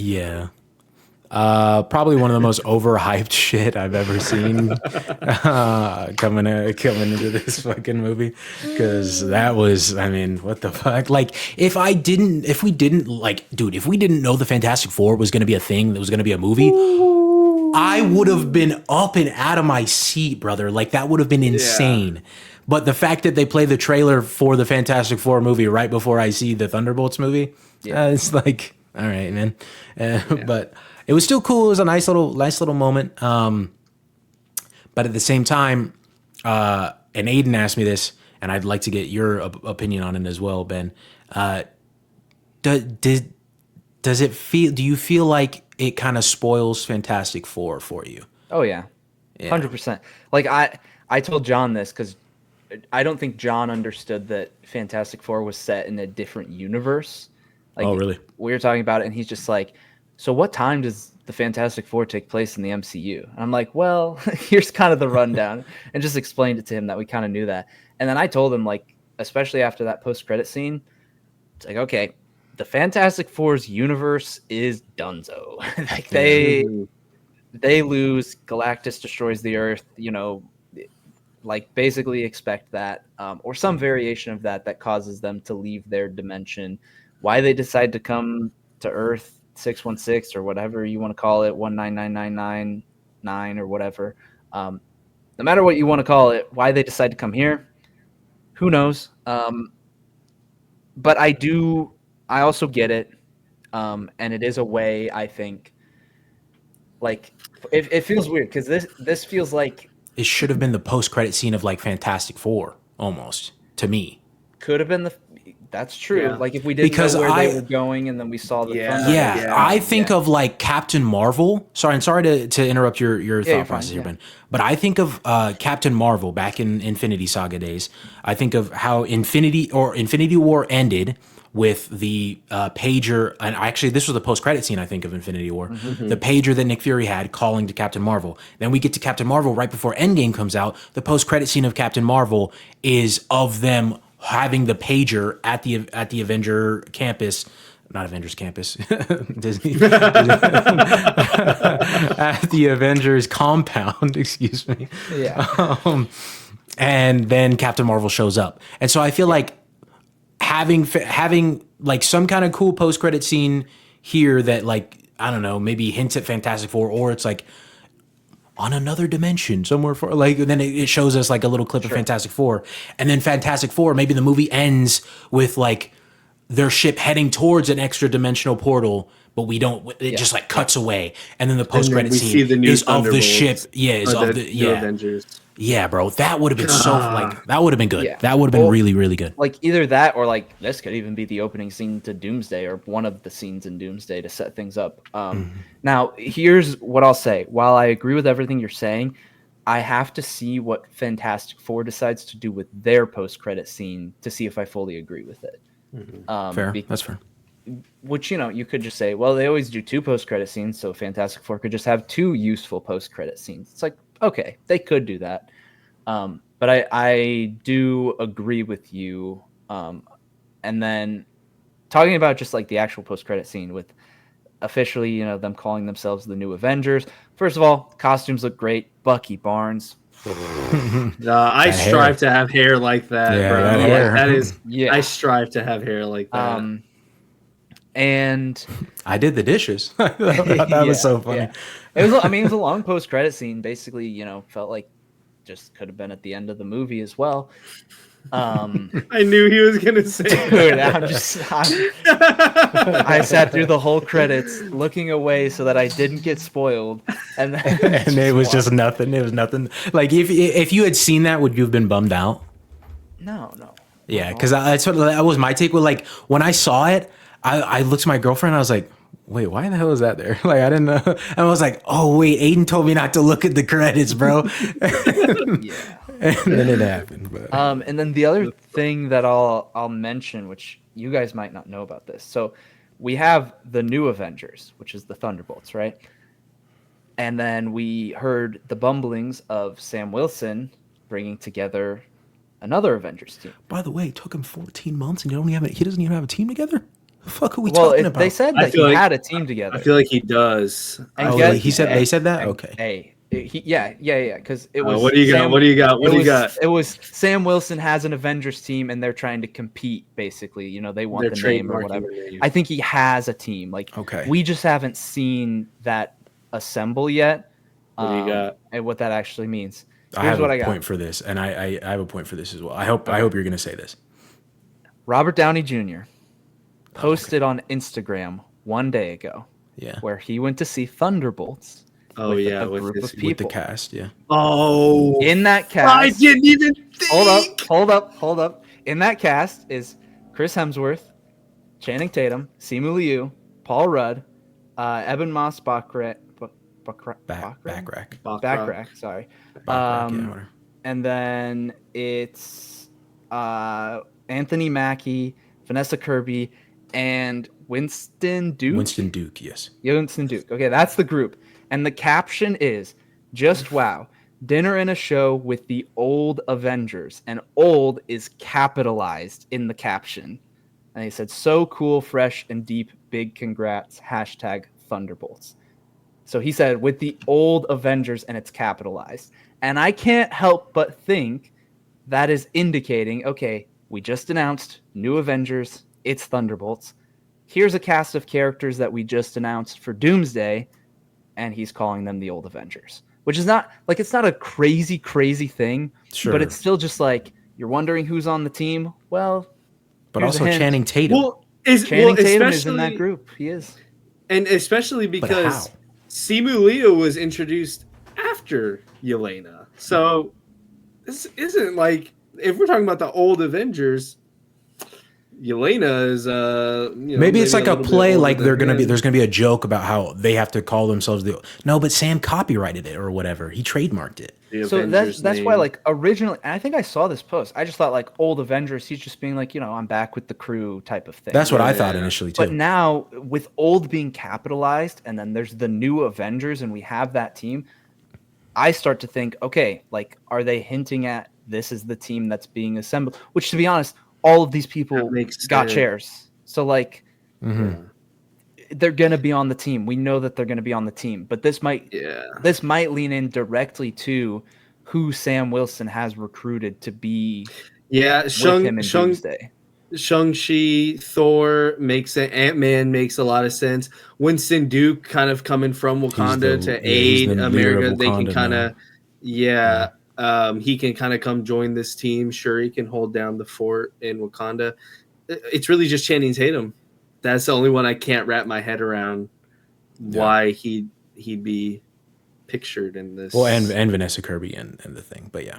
Probably one of the most overhyped shit I've ever seen coming into this fucking movie, because that was, I mean, what the fuck? Like, if we didn't know the Fantastic Four was going to be a thing, that was going to be a movie, I would have been up and out of my seat, brother. Like, that would have been insane. But the fact that they play the trailer for the Fantastic Four movie right before I see the Thunderbolts movie, it's like, all right, man. But it was still cool. It was a nice little moment. But at the same time, and Aiden asked me this, and I'd like to get your opinion on it as well, Ben. Do you feel like it kind of spoils Fantastic Four for you? Oh yeah. 100%. Like I told John this because I don't think John understood that Fantastic Four was set in a different universe. Like, oh, really? We were talking about it, and he's just like, so what time does the Fantastic Four take place in the MCU? And I'm like, well, here's kind of the rundown, and just explained it to him that we kind of knew that. And then I told him, like, especially after that post-credit scene, it's like, okay, the Fantastic Four's universe is donezo. Like, they lose, Galactus destroys the Earth, you know, like, basically expect that, or some variation of that causes them to leave their dimension. Why they decide to come to Earth 616 or whatever you want to call it, 199999 or whatever, no matter what you want to call it, why they decide to come here, who knows? But I also get it, and it is a way, I think, like, it feels weird because this feels like it should have been the post-credit scene of like Fantastic Four, almost, to me. Could have been that's true. Yeah. Like, if we didn't know where they were going, and then we saw the I think of like Captain Marvel. Sorry to interrupt your thought process here, Ben. But I think of Captain Marvel back in Infinity Saga days. I think of how Infinity War ended with the pager, and actually this was the post-credit scene, I think, of Infinity War. Mm-hmm. The pager that Nick Fury had calling to Captain Marvel. Then we get to Captain Marvel right before Endgame comes out. The post-credit scene of Captain Marvel is of them having the pager at the Avenger campus. Not Avengers campus, Disney. At the Avengers compound, excuse me. Yeah. And then Captain Marvel shows up. And so I feel like having like some kind of cool post-credit scene here that, like, I don't know, maybe hints at Fantastic Four, or it's like on another dimension somewhere, for like, and then it shows us like a little clip of Fantastic Four, and then Fantastic Four, maybe the movie ends with like their ship heading towards an extra dimensional portal, but we don't, it just like cuts away, and then the post-credit scene is of the ship, Avengers. Yeah, bro, that would have been that would have been good. Yeah. That would have been really, really good. Like, either that, or like this could even be the opening scene to Doomsday, or one of the scenes in Doomsday to set things up. Now, here's what I'll say. While I agree with everything you're saying, I have to see what Fantastic Four decides to do with their post-credit scene to see if I fully agree with it. Fair. That's fair. Which, you know, you could just say, well, they always do 2 post-credit scenes, so Fantastic Four could just have 2 useful post-credit scenes. It's like, okay, they could do that. But I do agree with you. And then talking about just like the actual post-credit scene with officially, you know, them calling themselves the new Avengers. First of all, costumes look great. Bucky Barnes. I strive to have hair like that, bro. That is, I strive to have hair like that. And I did the dishes. that was so funny. Yeah. It was a long post-credit scene. Basically, you know, felt like just could have been at the end of the movie as well. I knew he was gonna say, dude, I sat through the whole credits looking away so that I didn't get spoiled, and it was just nothing. It was nothing. Like, if you had seen that, would you have been bummed out? No. Yeah, because that was my take. With, like, when I saw it, I looked at my girlfriend. I was like, wait, why the hell is that there? Like, I didn't know. And I was like, oh wait, Aiden told me not to look at the credits, bro. Yeah. And then it happened. But. And then the other thing that I'll mention, which you guys might not know about this. So we have the new Avengers, which is the Thunderbolts, right? And then we heard the bumblings of Sam Wilson bringing together another Avengers team. By the way, it took him 14 months, and he doesn't even have a team together. The fuck are we talking about? They said I that feel he like- had a team together. I feel like he does. And Oh, get- he said hey, they said that. and- Okay. Hey, yeah. Because it was. What do you got? What do you got? What do you got? It was Sam Wilson has an Avengers team, and they're trying to compete. Basically, they want They're the name or trademarking whatever. the name. I think he has a team. Like, Okay. we just haven't seen that assemble yet. What do you got? And what that actually means. I Here's have what a I got. point for this, and I have a point for this as well. I hope you're gonna say this. Robert Downey Jr. posted on Instagram one day ago Yeah. where he went to see Thunderbolts. Oh with yeah, a with group his- of With the people. cast, yeah. Oh, In that cast, I didn't even think. hold up. In that cast is Chris Hemsworth, Channing Tatum, Simu Liu, Paul Rudd, Eben Moss Backrack, Backrack. sorry. Yeah, whatever. And then it's Anthony Mackie, Vanessa Kirby, and Winston Duke. Winston Duke, yes. Winston Duke. Okay, that's the group. And the caption is, just wow, dinner and a show with the old Avengers. And old is capitalized in the caption. And he said, so cool, fresh, and deep, big congrats, hashtag Thunderbolts. So he said, with the old Avengers, and it's capitalized. And I can't help but think that is indicating, okay, we just announced new Avengers, it's Thunderbolts. Here's a cast of characters that we just announced for Doomsday, and he's calling them the old Avengers. Which is not, like, it's not a crazy, crazy thing, Sure. but it's still just like, you're wondering who's on the team? Well, But here's a also hint. Channing Tatum. Channing Tatum is in especially- that group. He is. and especially But because how? Simu Liu was introduced after Yelena, so this isn't like if we're talking about the old Avengers. Yelena is Maybe it's like a little bit play, older like than him. there's gonna be a joke about how they have to call themselves the no, but Sam copyrighted it or whatever. He trademarked it. The So Avengers that's why, name. like, originally, and I think I saw this post. I just thought, like, old Avengers, he's just being like, I'm back with the crew type of thing. That's what I Yeah. thought initially too. But now, with old being capitalized, and then there's the new Avengers, and we have that team, I start to think, okay, like, are they hinting at this is the team that's being assembled? Which, to be honest, all of these people That makes got sense. chairs. So, like, Mhm. they're going to be on the team. We know that they're going to be on the team. But this might lean in directly to who Sam Wilson has recruited to be Yeah, with him in Doomsday. Shang-Chi, Thor makes it. Ant-Man makes a lot of sense. Winston Duke kind of coming from Wakanda He's the to aid leader of America. They can Wakanda kind now. of, he can kind of come join this team. Sure, he can hold down the fort in Wakanda. It's really just Channing Tatum. That's the only one I can't wrap my head around why he'd be pictured in this. Well, and Vanessa Kirby and the thing, but yeah.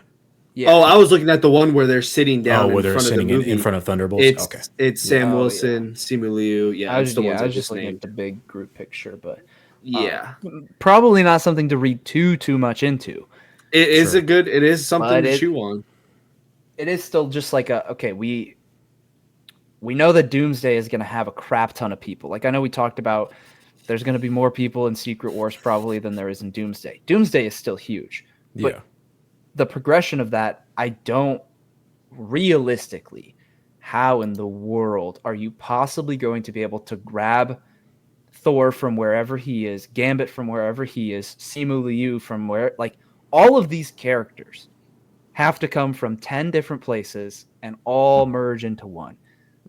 Yeah. Oh, I was looking at the one where they're sitting down where in they're front of the sitting movie. in front of Thunderbolts. It's Okay. it's Sam Oh, Wilson, Simu Liu. Yeah, I it's was, the ones I just just looking named. at the big group picture, but Yeah, probably not something to read too much into. it is Sure. it is something But to chew on. It is still just like we know that Doomsday is going to have a crap ton of people. Like, I know we talked about there's going to be more people in Secret Wars probably than there is in Doomsday. Doomsday is still huge. But Yeah. the progression of that, I don't realistically, how in the world are you possibly going to be able to grab Thor from wherever he is, Gambit from wherever he is, Simu Liu from where, like, all of these characters have to come from 10 different places and all merge into one.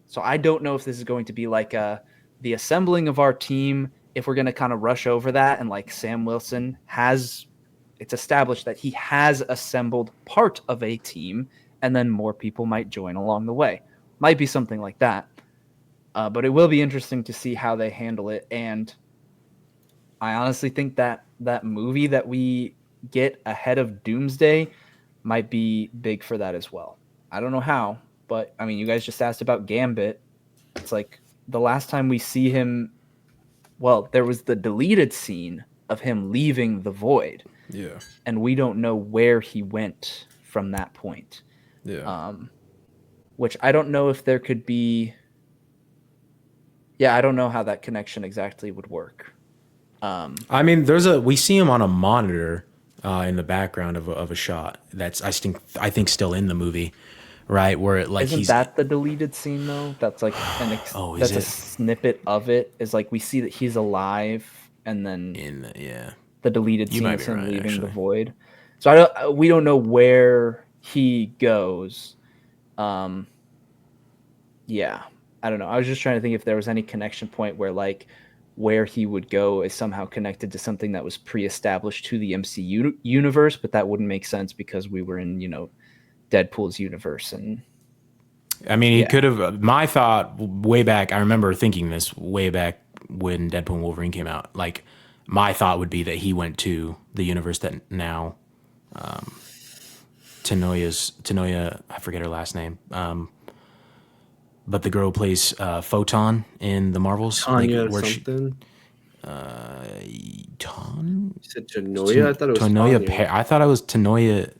So I don't know if this is going to be like the assembling of our team, if we're going to kind of rush over that, and like Sam Wilson it's established that he has assembled part of a team, and then more people might join along the way. Might be something like that. But it will be interesting to see how they handle it. And I honestly think that movie that we get ahead of Doomsday might be big for that as well. I don't know how, but I mean, you guys just asked about Gambit. It's like the last time we see him, well, there was the deleted scene of him leaving the Void. Yeah. And we don't know where he went from that point. Yeah. Which I don't know if there could be. Yeah, I don't know how that connection exactly would work. I mean, we see him on a monitor in the background of a shot that's I think still in the movie, right? Where it, like Isn't that the deleted scene though? That's like is that's a it? snippet of it. Is like we see that he's alive, and then Yeah, the deleted you scene might is be him right leaving the actually. void. So we don't know where he goes. Um, yeah, I don't know. I was just trying to think if there was any connection point where like where he would go is somehow connected to something that was pre-established to the MCU universe, but that wouldn't make sense because we were in Deadpool's universe, and I mean, he yeah, could have. My thought way back, I remember thinking this way back when Deadpool and Wolverine came out. Like, my thought would be that he went to the universe that now Tanoia, I forget her last name, but the girl who plays Photon in the Marvels, like Tanya where she something. Ton You said Tanoia? I thought it was Tanoia. Tanya. I thought I was Tanoia.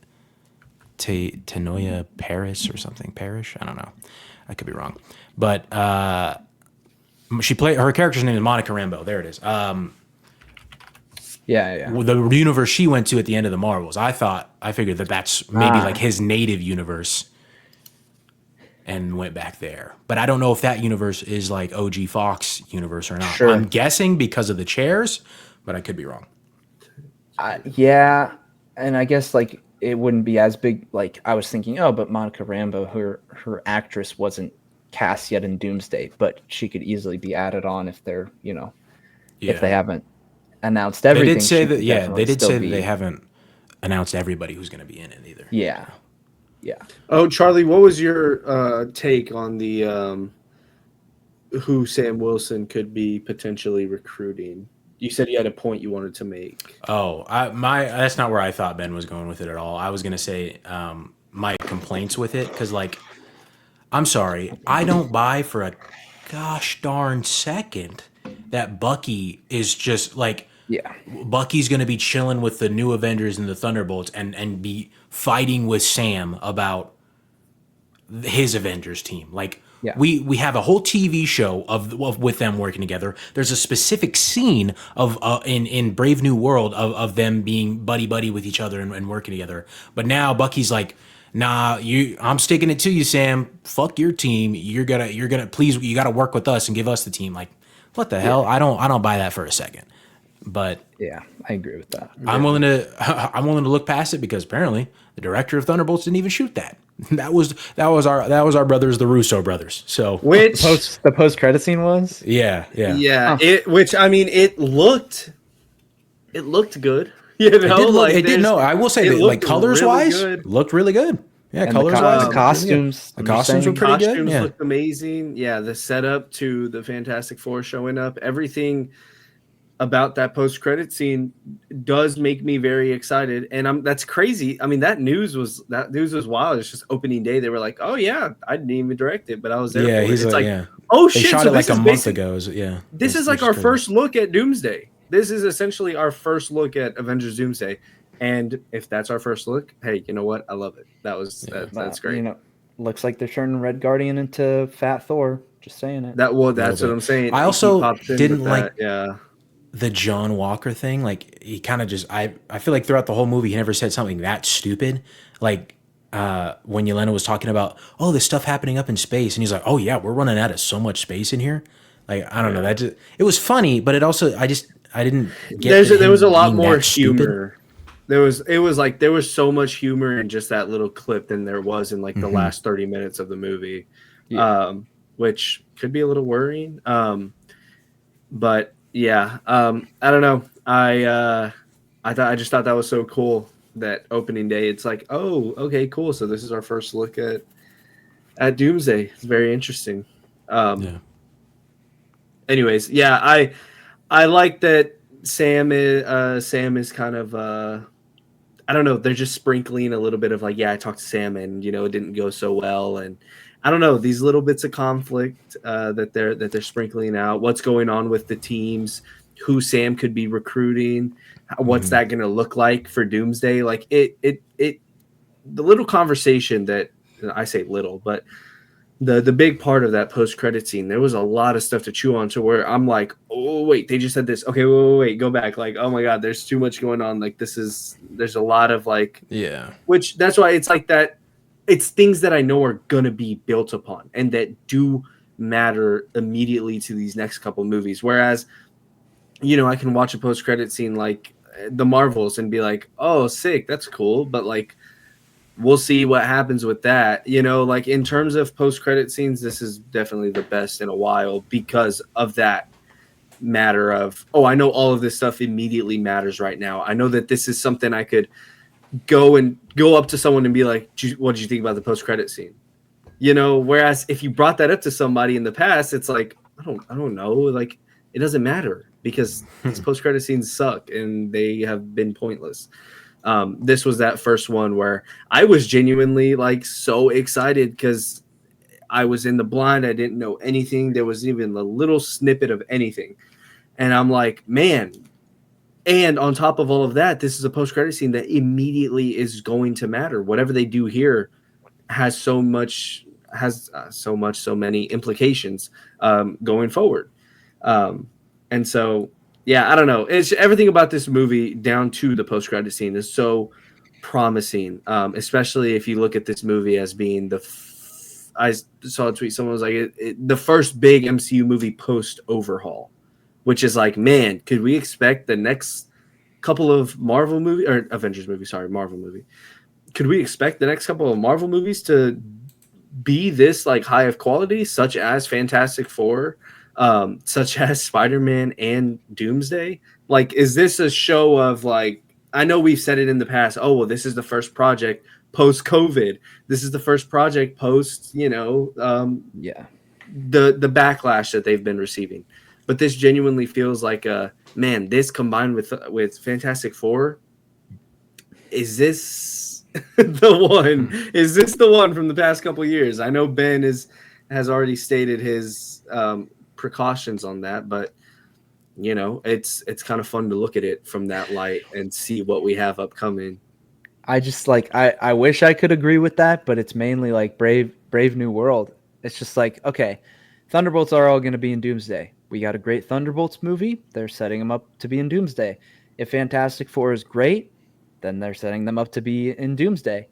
Tanoia Paris or something. Parish? I don't know. I could be wrong. But she played her character's name is Monica Rambeau. There it is. yeah. The universe she went to at the end of the Marvels. I figured that that's maybe like his native universe, and went back there. But I don't know if that universe is like OG Fox universe or not. Sure. I'm guessing because of the chairs, but I could be wrong. Yeah, and I guess like it wouldn't be as big. Like I was thinking, oh, but Monica Rambeau, her actress wasn't cast yet in Doomsday, but she could easily be added on if they're if they haven't announced They everything. did say she that. could Yeah, definitely they did still say that be. they haven't announced everybody who's going to be in it either. Yeah. Oh, Charlie, what was your take on the who Sam Wilson could be potentially recruiting? You said you had a point you wanted to make. Oh, that's not where I thought Ben was going with it at all. I was gonna say my complaints with it because, like, I'm sorry, I don't buy for a gosh darn second that Bucky is just like Yeah. Bucky's gonna be chilling with the new Avengers and the Thunderbolts and be fighting with Sam about his Avengers team. Like Yeah. we have a whole TV show of with them working together. There's a specific scene of in Brave New World of them being buddy with each other and working together. But now Bucky's like, nah, I'm sticking it to you, Sam. Fuck your team. You're gonna please you gotta work with us and give us the team. Like, what the hell? I don't buy that for a second. But Yeah, I agree with that. I'm willing to look past it because apparently the director of Thunderbolts didn't even shoot that. That was our brothers, the Russo brothers. So Which The post credit scene was. yeah, Huh. which I mean it looked good. You know, it did. No, I will say that like colors wise, looked really good. Yeah, And colors the wise, costumes. the costumes were saying? pretty good. Costumes Yeah, looked amazing. Yeah, the setup to the Fantastic Four showing up, everything about that post-credit scene does make me very excited, and that's crazy. I mean, that news was wild. It's just opening day. They were like, "Oh yeah, I didn't even direct it, but I was there." yeah, for it. he's It's like, like, yeah. oh They shit! shot So it like this a is month basic- ago. Yeah, This is like our first look at Doomsday. This is essentially our first look at Avengers Doomsday, and if that's our first look, hey, you know what? I love it. That's great. Looks like they're turning Red Guardian into Fat Thor. Just saying it. That's what bit. I'm saying. I He also popped in didn't with like that. Yeah. the John Walker thing. Like he kind of just I feel like throughout the whole movie he never said something that stupid. Like when Yelena was talking about this stuff happening up in space, and he's like, oh yeah, we're running out of so much space in here. Like I don't know, that just it was funny, but it also I didn't get There was a lot being more that stupid. humor. There was so much humor in just that little clip than there was in like the last 30 minutes of the movie. Yeah. Which could be a little worrying. But yeah, I don't know. I just thought that was so cool that opening day. It's like, oh, okay, cool. So this is our first look at Doomsday. It's very interesting. Yeah. Anyways, yeah, I like that Sam is kind of I don't know, they're just sprinkling a little bit of like, yeah, I talked to Sam and it didn't go so well, and I don't know, these little bits of conflict that they're sprinkling out. What's going on with the teams? Who Sam could be recruiting? What's that going to look like for Doomsday? Like the little conversation that I say little, but the big part of that post-credit scene, there was a lot of stuff to chew on to where I'm like, oh wait, they just said this. Okay, wait, go back. Like, oh my god, there's too much going on. Like there's a lot of like, Yeah. which that's why it's like that it's things that I know are gonna be built upon and that do matter immediately to these next couple movies. Whereas, I can watch a post-credit scene like the Marvels and be like, oh, sick, that's cool, but like we'll see what happens with that. Like in terms of post-credit scenes, this is definitely the best in a while because of that matter of, oh, I know all of this stuff immediately matters right now. I know that this is something I could go up to someone and be like, what did you think about the post-credit scene? Whereas if you brought that up to somebody in the past, it's like, I don't know, like it doesn't matter because these post-credit scenes suck and they have been pointless. This was that first one where I was genuinely like so excited because I was in the blind. I didn't know anything. There was even a little snippet of anything. And I'm like, man. And on top of all of that, this is a post-credit scene that immediately is going to matter. Whatever they do here has so many implications going forward. And so, yeah, I don't know. It's everything about this movie down to the post-credit scene is so promising, especially if you look at this movie as being I saw a tweet. Someone was like, the first big MCU movie post-overhaul, which is like, man, could we expect the next couple of Marvel movie or Avengers movie? Sorry, Marvel movie. Could we expect the next couple of Marvel movies to be this like high of quality, such as Fantastic Four, such as Spider-Man and Doomsday? Like, is this a show of like? I know we've said it in the past. Oh, well, this is the first project post-COVID. This is the first project post, the backlash that they've been receiving. But this genuinely feels like this combined with Fantastic Four. Is this the one? Is this the one from the past couple of years? I know Ben has already stated his precautions on that, but it's kind of fun to look at it from that light and see what we have upcoming. I just like I wish I could agree with that, but it's mainly like Brave New World. It's just like, okay, Thunderbolts are all going to be in Doomsday. We got a great Thunderbolts movie. They're setting them up to be in Doomsday. If Fantastic Four is great, then they're setting them up to be in Doomsday.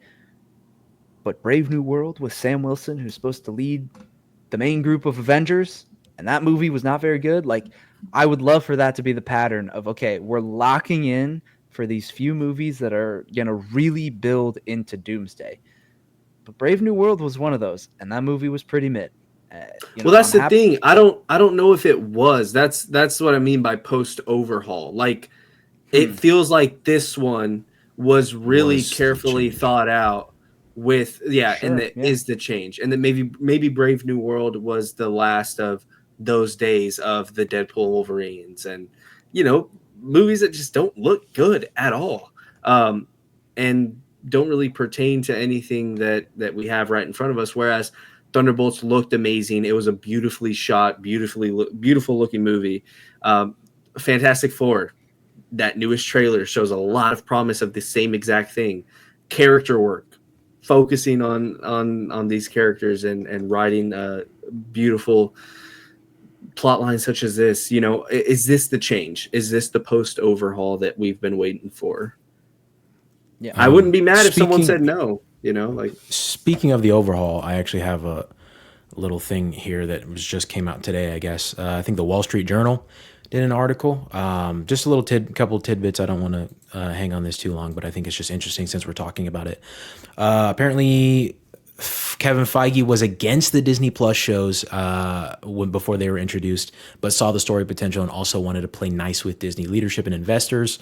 But Brave New World with Sam Wilson, who's supposed to lead the main group of Avengers, and that movie was not very good. Like, I would love for that to be the pattern of, okay, we're locking in for these few movies that are going to really build into Doomsday. But Brave New World was one of those, and that movie was pretty mid. Well, that's the thing. I don't know if it was. That's what I mean by post overhaul. Like, it feels like this one was really carefully thought out. With is the change, and then maybe Brave New World was the last of those days of the Deadpool Wolverines, and movies that just don't look good at all, and don't really pertain to anything that we have right in front of us. Whereas Thunderbolts looked amazing. It was a beautifully shot, beautiful looking movie. Fantastic Four, that newest trailer shows a lot of promise of the same exact thing. Character work, focusing on these characters and writing beautiful plot lines such as this. Is this the change? Is this the post overhaul that we've been waiting for? Yeah, I wouldn't be mad if someone said no. Speaking of the overhaul, I actually have a little thing here that just came out today, I guess. I think the Wall Street Journal did an article. Just a little couple tidbits. I don't want to hang on this too long, but I think it's just interesting since we're talking about it. Apparently, Kevin Feige was against the Disney Plus shows before they were introduced, but saw the story potential and also wanted to play nice with Disney leadership and investors.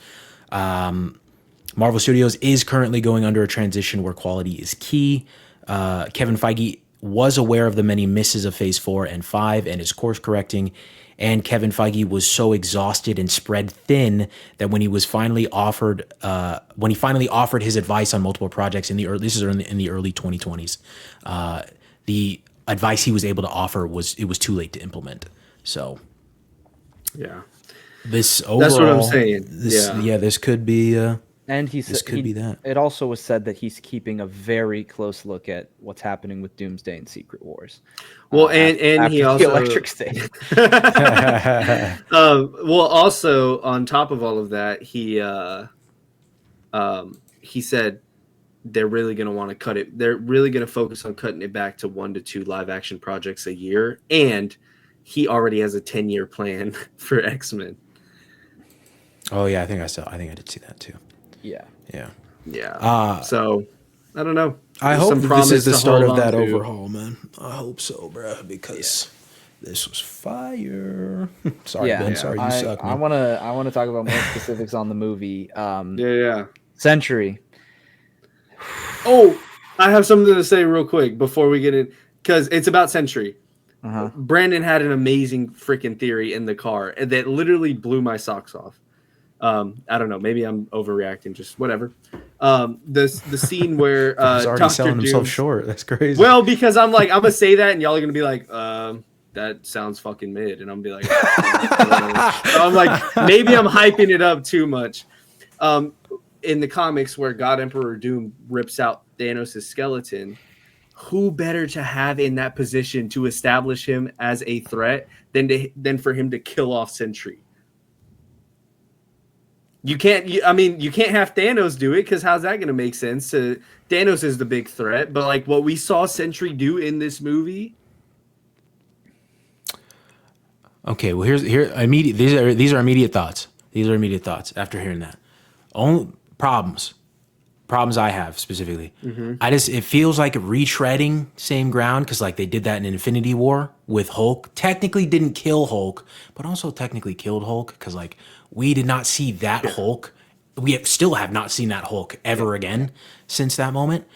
Marvel Studios is currently going under a transition where quality is key. Kevin Feige was aware of the many misses of Phase 4 and 5 and is course correcting. And Kevin Feige was so exhausted and spread thin that when he finally offered his advice on multiple projects in the early 2020s, the advice he was able to offer was too late to implement. So, yeah, this overall, that's what I'm saying. This could be. And be that. It also was said that he's keeping a very close look at what's happening with Doomsday and Secret Wars. Well, and he also Electric State. Well, also on top of all of that, he said they're really going to want to cut it. They're really going to focus on cutting it back to 1 to 2 live action projects a year. And he already has a 10-year plan for X-Men. Oh yeah, I think I did see that too. Yeah. Yeah. So I don't know. I There's hope some this promise is the to start hold of that on to. overhaul, man. I hope so, bro, because this was fire. Sorry, Yeah. Ben. Sorry, you suck, I man. wanna talk about more specifics on the movie. Yeah. Sentry. Oh, I have something to say real quick before we get in, because it's about Sentry. Uh-huh. Brandon had an amazing freaking theory in the car that literally blew my socks off. I don't know. Maybe I'm overreacting. Just whatever. The scene where He's already Dr. selling himself Doom. short. That's crazy. Well, because I'm gonna say that, and y'all are gonna be like, that sounds fucking mid, and I'm gonna be like, so I'm like, maybe I'm hyping it up too much. In the comics where God Emperor Doom rips out Thanos' skeleton, who better to have in that position to establish him as a threat than for him to kill off Sentry? You can't have Thanos do it, because how's that going to make sense? Thanos is the big threat, but like what we saw Sentry do in this movie. Okay, well here's immediate. These are immediate thoughts. These are immediate thoughts after hearing that. Only problems I have specifically. It feels like retreading same ground, because like they did that in Infinity War with Hulk. Technically didn't kill Hulk, but also technically killed Hulk, because like we did not see that Hulk. Still have not seen that Hulk ever again since that moment.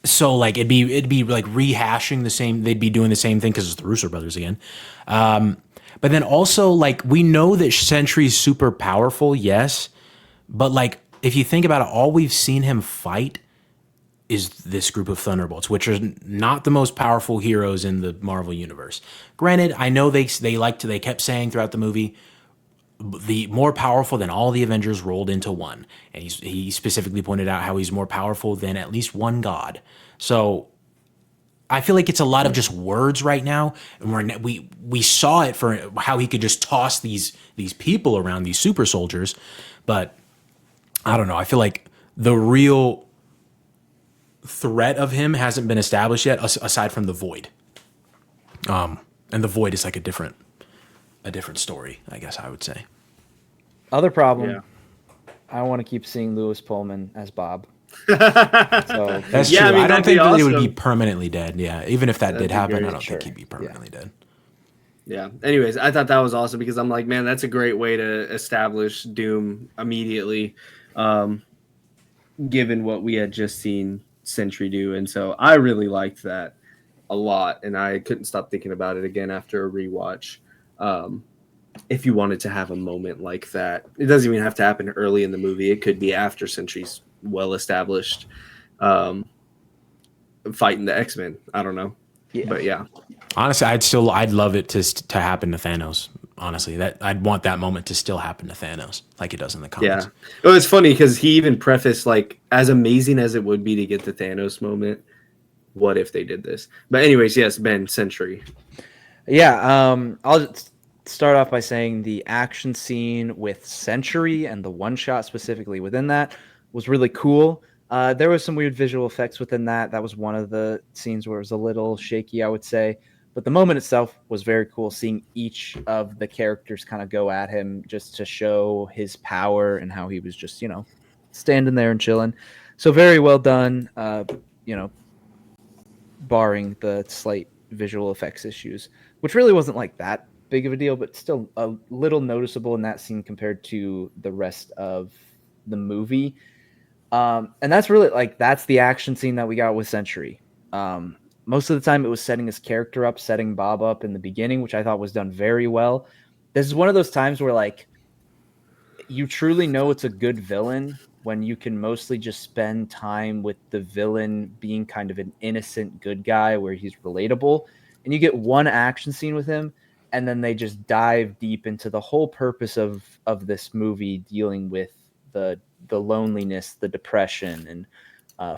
So like it'd be like rehashing the same. They'd be doing the same thing because it's the Russo brothers again. But then also like we know that Sentry's super powerful, yes. But like if you think about it, all we've seen him fight is this group of Thunderbolts, which are not the most powerful heroes in the Marvel universe. Granted, I know they kept saying throughout the movie, the more powerful than all the Avengers rolled into one. And he specifically pointed out how he's more powerful than at least one god. So I feel like it's a lot of just words right now. And we saw it for how he could just toss these people around, these super soldiers. But I don't know. I feel like the real threat of him hasn't been established yet, aside from the Void. And the Void is like a different story, I guess I would say. Other problem. Yeah. I want to keep seeing Lewis Pullman as Bob. So That's Yeah, true. I mean, I don't that'd think be that he would be awesome. permanently dead. Yeah, even if that That'd did be happen, I great. don't think Sure. he'd be permanently dead. Yeah. Anyways, I thought that was awesome, because I'm like, man, that's a great way to establish Doom immediately, given what we had just seen Sentry do. And so I really liked that a lot, and I couldn't stop thinking about it again after a rewatch. If you wanted to have a moment like that, it doesn't even have to happen early in the movie. It could be after Sentry's well established, fighting the X-Men. I don't know. Yeah. But yeah. Honestly, I'd love it to happen to Thanos. Honestly, that I'd want that moment to still happen to Thanos, like it does in the comics. Yeah. It was funny because he even prefaced, like, as amazing as it would be to get the Thanos moment, what if they did this? But anyways, yes, Ben, Sentry. Yeah, I'll just start off by saying the action scene with Sentry and the one shot specifically within that was really cool. There was some weird visual effects within that. That was one of the scenes where it was a little shaky, I would say. But the moment itself was very cool, seeing each of the characters kind of go at him just to show his power and how he was just, standing there and chilling. So very well done, barring the slight visual effects issues, which really wasn't like that big of a deal, but still a little noticeable in that scene compared to the rest of the movie. And that's really that's the action scene that we got with Sentry. Most of the time it was setting his character up, setting Bob up in the beginning, which I thought was done very well. This is one of those times where you truly know it's a good villain when you can mostly just spend time with the villain being kind of an innocent good guy where he's relatable, and you get one action scene with him, and then they just dive deep into the whole purpose of this movie, dealing with the loneliness, the depression, and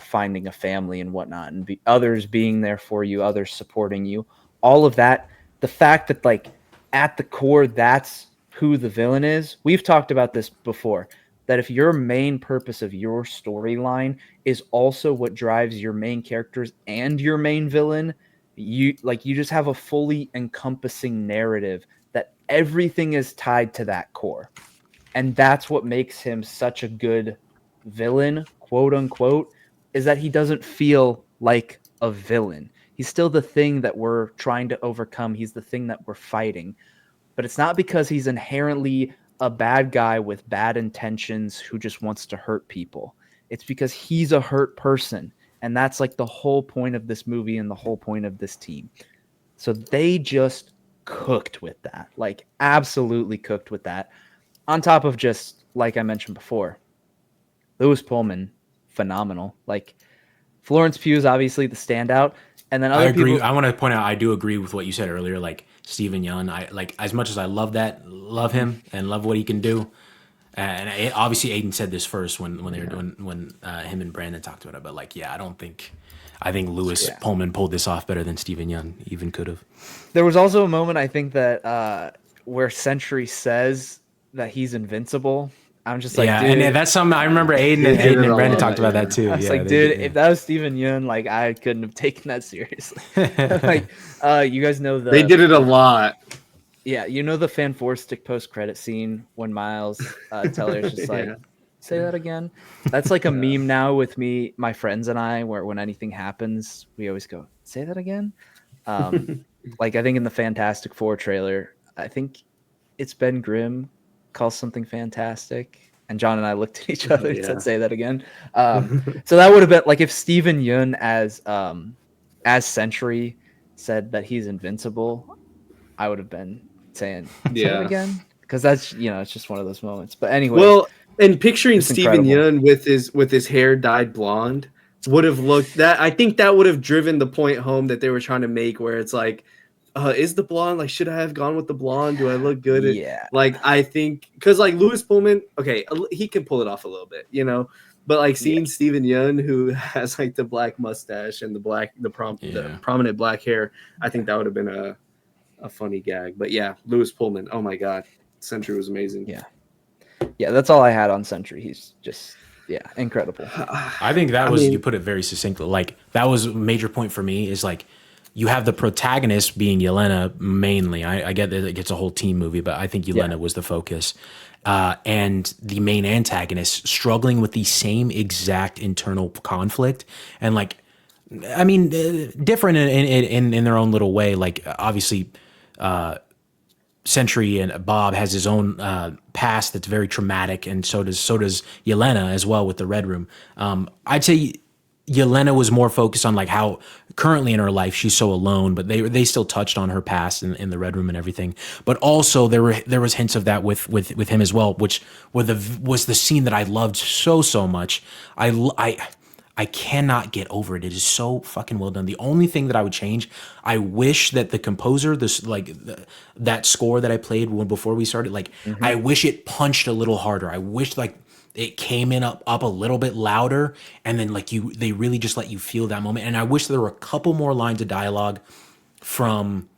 finding a family and whatnot, and others being there for you, others supporting you, all of that. The fact that at the core, that's who the villain is. We've talked about this before. that if your main purpose of your storyline is also what drives your main characters and your main villain, you just have a fully encompassing narrative that everything is tied to that core. And that's what makes him such a good villain, quote unquote, is that he doesn't feel like a villain. He's still the thing that we're trying to overcome. He's the thing that we're fighting. But it's not because he's inherently a bad guy with bad intentions who just wants to hurt people. It's because he's a hurt person. And that's like the whole point of this movie and the whole point of this team. So they just cooked with that, like absolutely cooked with that. On top of just, like I mentioned before, Lewis Pullman, phenomenal. Like Florence Pugh is obviously the standout. And then other I agree. people, I want to point out, I do agree with what you said earlier. Like Steven Yeun, I like as much as I love him and love what he can do. And obviously, Aiden said this first when they were doing when him and Brandon talked about it. But like, yeah, I think Lewis Pullman pulled this off better than Steven Yeun even could have. There was also a moment I think that where Sentry says that he's invincible. I'm just like, dude, and that's something I remember. Aiden and Brandon talked about that too. I was like, dude, if that was Steven Yeun, like I couldn't have taken that seriously. Like, you guys know they did it a lot. Yeah, you know the Fanforstic post-credit scene when Miles Teller's just like, say that again. That's like a meme now with me, my friends and I, where when anything happens, we always go, say that again. Like I think in the Fantastic Four trailer, I think it's Ben Grimm calls something fantastic, and John and I looked at each other and said, say that again. So that would have been like if Steven Yeun as Sentry said that he's invincible, I would have been saying say it again, because that's it's just one of those moments. But anyway, well, and picturing Steven Yeun with his hair dyed blonde would have looked that I think that would have driven the point home that they were trying to make, where it's like, is the blonde, like, should I have gone with the blonde? Do I look good? Like, I think because like Lewis Pullman, okay, he can pull it off a little bit, but like seeing Steven Yeun, who has like the black mustache and the prominent black hair, I think that would have been a funny gag. But yeah, Lewis Pullman, oh my god, Sentry was amazing. Yeah, that's all I had on Sentry. He's just incredible. I think you put it very succinctly. Like that was a major point for me, is like you have the protagonist being Yelena mainly. I get that it's a whole team movie, but I think Yelena was the focus. And the main antagonist struggling with the same exact internal conflict, and like, I mean, different in their own little way. Like obviously, Sentry and Bob has his own past that's very traumatic, and so does Yelena as well with the Red Room. I'd say Yelena was more focused on like how currently in her life she's so alone, but they still touched on her past in the Red Room and everything. But also there was hints of that with him as well, which was the scene that I loved so much. I cannot get over it. It is so fucking well done. The only thing that I would change, I wish that the composer, that score that I played before we started, like I wish it punched a little harder. I wish like it came in up a little bit louder, and then like they really just let you feel that moment. And I wish there were a couple more lines of dialogue from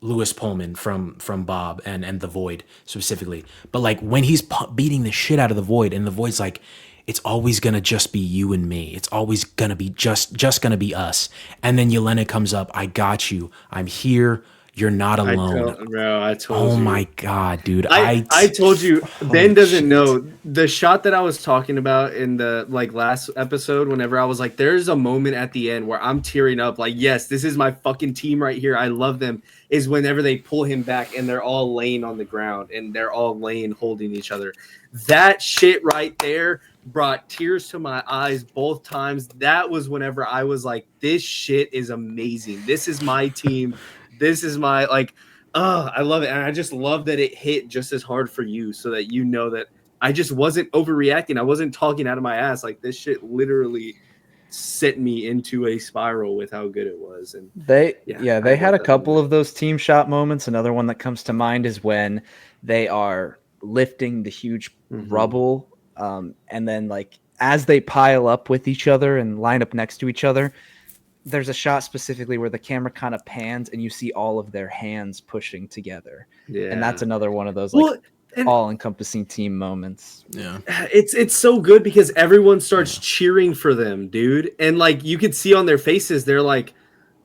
Lewis Pullman from Bob and the Void specifically. But like when he's beating the shit out of the Void, and the Void's like, it's always gonna just be you and me. It's always gonna be just gonna be us. And then Yelena comes up. I got you. I'm here. You're not alone. I told you. Oh my god, dude! I told you. Ben doesn't know the shot that I was talking about in the last episode. Whenever I was like, "There's a moment at the end where I'm tearing up." Like, yes, this is my fucking team right here. I love them. Is whenever they pull him back and they're all laying on the ground and they're all laying holding each other. That shit right there brought tears to my eyes both times. That was whenever I was like, "This shit is amazing. This is my team." This is my I love it. And I just love that it hit just as hard for you, so that you know that I just wasn't overreacting. I wasn't talking out of my ass. Like, this shit literally sent me into a spiral with how good it was. And they had a couple of those team shot moments. Another one that comes to mind is when they are lifting the huge rubble. And then like as they pile up with each other and line up next to each other, there's a shot specifically where the camera kind of pans and you see all of their hands pushing together. Yeah. And that's another one of those. all-encompassing team moments. Yeah. It's so good because everyone starts cheering for them, dude. And like you could see on their faces, they're like,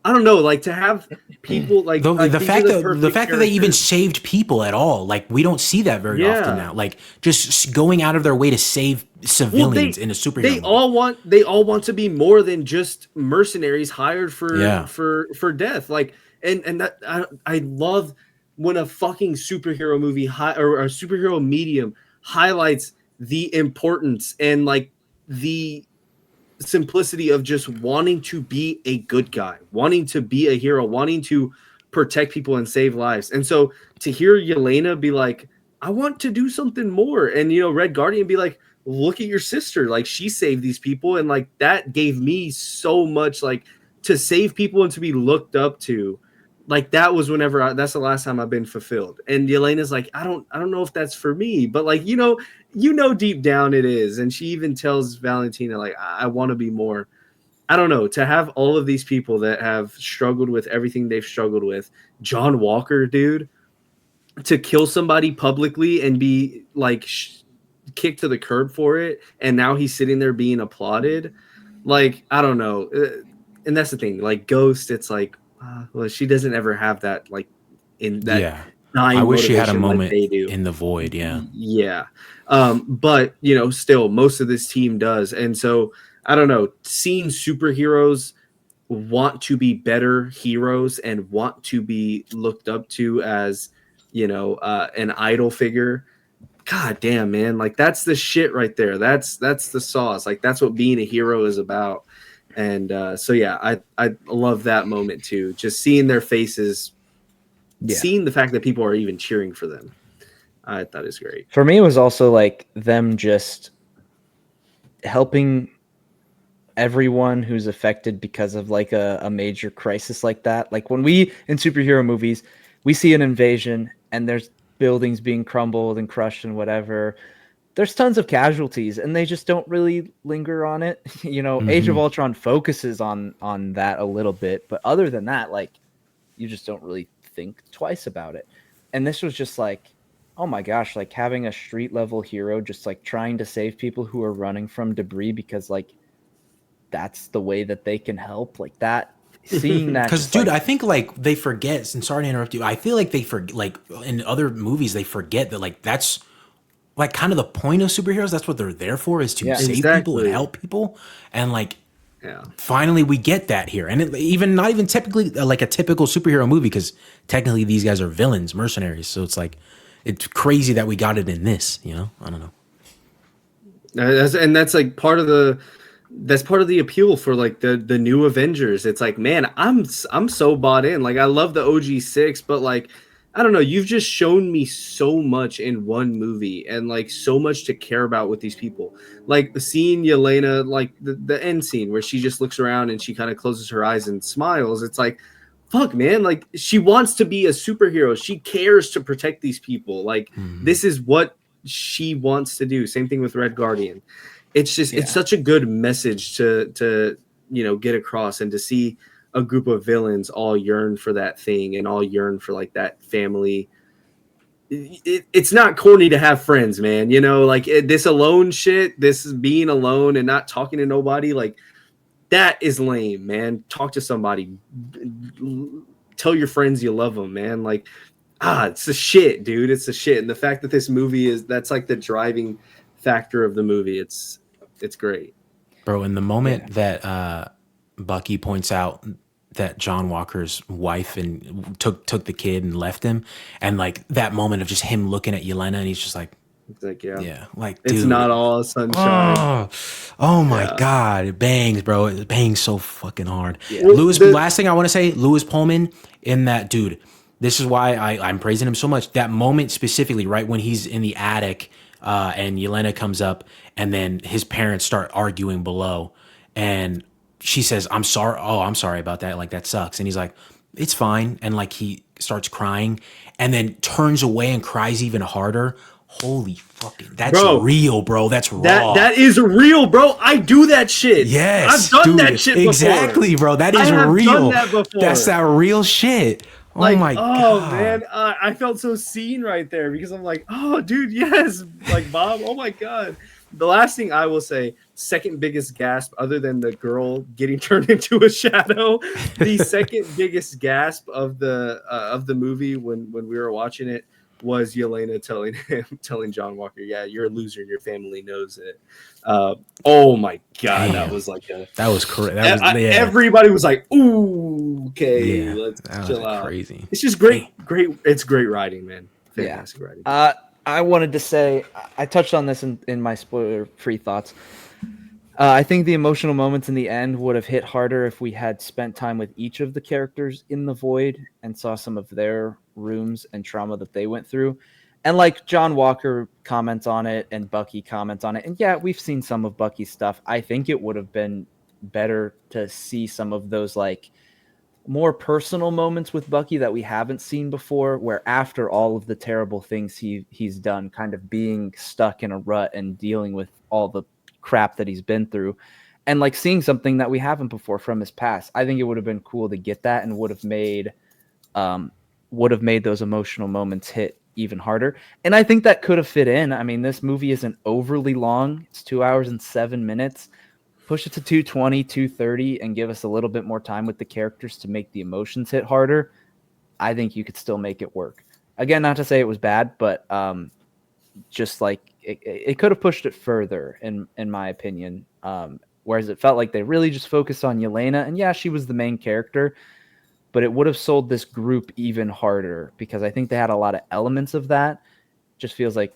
I don't know, like to have people like The these fact are that perfect they even characters. saved people at all, like we don't see that very often now. Like just going out of their way to save civilians in a superhero They movie. all want to be more than just mercenaries hired for death. Like and that I love when a fucking superhero movie or a superhero medium highlights the importance and like the simplicity of just wanting to be a good guy, wanting to be a hero, wanting to protect people and save lives. And so to hear Yelena be like, I want to do something more. And, you know, Red Guardian be like, look at your sister. Like she saved these people. And like, that gave me so much, like to save people and to be looked up to. Like that was that's the last time I've been fulfilled. And Yelena's like, I don't know if that's for me, but like, you know, deep down it is. And she even tells Valentina, like, I want to be more. I don't know, to have all of these people that have struggled with everything they've struggled with. John Walker, dude, to kill somebody publicly and be like kicked to the curb for it. And now he's sitting there being applauded. Like, I don't know. And that's the thing, like Ghost, it's like, well, she doesn't ever have that, like in that. I wish she had a moment like in the void. Yeah. But you know, still most of this team does. And so I don't know, seeing superheroes want to be better heroes and want to be looked up to as, you know, an idol figure. God damn, man. Like that's the shit right there. That's the sauce. Like that's what being a hero is about. And so yeah, I love that moment too. Just seeing their faces, seeing the fact that people are even cheering for them. I thought is great. For me, it was also like them just helping everyone who's affected because of like a major crisis like that. Like when we in superhero movies, we see an invasion and there's buildings being crumbled and crushed and whatever. There's tons of casualties and they just don't really linger on it. You know, Age of Ultron focuses on that a little bit, but other than that, like you just don't really think twice about it. And this was just like, oh my gosh, like having a street level hero just like trying to save people who are running from debris because like that's the way that they can help, like that. Seeing that, because dude, I think like they forget. And sorry to interrupt you. I feel like they forget, like in other movies, they forget that like that's like kind of the point of superheroes. That's what they're there for, is to save people and help people. And like, finally we get that here. And even not even typically like a typical superhero movie, because technically these guys are villains, mercenaries. So it's like, it's crazy that we got it in this, you know? I don't know. And that's like part of the appeal for like the new Avengers. It's like, man, I'm so bought in. Like I love the OG6, but like I don't know, you've just shown me so much in one movie and like so much to care about with these people. Like seeing Yelena, like the end scene where she just looks around and she kind of closes her eyes and smiles. It's like, fuck, man, like she wants to be a superhero. She cares to protect these people. Like this is what she wants to do. Same thing with Red Guardian. It's just it's such a good message to you know get across, and to see a group of villains all yearn for that thing and all yearn for like that family. It's not corny to have friends, man. You know, like this alone shit, this is being alone and not talking to nobody, like that is lame, man. Talk to somebody. Tell your friends you love them, man. Like, it's the shit, dude. It's the shit. And the fact that this movie that's like the driving factor of the movie. It's great. Bro, in the moment that Bucky points out that John Walker's wife and took the kid and left him, and like that moment of just him looking at Yelena and he's just like, it's like, yeah, like it's dude, not all sunshine. Oh my God, it bangs, bro. It bangs so fucking hard. Yeah. Last thing I want to say, Louis Pullman in that, dude. This is why I'm praising him so much. That moment specifically, right when he's in the attic and Yelena comes up, and then his parents start arguing below, and she says, I'm sorry. Oh, I'm sorry about that. Like, that sucks. And he's like, it's fine. And like, he starts crying and then turns away and cries even harder. Holy fucking, that's real, bro. That's raw. That is real, bro. I do that shit. Yes. I've done that shit before. Exactly, bro. That is real. Done that before. That's that real shit. Oh my oh god. man, I felt so seen right there because I'm like, oh dude, yes, like Bob. Oh my god. The last thing I will say, second biggest gasp, other than the girl getting turned into a shadow, the second biggest gasp of the movie when we were watching it was Yelena telling John Walker, "Yeah, you're a loser, and your family knows it." Oh my god, that Damn. was like a That was correct. That was everybody was like, "Ooh, okay, Yeah. let's That was chill out." crazy. It's just great. It's great writing, man. Fantastic writing. I wanted to say, I touched on this in my spoiler-free thoughts. I think the emotional moments in the end would have hit harder if we had spent time with each of the characters in the void and saw some of their rooms and trauma that they went through. And like John Walker comments on it and Bucky comments on it. And yeah, we've seen some of Bucky's stuff. I think it would have been better to see some of those like more personal moments with Bucky that we haven't seen before, where after all of the terrible things he's done, kind of being stuck in a rut and dealing with all the crap that he's been through, and like seeing something that we haven't before from his past. I think it would have been cool to get that, and would have made those emotional moments hit even harder. And I think that could have fit in. I mean, this movie isn't overly long. It's 2 hours and 7 minutes. Push it to 220, 230, and give us a little bit more time with the characters to make the emotions hit harder. I think you could still make it work. Again, not to say it was bad, but just like it could have pushed it further, in my opinion. Whereas it felt like they really just focused on Yelena, and yeah, she was the main character, but it would have sold this group even harder because I think they had a lot of elements of that. Just feels like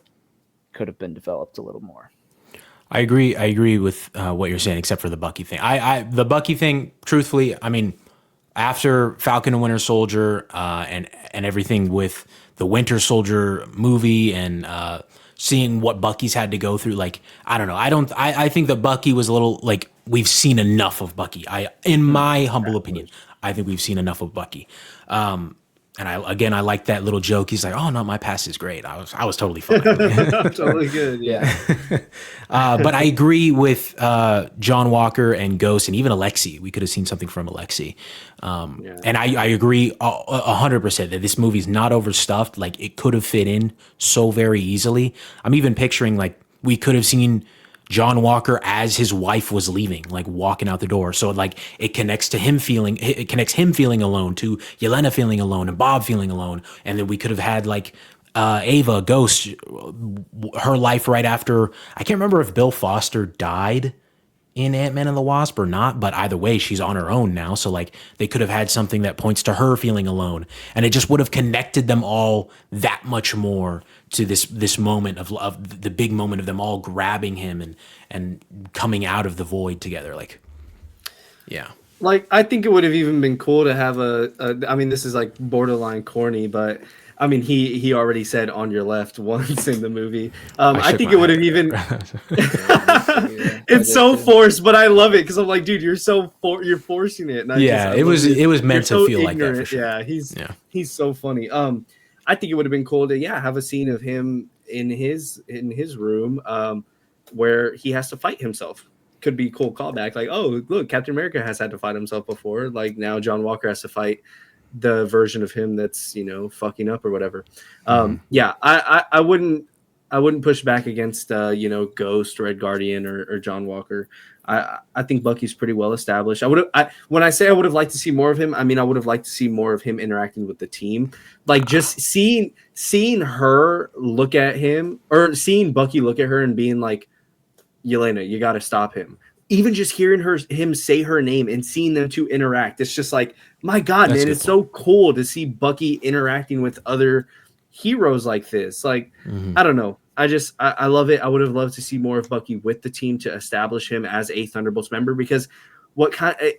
could have been developed a little more. I agree with what you're saying, except for the Bucky thing. The Bucky thing, truthfully, I mean, after Falcon and Winter Soldier and everything with the Winter Soldier movie and seeing what Bucky's had to go through, like, I don't know. I think that Bucky was a little like, we've seen enough of Bucky. In my humble opinion, I think we've seen enough of Bucky. And I like that little joke. He's like, "Oh no, my past is great. I was totally fine." Totally good. Yeah. But I agree with John Walker and Ghost, and even Alexei. We could have seen something from Alexei. And I agree 100% that this movie's not overstuffed. Like, it could have fit in so very easily. I'm even picturing like we could have seen John Walker as his wife was leaving, like walking out the door. So like it connects him feeling alone, to Yelena feeling alone, and Bob feeling alone. And then we could have had like Ava, Ghost, her life right after. I can't remember if Bill Foster died in Ant-Man and the Wasp or not, but either way, she's on her own now. So like they could have had something that points to her feeling alone, and it just would have connected them all that much more to this moment of the big moment of them all grabbing him and coming out of the void together. Like, yeah. Like, I think it would have even been cool to have I mean, this is like borderline corny, but I mean, he already said "on your left" once in the movie. I think it would have even. It's so forced, but I love it because I'm like, dude, you're forcing it. And it was meant to feel like that for sure. Yeah, he's so funny. I think it would have been cool to have a scene of him in his room, where he has to fight himself. Could be a cool callback, like, oh look, Captain America has had to fight himself before. Like, now John Walker has to fight the version of him that's fucking up or whatever. I wouldn't push back against Ghost, Red Guardian, or John Walker. I think Bucky's pretty well established. When I say I would have liked to see more of him, I mean I would have liked to see more of him interacting with the team. Like, just seeing her look at him, or seeing Bucky look at her and being like, Yelena, you got to stop him. Even just hearing him say her name and seeing them two interact, it's just like, my God, man, it's so cool to see Bucky interacting with other heroes like this. Like, I don't know. I love it. I would have loved to see more of Bucky with the team to establish him as a Thunderbolts member, because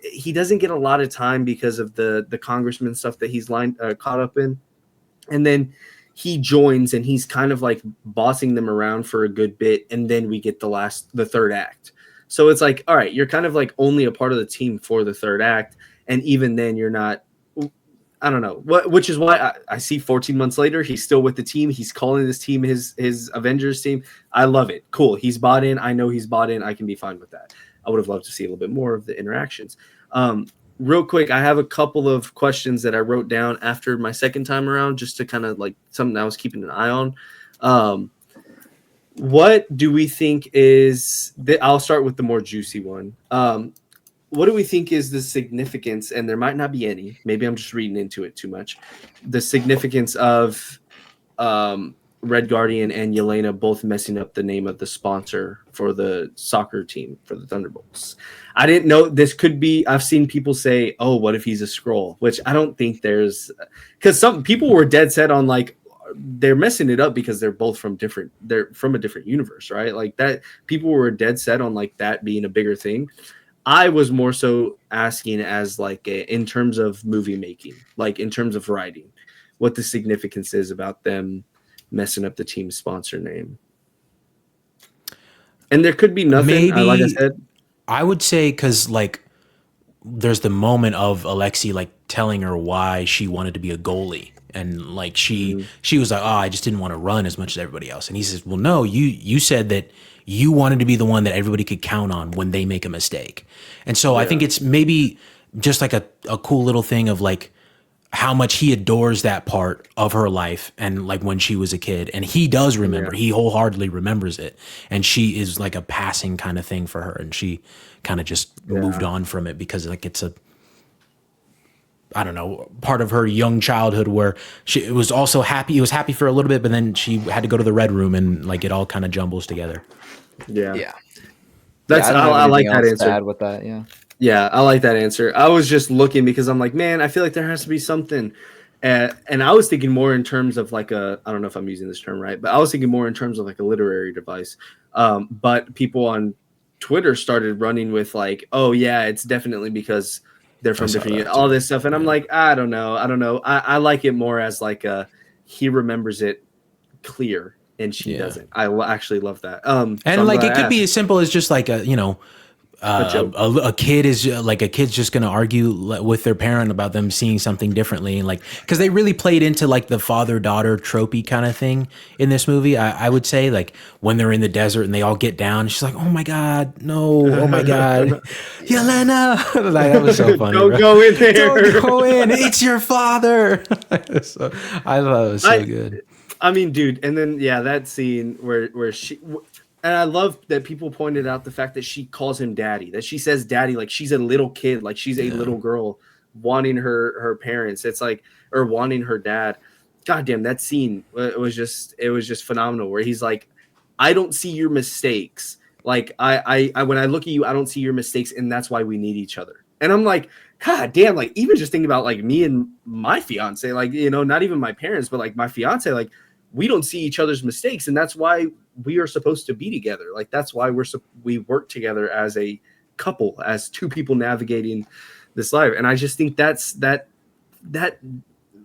he doesn't get a lot of time because of the congressman stuff that he's caught up in. And then he joins and he's kind of like bossing them around for a good bit. And then we get the third act. So it's like, all right, you're kind of like only a part of the team for the third act. And even then you're not, I don't know, which is why I see 14 months later, he's still with the team. He's calling this team his Avengers team. I love it. Cool. He's bought in. I know he's bought in. I can be fine with that. I would have loved to see a little bit more of the interactions. real quick, I have a couple of questions that I wrote down after my second time around, just to kind of like something I was keeping an eye on. What do we think is I'll start with the more juicy one. What do we think is the significance, and there might not be any, maybe I'm just reading into it too much, the significance of Red Guardian and Yelena both messing up the name of the sponsor for the soccer team for the Thunderbolts? I didn't know this could be. I've seen people say, "Oh, what if he's a Skrull?" Which I don't think there's, because some people were dead set on like they're messing it up because they're from a different universe, right? Like that. People were dead set on like that being a bigger thing. I was more so asking as like in terms of movie making, like in terms of writing, what the significance is about them messing up the team sponsor name. And there could be nothing. Maybe, like I said, I would say because like there's the moment of Alexei like telling her why she wanted to be a goalie, and like she was like, "Oh, I just didn't want to run as much as everybody else." And he says, "Well, no, you said that you wanted to be the one that everybody could count on when they make a mistake." And so I think it's maybe just like a cool little thing of like how much he adores that part of her life, and like when she was a kid, and he does remember, he wholeheartedly remembers it, and she is like a passing kind of thing for her, and she kind of just moved on from it because like it's a, I don't know, part of her young childhood where it was also happy. It was happy for a little bit, but then she had to go to the Red Room, and like it all kind of jumbles together. Yeah. That's I like that answer. Bad with that, yeah. Yeah, I like that answer. I was just looking because I'm like, man, I feel like there has to be something. And I was thinking more in terms of like I don't know if I'm using this term right, but I was thinking more in terms of like a literary device. But people on Twitter started running with like, oh yeah, it's definitely because they're from different, all this stuff. And I'm like, I don't know. I like it more as like he remembers it clear and she doesn't. I actually love that. And so like it could be as simple as just like a kid's just gonna argue with their parent about them seeing something differently, and like because they really played into like the father-daughter tropey kind of thing in this movie. I would say like when they're in the desert and they all get down, she's like, "Oh my god, no! Oh my god, Yelena!" Like, that was so funny. Don't go in there. Don't go in. It's your father. So, I thought it was so good. I mean, dude, and then that scene where she. And I love that people pointed out the fact that she calls him daddy, that she says daddy like she's a little kid, like she's a little girl wanting her parents. It's like, or wanting her dad. God damn, that scene it was just phenomenal, where he's like, I don't see your mistakes. Like I when I look at you, I don't see your mistakes, and that's why we need each other. And I'm like, God damn, like even just thinking about like me and my fiance, like, you know, not even my parents, but like my fiance, like we don't see each other's mistakes, and that's why we are supposed to be together. Like that's why we work together as a couple, as two people navigating this life. And I just think that's that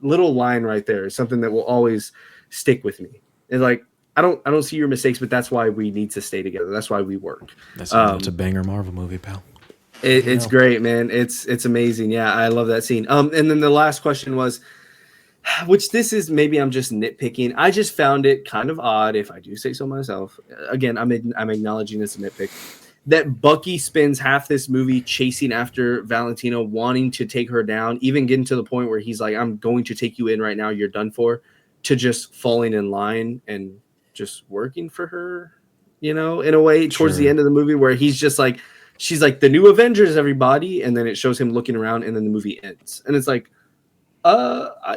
little line right there is something that will always stick with me. It's like I don't see your mistakes, but that's why we need to stay together. That's why we work. That's a banger Marvel movie, pal. It's great, man. It's amazing. Yeah, I love that scene. And then the last question was, which this is, maybe I'm just nitpicking. I just found it kind of odd, if I do say so myself. Again, I'm acknowledging this nitpick, that Bucky spends half this movie chasing after Valentina, wanting to take her down, even getting to the point where he's like, I'm going to take you in right now, you're done for, to just falling in line and just working for her, you know, in a way, towards the end of the movie, where he's just like, she's like, the new Avengers, everybody, and then it shows him looking around, and then the movie ends. And it's like,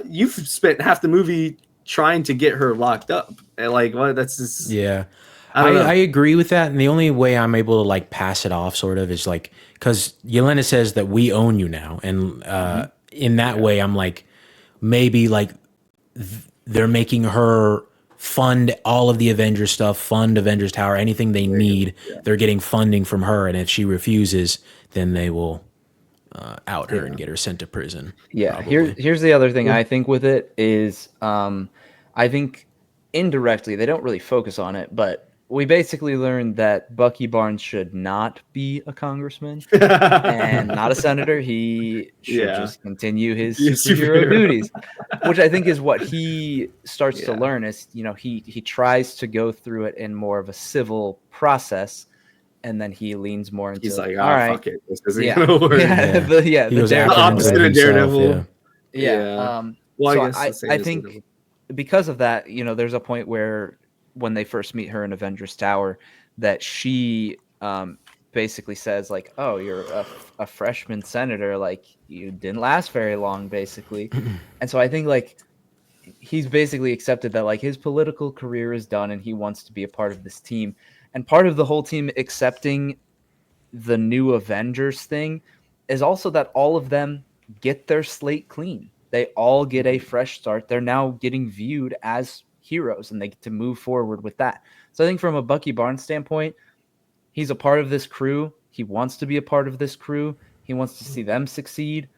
you've spent half the movie trying to get her locked up, and like, what? That's just I agree with that, and the only way I'm able to like pass it off sort of is like because Yelena says that we own you now, and in that way I'm like, maybe like they're making her fund all of the Avengers stuff, fund Avengers Tower, anything they need, they're getting funding from her, and if she refuses, then they will out her and get her sent to prison. Yeah, here's the other thing I think with it is I think indirectly they don't really focus on it, but we basically learned that Bucky Barnes should not be a congressman and not a senator. He should just continue his superhero duties, which I think is what he starts to learn. Is, you know, he tries to go through it in more of a civil process, and then he leans more into. He's like, all right, fuck it, this isn't yeah, gonna work. yeah, He was the The opposite of himself, Daredevil. yeah. Well, So I guess the same I as think Daredevil. because of that, there's a point where when they first meet her in Avengers Tower, that she basically says like, "Oh, you're a freshman senator. Like you didn't last very long, basically." And so I think like he's basically accepted that like his political career is done, and he wants to be a part of this team. And part of the whole team accepting the new Avengers thing is also that all of them get their slate clean. They all get a fresh start. They're now getting viewed as heroes, and they get to move forward with that. So I think from a Bucky Barnes standpoint, he's a part of this crew. He wants to be a part of this crew. He wants to see them succeed.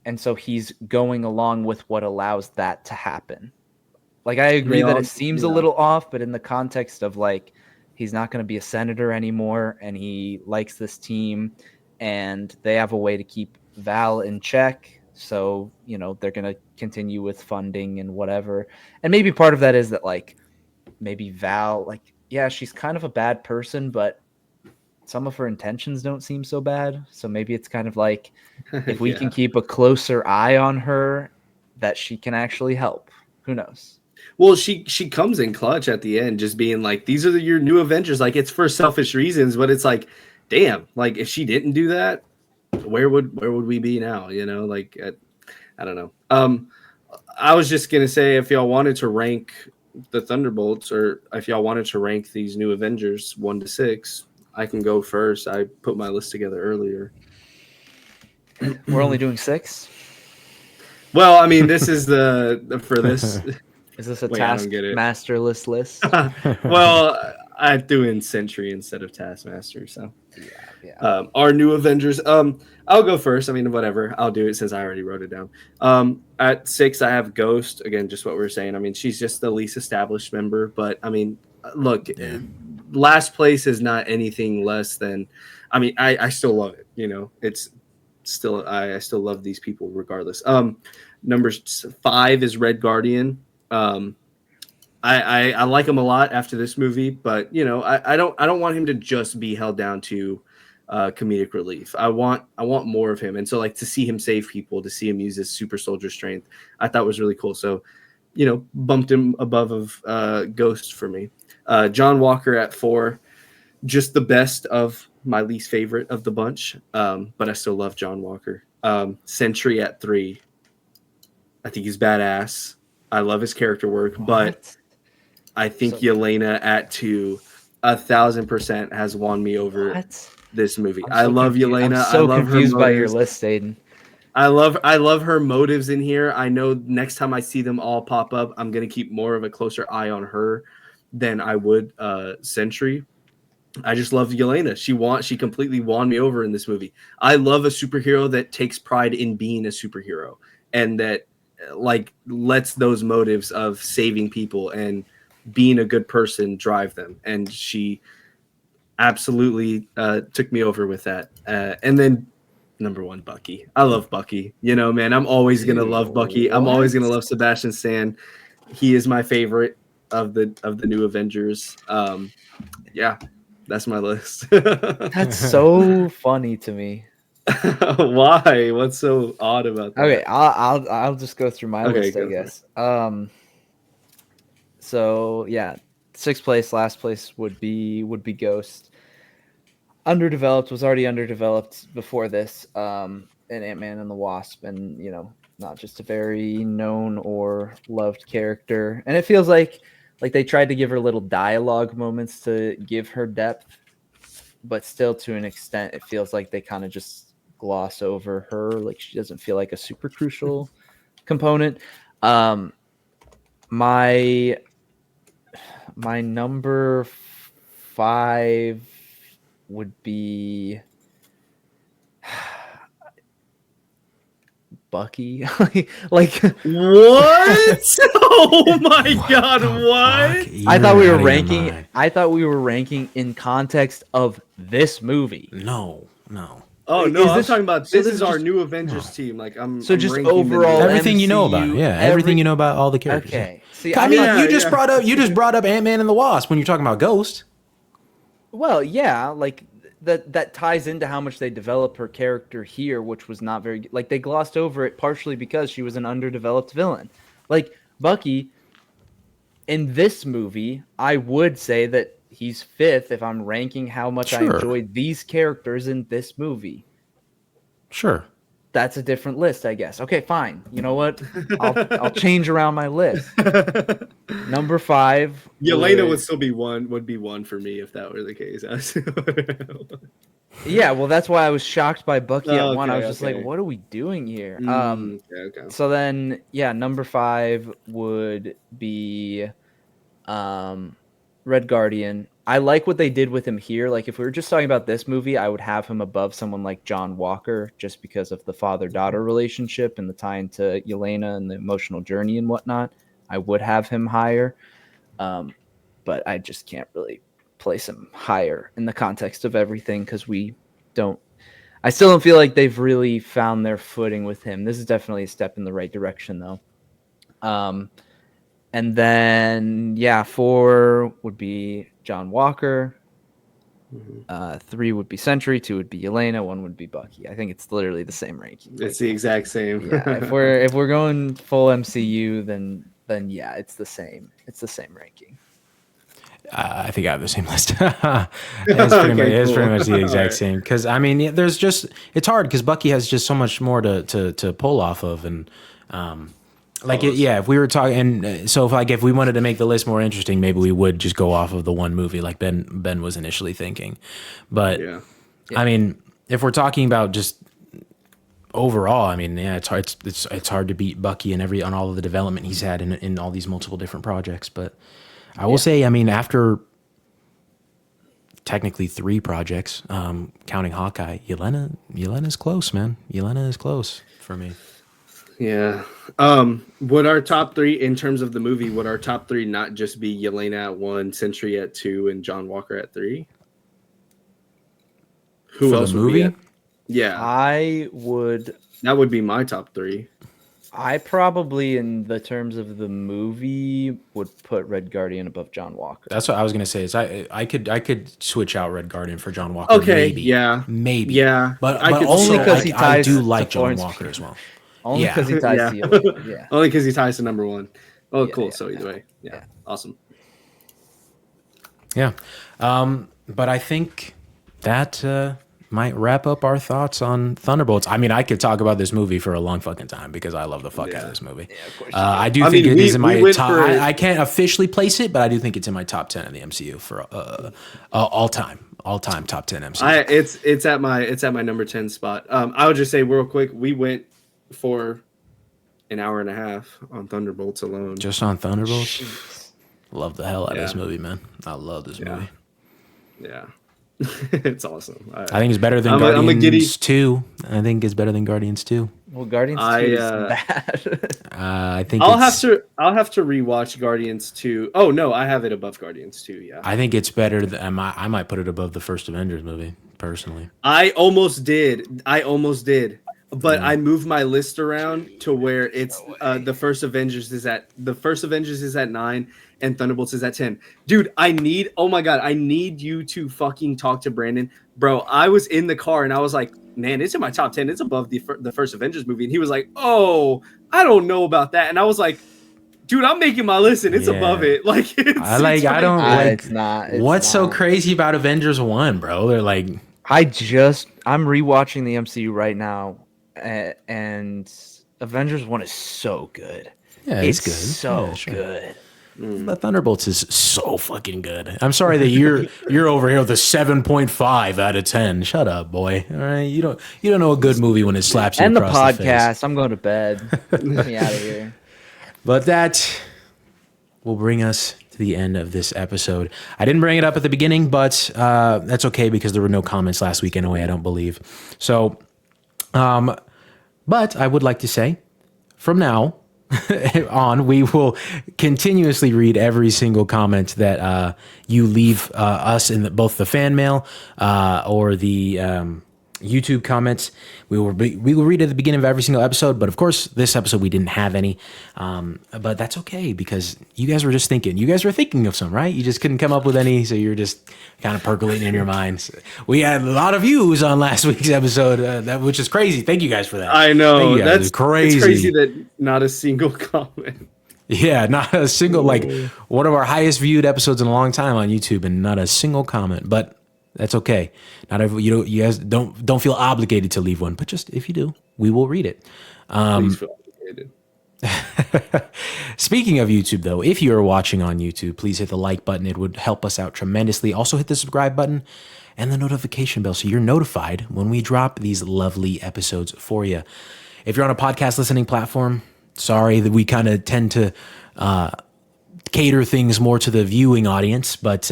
And so he's going along with what allows that to happen. Like, I agree that it seems a little off, but in the context of like, he's not going to be a senator anymore, and he likes this team, and they have a way to keep Val in check. So, they're going to continue with funding and whatever. And maybe part of that is that like, maybe Val, like, yeah, she's kind of a bad person, but some of her intentions don't seem so bad. So maybe it's kind of like, if we can keep a closer eye on her, that she can actually help. Who knows? Well, she comes in clutch at the end, just being like, "These are your new Avengers." Like, it's for selfish reasons, but it's like, damn, like if she didn't do that, where would we be now? Like I don't know. I was just gonna say, if y'all wanted to rank the Thunderbolts, or if y'all wanted to rank these new Avengers 1 to 6, I can go first. I put my list together earlier. We're only doing 6. Well, I mean, this is for this. Is this a Wait, I don't get it. Taskmasterless list? Well, I threw in Sentry instead of Taskmaster, so Yeah. Our new Avengers. I'll go first. I mean, whatever. I'll do it since I already wrote it down. At 6, I have Ghost. Again, just what we were saying. I mean, she's just the least established member, but I mean, look, last place is not anything less than. I mean, I still love it. It's still I still love these people regardless. Number 5 is Red Guardian. I like him a lot after this movie, but I don't want him to just be held down to comedic relief. I want more of him, and so like to see him save people, to see him use his super soldier strength, I thought was really cool. So, bumped him above of Ghost for me. John Walker at 4, just the best of my least favorite of the bunch, but I still love John Walker. Sentry at 3, I think he's badass. I love his character work, but I think Yelena at 2, 1,000% has won me over this movie. I love Yelena. I'm so I love confused her by your motives. list, Aiden. I love her motives in here. I know next time I see them all pop up, I'm gonna keep more of a closer eye on her than I would Sentry. I just love Yelena. She completely won me over in this movie. I love a superhero that takes pride in being a superhero, and that like lets those motives of saving people and being a good person drive them. And she absolutely took me over with that. And then number 1, Bucky. I love Bucky. Man, I'm always gonna love Bucky. I'm always gonna love Sebastian Stan. He is my favorite of the new Avengers. Yeah, that's my list. That's so funny to me. Why? What's so odd about that? Okay, I'll just go through my list, I guess. So yeah, 6th place, last place would be Ghost. Underdeveloped, was already underdeveloped before this. And Ant-Man and the Wasp, and not just a very known or loved character. And it feels like they tried to give her little dialogue moments to give her depth, but still to an extent it feels like they kind of just gloss over her. Like she doesn't feel like a super crucial component. My number 5 would be Bucky. like what? Oh my god, what? I thought we were ranking in context of this movie. No. Oh no, I was talking about this is our new Avengers team. Like I'm just ranking overall everything MCU, you know about it. Yeah, everything you know about all the characters. Okay. See, I mean, you just brought up Ant-Man and the Wasp when you're talking about Ghost. Well, yeah, like that ties into how much they develop her character here, which was not very like they glossed over it partially because she was an underdeveloped villain. Like Bucky in this movie, I would say that he's fifth if I'm ranking how much I Sure. enjoyed these characters in this movie. Sure. That's a different list, I guess. Okay, fine. You know what? I'll change around my list. Number 5. Yelena would be one for me if that were the case. Yeah, well, that's why I was shocked by Bucky at 1. I was just okay. like, what are we doing here? Okay. So then, yeah, number 5 would be Red Guardian. I like what they did with him here. Like, if we were just talking about this movie, I would have him above someone like John Walker just because of the father-daughter relationship and the tie into Yelena and the emotional journey and whatnot. I would have him higher, but I just can't really place him higher in the context of everything because I still don't feel like they've really found their footing with him. This is definitely a step in the right direction, though. And then, 4 would be John Walker. 3 would be Sentry. 2 would be Yelena. 1 would be Bucky. I think it's literally the same ranking. It's the exact same. Yeah, if we're going full MCU, then yeah, it's the same. It's the same ranking. I think I have the same list. It's pretty much the exact same. Because I mean, it's hard because Bucky has just so much more to pull off of, and if we were talking, and so if we wanted to make the list more interesting, maybe we would just go off of the one movie like Ben was initially thinking. But I mean, if we're talking about just overall, I mean, yeah, it's hard. It's hard to beat Bucky on all of the development he's had in all these multiple different projects, but. I will say, I mean, after technically 3 projects, counting Hawkeye, Yelena's close, man. Yelena is close for me. Yeah. Would our top 3 in terms of the movie, would our top 3 not just be Yelena at 1, Sentry at 2, and John Walker at 3? Who for else the would movie? be at? Yeah. That would be my top 3. I probably, in the terms of the movie, would put Red Guardian above John Walker. That's what I was gonna say. Is I could switch out Red Guardian for John Walker. Okay, maybe, but only because he ties. I do like John Florence Walker as well. Only because he ties to Yelena. Yeah. Only because he ties to number 1. Oh, cool. Yeah, so either way, awesome. Yeah, but I think that might wrap up our thoughts on Thunderbolts. I mean, I could talk about this movie for a long fucking time because I love the fuck out of this movie. Yeah, of course. I do think it is in my top. I can't officially place it, but I do think it's in my top 10 of the MCU for all time top 10 MCU. It's at my number 10 spot. I would just say real quick, we went for an hour and a half on Thunderbolts alone. Just on Thunderbolts. Jeez. Love the hell out of this movie, man. I love this movie. Yeah. It's awesome. I think it's better than Guardians 2. I think it's better than Guardians 2. Well, Guardians 2 is bad. I think I'll have to rewatch Guardians 2. Oh no, I have it above Guardians 2. Yeah, I think it's better than I might put it above the first Avengers movie personally. I almost did, but I moved my list around to where it's the first Avengers is at 9 and Thunderbolts is at 10. Dude, I need you to fucking talk to Brandon. Bro, I was in the car and I was like, man, it's in my top 10. It's above the first Avengers movie. And he was like, oh, I don't know about that. And I was like, dude, I'm making my list and it's above it. Like, it's not. What's so crazy about Avengers 1, bro? They're like, I'm rewatching the MCU right now and Avengers 1 is so good. Yeah, it's good. So good. But Thunderbolts is so fucking good. I'm sorry that you're over here with a 7.5 out of 10. Shut up, boy. All right, you don't know a good movie when it slaps you across the face. I'm going to bed. Get me out of here. But that will bring us to the end of this episode. I didn't bring it up at the beginning, but that's okay because there were no comments last week anyway, I don't believe. So, but I would like to say, from now on, we will continuously read every single comment that you leave us in both the fan mail or the YouTube comments. We will read at the beginning of every single episode, but of course, this episode we didn't have any. But that's okay because you guys were just thinking. You guys were thinking of some, right? You just couldn't come up with any, so you're just kind of percolating in your minds. We had a lot of views on last week's episode, which is crazy. Thank you guys for that. I know that's crazy. It's crazy that not a single comment. Yeah, not a single one of our highest viewed episodes in a long time on YouTube, and not a single comment. But that's okay. Not every you guys don't feel obligated to leave one, but just if you do, we will read it. Please feel obligated. Speaking of YouTube, though, if you are watching on YouTube, please hit the like button. It would help us out tremendously. Also, hit the subscribe button and the notification bell so you're notified when we drop these lovely episodes for you. If you're on a podcast listening platform, sorry that we kind of tend to cater things more to the viewing audience, but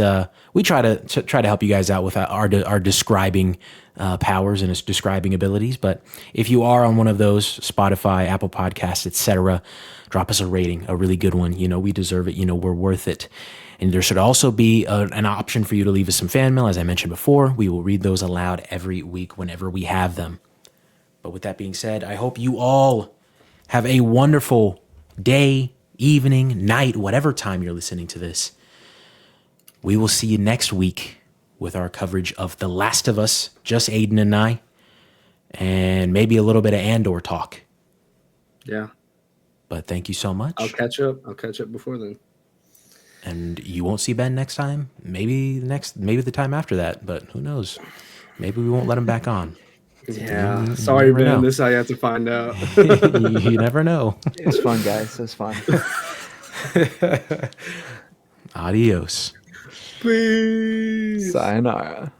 we try to help you guys out with our describing powers and its describing abilities. But if you are on one of those, Spotify, Apple Podcasts, etc., drop us a rating, a really good one. We deserve it. We're worth it. And there should also be an option for you to leave us some fan mail. As I mentioned before, we will read those aloud every week whenever we have them. But with that being said, I hope you all have a wonderful day, evening, night, whatever time you're listening to this. We will see you next week with our coverage of The Last of Us, just Aiden and I, and maybe a little bit of Andor talk. Yeah. But thank you so much. I'll catch up before then. And you won't see Ben next time. Maybe the time after that, but who knows? Maybe we won't let him back on. Yeah. Sorry, Ben. Know. This is how you have to find out. You never know. It was fun, guys. It was fun. Adios. Peace. Sayonara.